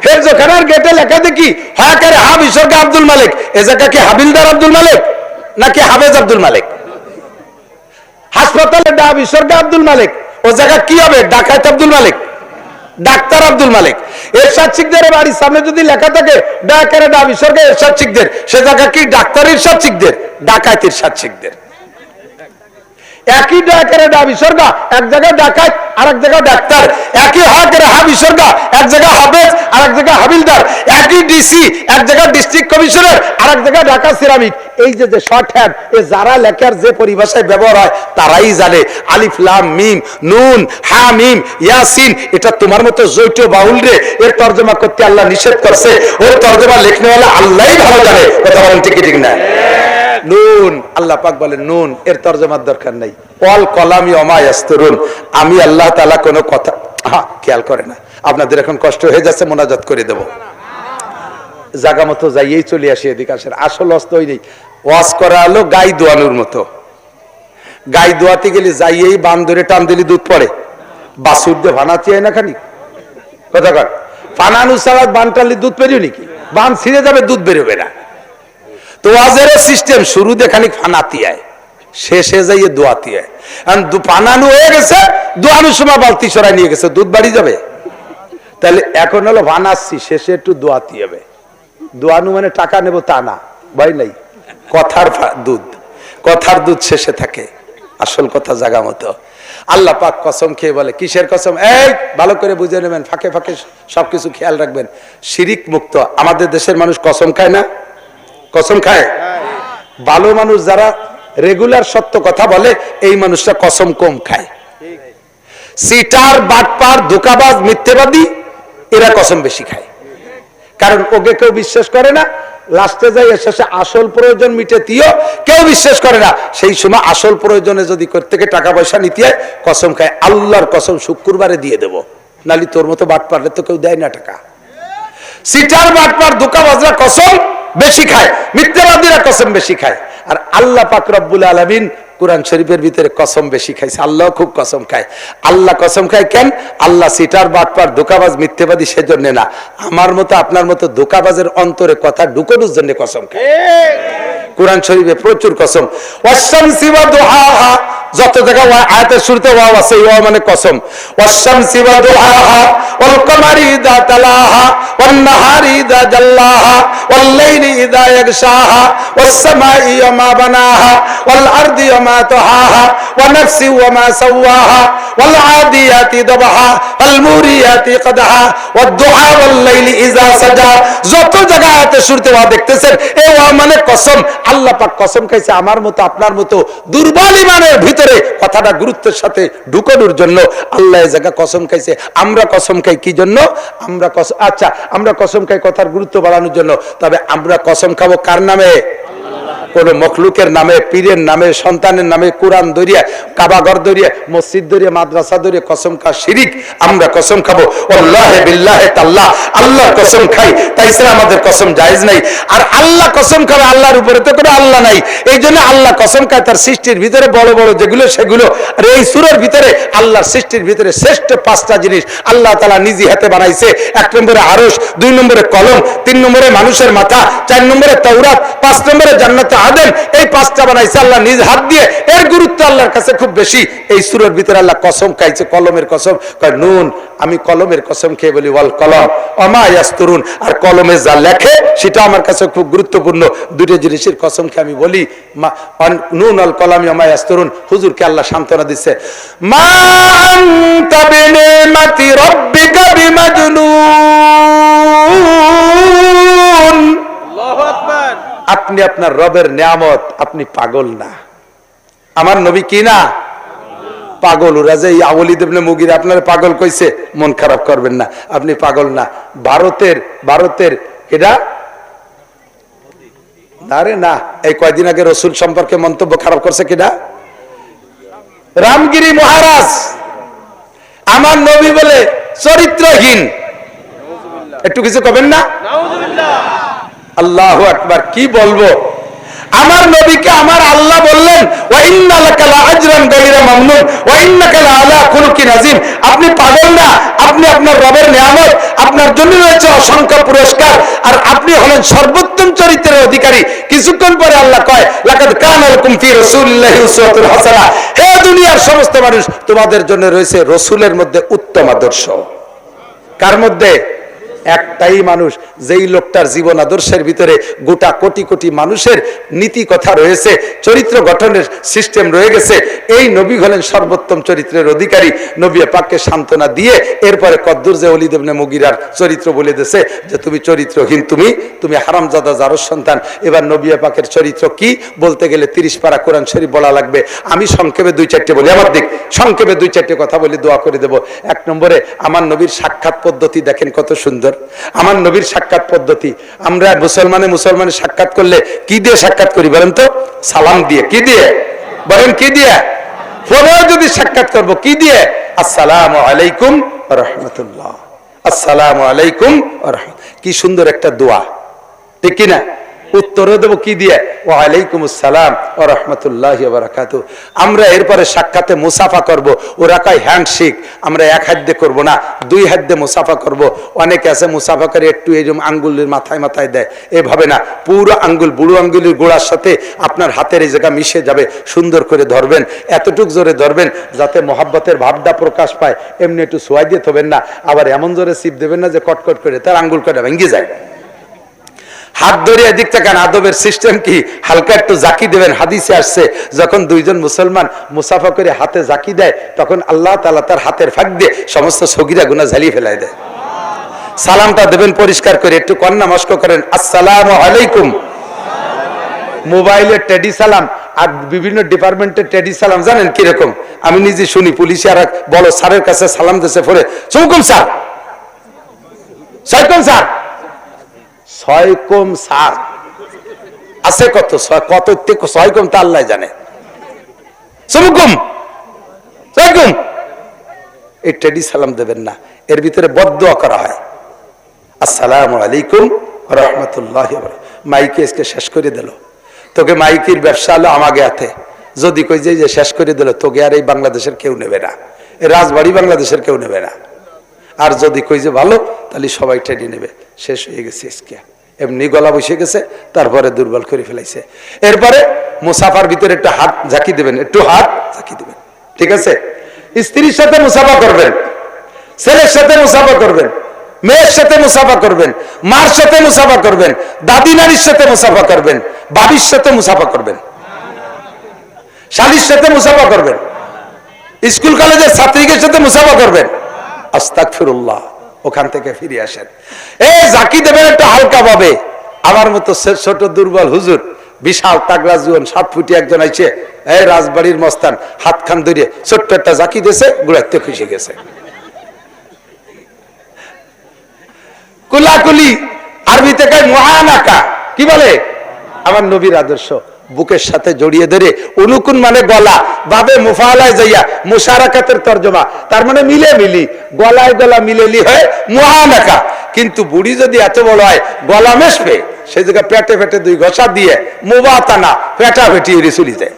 হেফজখানার গেটে লেখা দেখি হ্যাঁ করে হা বিসর্গা আব্দুল মালিক, এ জায়গা কি হাবিলদার আব্দুল মালিক নাকি হাফেজ আব্দুল মালিক? হাসপাতালে ডা বিসর্গা আব্দুল মালিক, ও জায়গা কি হবে? ডাকাত আব্দুল মালিক, ডাক্তার আব্দুল মালিক। এরশাদ শিকদারের বাড়ির সামনে যদি লেখা থাকে ডাকারে ডা বিসর্গা এরশাদ শিকদার, সে জায়গা কি ডাক্তার এরশাদ শিকদার, ডাকাত এরশাদ শিকদার। একই ডাকারে ডা বিসর্গা, এক জায়গায় ডাকাত আর এক জায়গায় ডাক্তার। একই হাকের হা বিসর্গা, এক জায়গায় হাফেজ আর এক জায়গায় হাবিলদার। একই ডিসি, এক জায়গায় ডিস্ট্রিক্ট কমিশনার আর এক জায়গায় ঢাকা সিরামিক। এই যে শর্ট হ্যান্ড, এ যারা লেখার যে পরিভাষায় ব্যবহার হয় তারাই জানে। আলিফ লাম মিম নুন হা মিম ইয়াসিন, এটা তোমার মতো জৈট বাউল রে এর তর্জমা করতে আল্লাহ নিষেধ করছে। ওর তর্জমা লিখনে হলে আল্লাহই ভালো জানে। কথা বলেন ঠিক ঠিক না? নুন, আল্লাহ পাক বলেন নুন, এর তর্জমার দরকার নাই। অল কলামি ওমা ইয়াসতুরুন, আমি আল্লাহ তাআলা কোনো কথা খেয়াল করে না। আপনাদের এখন কষ্ট হয়ে যাচ্ছে, মোনাজাত করে দেব। জায়গা মতো যাইয়েই চলে আসি, এদিকে আসেন। আসল অস্ত ওই নেই, ওয়াজ করা হলো গাই দোয়ানোর মতো। গাই দোয়াতে গেলে যাইয়েই বান ধরে টান দিলে দুধ পড়ে, বাসুর দিয়ে ভানাতে হয় না খানি কথা কর। ফানানু ছাড়া বান টানলে দুধ বেরিয়ে নাকি? বান ছিঁড়ে যাবে, দুধ বেরোবে না। তো ওয়াজের সিস্টেম শুরুতে খানিক ফানাতি হয়, শেষে যাইয়ে দোয়াতি হয়। ফানানু হয়ে গেছে, দোয়ানোর সময় বালতি সরাই নিয়ে গেছে, দুধ বাড়ি যাবে। তাহলে এখন হলো ভানাচ্ছি, শেষে একটু দোয়াতি হবে। দোয়ানু মানে টাকা নেবো তা না, ভয় নাই। কথার দুধ, কথার দুধ শেষে থাকে, আসল কথা জায়গা মতো। আল্লাহ পাক কসম খেয়ে বলে, কিসের কসম? এই ভালো করে বুঝে নেবেন, ফাঁকে ফাঁকে সবকিছু খেয়াল রাখবেন। শিরিক মুক্ত। আমাদের দেশের মানুষ কসম খায় না? কসম খায়। ভালো মানুষ যারা রেগুলার সত্য কথা বলে, এই মানুষটা কসম কম খায়। সিটার বাটপার ধোঁকাবাজ মিথ্যেবাদী এরা কসম বেশি খায়, কারণ ওকে কেউ বিশ্বাস করে না। লাস্টে যাই শেষে আসল প্রয়োজন মিটেতিও কেউ বিশ্বাস করে না। সেই সময় আসল প্রয়োজনে যদি থেকে টাকা পয়সা নিতে হয়, কসম খায়। আল্লাহর কসম শুক্রবারে দিয়ে দেবো, নালি তোর মতো বাটপারলে তো কেউ দেয় না টাকা। সিটার বাটপার ধোঁকাবাজরা কসম বেশি খায়, মিথ্যাবাদীরা কসম বেশি খায়। আর আল্লাহ পাক রব্বুল আলামিন কুরআন শরীফের ভিতরে কসম বেশি খাইছে। আল্লাহ খুব কসম খায়। আল্লাহ কসম খায় কেন? আল্লাহ সিটার বাটপার ধোঁকাবাজ মিথ্যাবাদী সেজন্য না, আমার মতো আপনার মতো ধোঁকাবাজের অন্তরে কথা ঢুকানোর জন্য কসম খায়। কুরআন শরীফে প্রচুর কসম। ওয়াশ-শামসি ওয়া দুহাহা, যত জায়গা আয়াতের শুরুতে ওয়াও আছে, ওয়াও মানে কসম। ওয়াশ-শামসি ওয়া দুহাহা ওয়াল কমারি ইযা তালাহা ওয়ান নাহারি ইযা জাল্লাহা ওয়াল লাইলি ইযা ইয়াগশাহা ওয়াস সামাই ওয়া মা বানাহা ওয়াল আরদি ওয়া মা তাহাহা ওয়া নাফসি ওয়া মা সাওয়াহা ওয়াল আদিয়াতি দাবহা ওয়াল মুরিয়াতি কদহা ওয়াদ দুহা ওয়াল লাইলি ইযা সাজা। যত জায়গা আয়াতের শুরুতে ওয়া দেখতেছেন, এই ওয়া মানে কসম। আল্লাহ পাক কসম খাইছে আমার মতো আপনার মতো দুর্বল ইমানের ভিতরে কথাটা গুরুত্বের সাথে ঢুকানোর জন্য আল্লাহ এই জায়গা কসম খাইছে। আমরা কসম খাই কি জন্য? আমরা কসম, আচ্ছা আমরা কসম খাই কথার গুরুত্ব বাড়ানোর জন্য। তবে আমরা কসম খাবো কার নামে? কোন মখলুকের নামে, পীরের নামে, সন্তানের নামে, কোরআন দরিয়া, কাবাঘর দরিয়া, মসজিদ দরিয়া, মাদ্রাসা দরিয়া কসম খা শিরিক। আমরা কসম খাবো আল্লাহে বিল্লাহে তাল্লাহ, আল্লাহর কসম খাই, তাই ছাড়া আমাদের কসম জায়েজ নাই। আর আল্লাহ কসম খাবে, আল্লাহর উপরে তো কোনো আল্লাহ নাই, এই জন্য আল্লাহ কসম খায় তার সৃষ্টির ভিতরে বড় বড় যেগুলো সেগুলো। আর এই সূরার ভিতরে আল্লাহর সৃষ্টির ভিতরে শ্রেষ্ঠ 5টা জিনিস আল্লাহ তাআলা নিজে হাতে বানাইছে। 1 নম্বরে আরশ, 2 নম্বরে কলম, 3 নম্বরে মানুষের মাথা, 4 নম্বরে তাওরাত, 5 নম্বরে জান্নাতে আদেন। এই 5টা বানাইছে আল্লাহ নিজ হাত দিয়ে। এর গুরুত্ব আল্লাহর কাছে খুব বেশি। এই সূরার ভিতরে আল্লাহ কসম খাইছে কলমের কসম, কয় নুন, আমি কলমের কসম খেয়ে বলি ওয়াল কলম ওমা ইয়াসতুরুন, আর কলমে যা লেখে সেটা আমার কাছে খুব গুরুত্বপূর্ণ। দুটো জিনিসের কসম খেয়ে আমি বলি নুন আল কলম ওমা ইয়াসতুরুন। হুজুরকে আল্লাহ সান্ত্বনা দিচ্ছে, মা আনতা বিনিমাতি রাব্বিকা বিমাজনুন। আল্লাহু আকবার। আপনি আপনার রবের নিয়ামত, আপনি পাগল না। আমার নবী কি না? পাগল। ওরা যে ওয়ালিদ ইবনে মুগীরা আপনারা পাগল কইছে, মন খারাপ করবেন না, আপনি পাগল না। ভারতের এটা আরে না, এই কয়দিন আগে রসুল সম্পর্কে মন্তব্য খারাপ করছে কিনা? রামগিরি মহারাজ আমার নবী বলে চরিত্রহীন। একটু কিছু কবেন না? আল্লাহু আকবার। কি বলবো? আমার নবীকে আমার আল্লাহ বললেন ওয়া ইন্না লাকা লাআজরান গায়রা মামনুন ওয়া ইন্নাকা লাআলা খুলুকিন আযীম। আপনি পাগল না, আপনি আপনার রবের নিয়ামত, আপনার জন্য রয়েছে অসংখ্য পুরস্কার, আর আপনি হলেন সর্বোত্তম চরিত্রের অধিকারী। কিছুক্ষণ পরে আল্লাহ কয় লাকাদ কানা লাকুম ফি রাসূলিল্লাহি উসওয়াতুন হাসানাহ। হে দুনিয়ার সমস্ত মানুষ, তোমাদের জন্য রয়েছে রাসূলের মধ্যে উত্তম আদর্শ। কার মধ্যে? একটাই মানুষ, যেই লোকটার জীবন আদর্শের ভিতরে গোটা কোটি কোটি মানুষের নীতি কথা রয়েছে, চরিত্র গঠনের সিস্টেম রয়ে গেছে। এই নবী হলেন সর্বোত্তম চরিত্রের অধিকারী। নবী পাককে সান্ত্বনা দিয়ে এরপরে কদ্দুর যে ওয়ালিদ ইবনে মুগীরার চরিত্র বলে দিয়েছে যে তুমি চরিত্রহীন, তুমি হারামজাদা জারর সন্তান। এবার নবী পাকের চরিত্র কি বলতে গেলে 30 পারা কোরআন শরীফ বলা লাগবে। আমি সংক্ষেপে 2-4টে বলি, আমার দিক সংক্ষেপে 2-4টে কথা বলি, দোয়া করে দেব। 1 নম্বরে আমার নবীর সাক্ষাৎ পদ্ধতি দেখেন কত সুন্দর। আমার নবীর সাক্ষাৎ পদ্ধতি, আমরা মুসলমানের সাক্ষাৎ করলে কি দিয়ে সাক্ষাৎ করি বলেন তো? সালাম দিয়ে। কি দিয়ে বলেন? কি দিয়ে? ফোনে যদি সাক্ষাৎ করব কি দিয়ে? আসসালামু আলাইকুম ওয়া রাহমাতুল্লাহ, আসসালামু আলাইকুম ওয়া রাহমাতুল্লাহ। কি সুন্দর একটা দোয়া, ঠিক কি না? উত্তরে দেব কি দিয়ে? ওয়া আলাইকুমুস সালাম ওয়া রাহমাতুল্লাহি ওয়া বারাকাতুহু। আমরা এরপরে সাক্ষাতে মুসাফা করব। ওরা কয় হ্যান্ডশেক, আমরা 1 হাত দিয়ে করব না, 2 হাত দিয়ে মুসাফা করব। অনেকে আছে মুসাফা করে একটু এরকম আঙ্গুলের মাথায় দেয়, এভাবে না, পুরো আঙ্গুল বুড়ো আঙ্গুলের গোড়ার সাথে আপনার হাতের এই জায়গা মিশে যাবে। সুন্দর করে ধরবেন, এতটুক জোরে ধরবেন যাতে মহাব্বতের ভাবটা প্রকাশ পায়। এমনি একটু সোয়াই দিয়ে থবেন না, আবার এমন জোরে চিপ দেবেন না যে কটকট করে তার আঙ্গুল কটা ভেঙে যায়। হাত ধরে এদিক থেকে আদবের সিস্টেম কি? হালকা একটু জাকি দেবেন। হাদিসে আসছে যখন দুইজন মুসলমান মুসাফা করে হাতে জাকি দেয় তখন আল্লাহ তাআলা তার হাতের ফাঁক দিয়ে সমস্ত সগীরা গুনাহ ঝালিয়ে ফেলাই দেয়। সালামটা দেবেন পরিষ্কার করে, একটু কন্না মস্ক করেন, আসসালামু আলাইকুম। মোবাইলের টেডি সালাম আর বিভিন্ন ডিপার্টমেন্টের টেডি সালাম জানেন কিরকম? আমি নিজে শুনি, পুলিশে আর বলো স্যারের কাছে সালাম দিছে, পরে চৌকুম স্যার, সাইকুম স্যার, ছয়কম সার আছে কত, কত ছয়কম তা আল্লাহ জানে। এই টেডি সালাম দেবেন না, এর ভিতরে বদদোয়া করা হয়। আসসালামু আলাইকুম ওয়া রাহমাতুল্লাহি ওয়া বারাকাতুহু। মাইকে আজকে শেষ করে দিল, তোকে মাইকের ব্যবসা হলো আমাকে হাতে। যদি কই যে শেষ করে দিল, তোকে আর এই বাংলাদেশের কেউ নেবে না, এই রাজবাড়ি বাংলাদেশের কেউ নেবে না। আর যদি কই যে ভালো, তাহলে সবাই টেডি নেবে। শেষ হয়ে গেছে আজকে। এমনি গলা বসে গেছে, তারপরে দুর্বল করে ফেলাইছে। এরপরে মুসাফার ভিতরে একটু হাত ঝাঁকি দেবেন, একটু হাত ঝাঁকি দেবেন, ঠিক আছে? স্ত্রীর সাথে মুসাফা করবেন, ছেলের সাথে মুসাফা করবেন, মেয়ের সাথে মুসাফা করবেন, মার সাথে মুসাফা করবেন, দাদি নারীর সাথে মুসাফা করবেন, বাবির সাথে মুসাফা করবেন, শালীর সাথে মুসাফা করবেন, স্কুল কলেজের ছাত্রীদের সাথে মুসাফা করবেন। আস্তাগফিরুল্লাহ, ওখান থেকে ফিরে আসেন। এই ঝাঁকি দেবেন একটু হালকা ভাবে। আমার মতো ছোট দুর্বল হুজুর, বিশাল তাগড়া জুয়ান 7 ফুটি একজন আইছে, এই রাজবাড়ির মস্তান, হাত খান ধরে ছোট্ট একটা ঝাঁকি দিয়েছে, গুড়াইতে খুশি গেছে। কুলাকুলি আরবিতে কয় মুআনাকা, কি বলে? আমার নবীর আদর্শ বুকের সাথে জড়িয়ে ধরে, উনুকুন মানে গলা, বাবে মুফালায় যাইয়া মুশারাকাতের তরজমা, তার মানে মিলে মিলি, গলায় গলা মিলেলি হয় মুআনাকা। কিন্তু বুড়ি যদি এত বড় হয় গলা মেশবে, সেই জায়গায় পেটে পেটে 2 ঘষা দিয়ে মুবাতানা পেটা পেটিয়ে চলে যায়।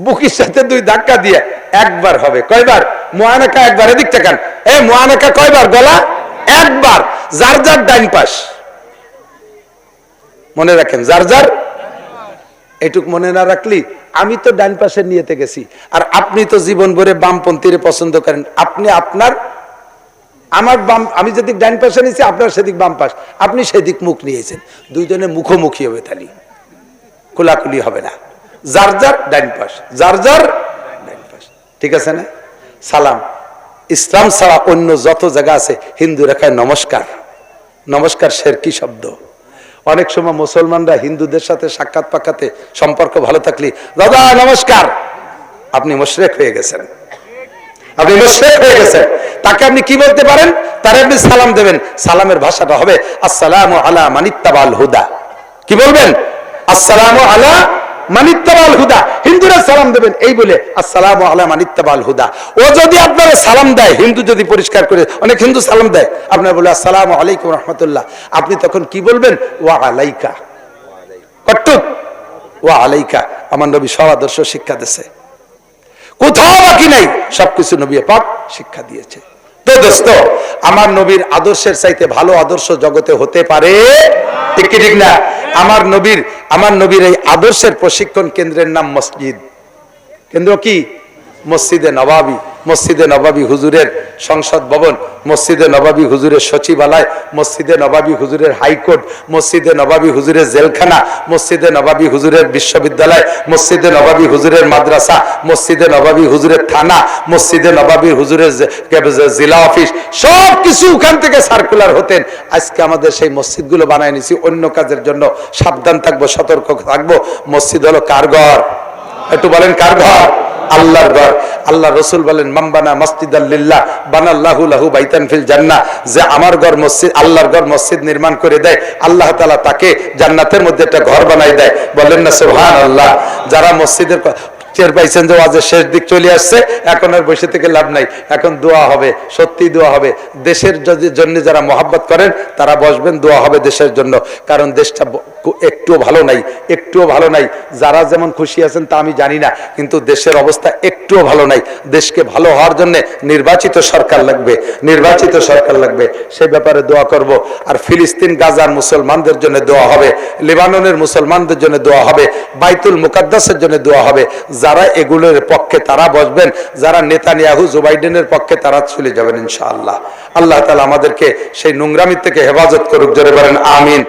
বুকের সাথে 2 ধাক্কা দিয়ে একবার হবে। কয়বার? মুআনাকা একবার। এদিক তাকান, এই মুআনাকা কয়বার? গলা একবার। যার যার ডাইন পাশ মনে রাখেন, যার যার। এটুক মনে না রাখলি, আমি তো ডান পাশের নিয়েতে গেছি, আর আপনি তো জীবন ভরে বামপন্থীরে পছন্দ করেন। আপনি আপনার, আমার বাম, আমি যেদিক ডান পাশে নিয়েছি, আপনার সেদিক বাম পাশ, আপনি সেদিক মুখ নিয়েছেন, দুইজনে মুখোমুখি হবে, তালি কোলাকুলি হবে না। যার যার ডান পাশ, যার যার ডান পাশ, ঠিক আছে না? সালাম ইসলাম ছাড়া অন্য যত জায়গা আছে হিন্দু রেখায় নমস্কার। নমস্কার শিরকি শব্দ। অনেক সময় মুসলমানরা হিন্দুদের সাথে সাক্ষাৎ পাকাতে সম্পর্ক ভালো থাকলে, দাদা নমস্কার, আপনি মুশরিক হয়ে গেছেন, আপনি মুশরিক হয়ে গেছেন। তাকে আপনি কি বলতে পারেন? তারে আপনি সালাম দেবেন, সালামের ভাষাটা হবে আসসালামু আলা মানিত্তাবাল হুদা। কি বলবেন? আসসালামু আলা মানিত্তাবাল হুদা। হিন্দুরা সালাম দেবেন এই বলে, আসসালামু আলা মানিত্তাবাল হুদা। ও যদি আপনারা সালাম দেয়, হিন্দু যদি পরিষ্কার করে, অনেক হিন্দু সালাম দেয়, আপনারা বলে আসসালামু আলাইকুম রাহমাতুল্লাহ, আপনি তখন কি বলবেন? ওয়া আলাইকা। কট্টুক ওয়া আলাইকা। আমার নবী সব আদর্শ শিক্ষা দিয়েছে, কোথাও বাকি নাই, সবকিছু নবী পাক শিক্ষা দিয়েছে। তো দোস্ত, আমার নবীর আদর্শের চাইতে ভালো আদর্শ জগতে হতে পারে? ঠিক কি ঠিক না? আমার নবীর এই আদর্শের প্রশিক্ষণ কেন্দ্রের নাম মসজিদ। কেন্দ্র কি? মসজিদে নবাবী। মসজিদে নবাবী হুজুরের সংসদ ভবন, মসজিদে নবাবী হুজুরের সচিবালয়, মসজিদে নবাবী হুজুরের হাইকোর্ট, মসজিদে নবাবী হুজুরের জেলখানা, মসজিদে নবাবী হুজুরের বিশ্ববিদ্যালয়, মসজিদে নবাবী হুজুরের মাদ্রাসা, মসজিদে নবাবী হুজুরের থানা, মসজিদে নবাবী হুজুরের জেলা অফিস, সব কিছু ওখান থেকে সার্কুলার হতেন। আজকে আমাদের সেই মসজিদগুলো বানায় নিছি অন্য কাজের জন্য। সাবধান থাকবো, সতর্ক থাকবো। মসজিদ হলো কার ঘর? একটু বলেন, কার ঘর? আল্লাহর ঘর। আল্লাহ রসুল বলেন, মামবানা মসজিদাল লিল্লাহ বানাল্লাহু লাহু বাইতান ফিল জান্নাহ। যে আমার ঘর মসজিদ, আল্লাহর ঘর মসজিদ নির্মাণ করে দেয়, আল্লাহ তাআলা তাকে জান্নাতের মধ্যে একটা ঘর বানাই দেয়। বলেন না সুবহানাল্লাহ। যারা মসজিদের টের পাইছেন যে ওয়াজের শেষ দিক চলে আসছে, এখন আর বসে থেকে লাভ নাই, এখন দোয়া হবে, সত্যি দোয়া হবে। দেশের জন্য যারা মহাব্বত করেন তারা বসবেন, দোয়া হবে দেশের জন্য। কারণ দেশটা একটুও ভালো নাই, একটুও ভালো নাই। যারা যেমন খুশি আছেন তা আমি জানি না, কিন্তু দেশের অবস্থা একটুও ভালো নাই। দেশকে ভালো হওয়ার জন্য নির্বাচিত সরকার লাগবে, নির্বাচিত সরকার লাগবে। সে ব্যাপারে দোয়া করব। আর ফিলিস্তিন গাজার মুসলমানদের জন্য দোয়া হবে, লেবাননের মুসলমানদের জন্য দোয়া হবে, বাইতুল মুকাদ্দাসের জন্য দোয়া হবে। যারা এগুলোর পক্ষে তারা বসবেন, যারা নেতানিয়াহু জো বাইডেনের পক্ষে তারা চলে যাবেন ইনশাআল্লাহ। আল্লাহ তাআলা আমাদেরকে সেই নোংরামি থেকে হেফাজত করুক। জোরে বলেন আমিন।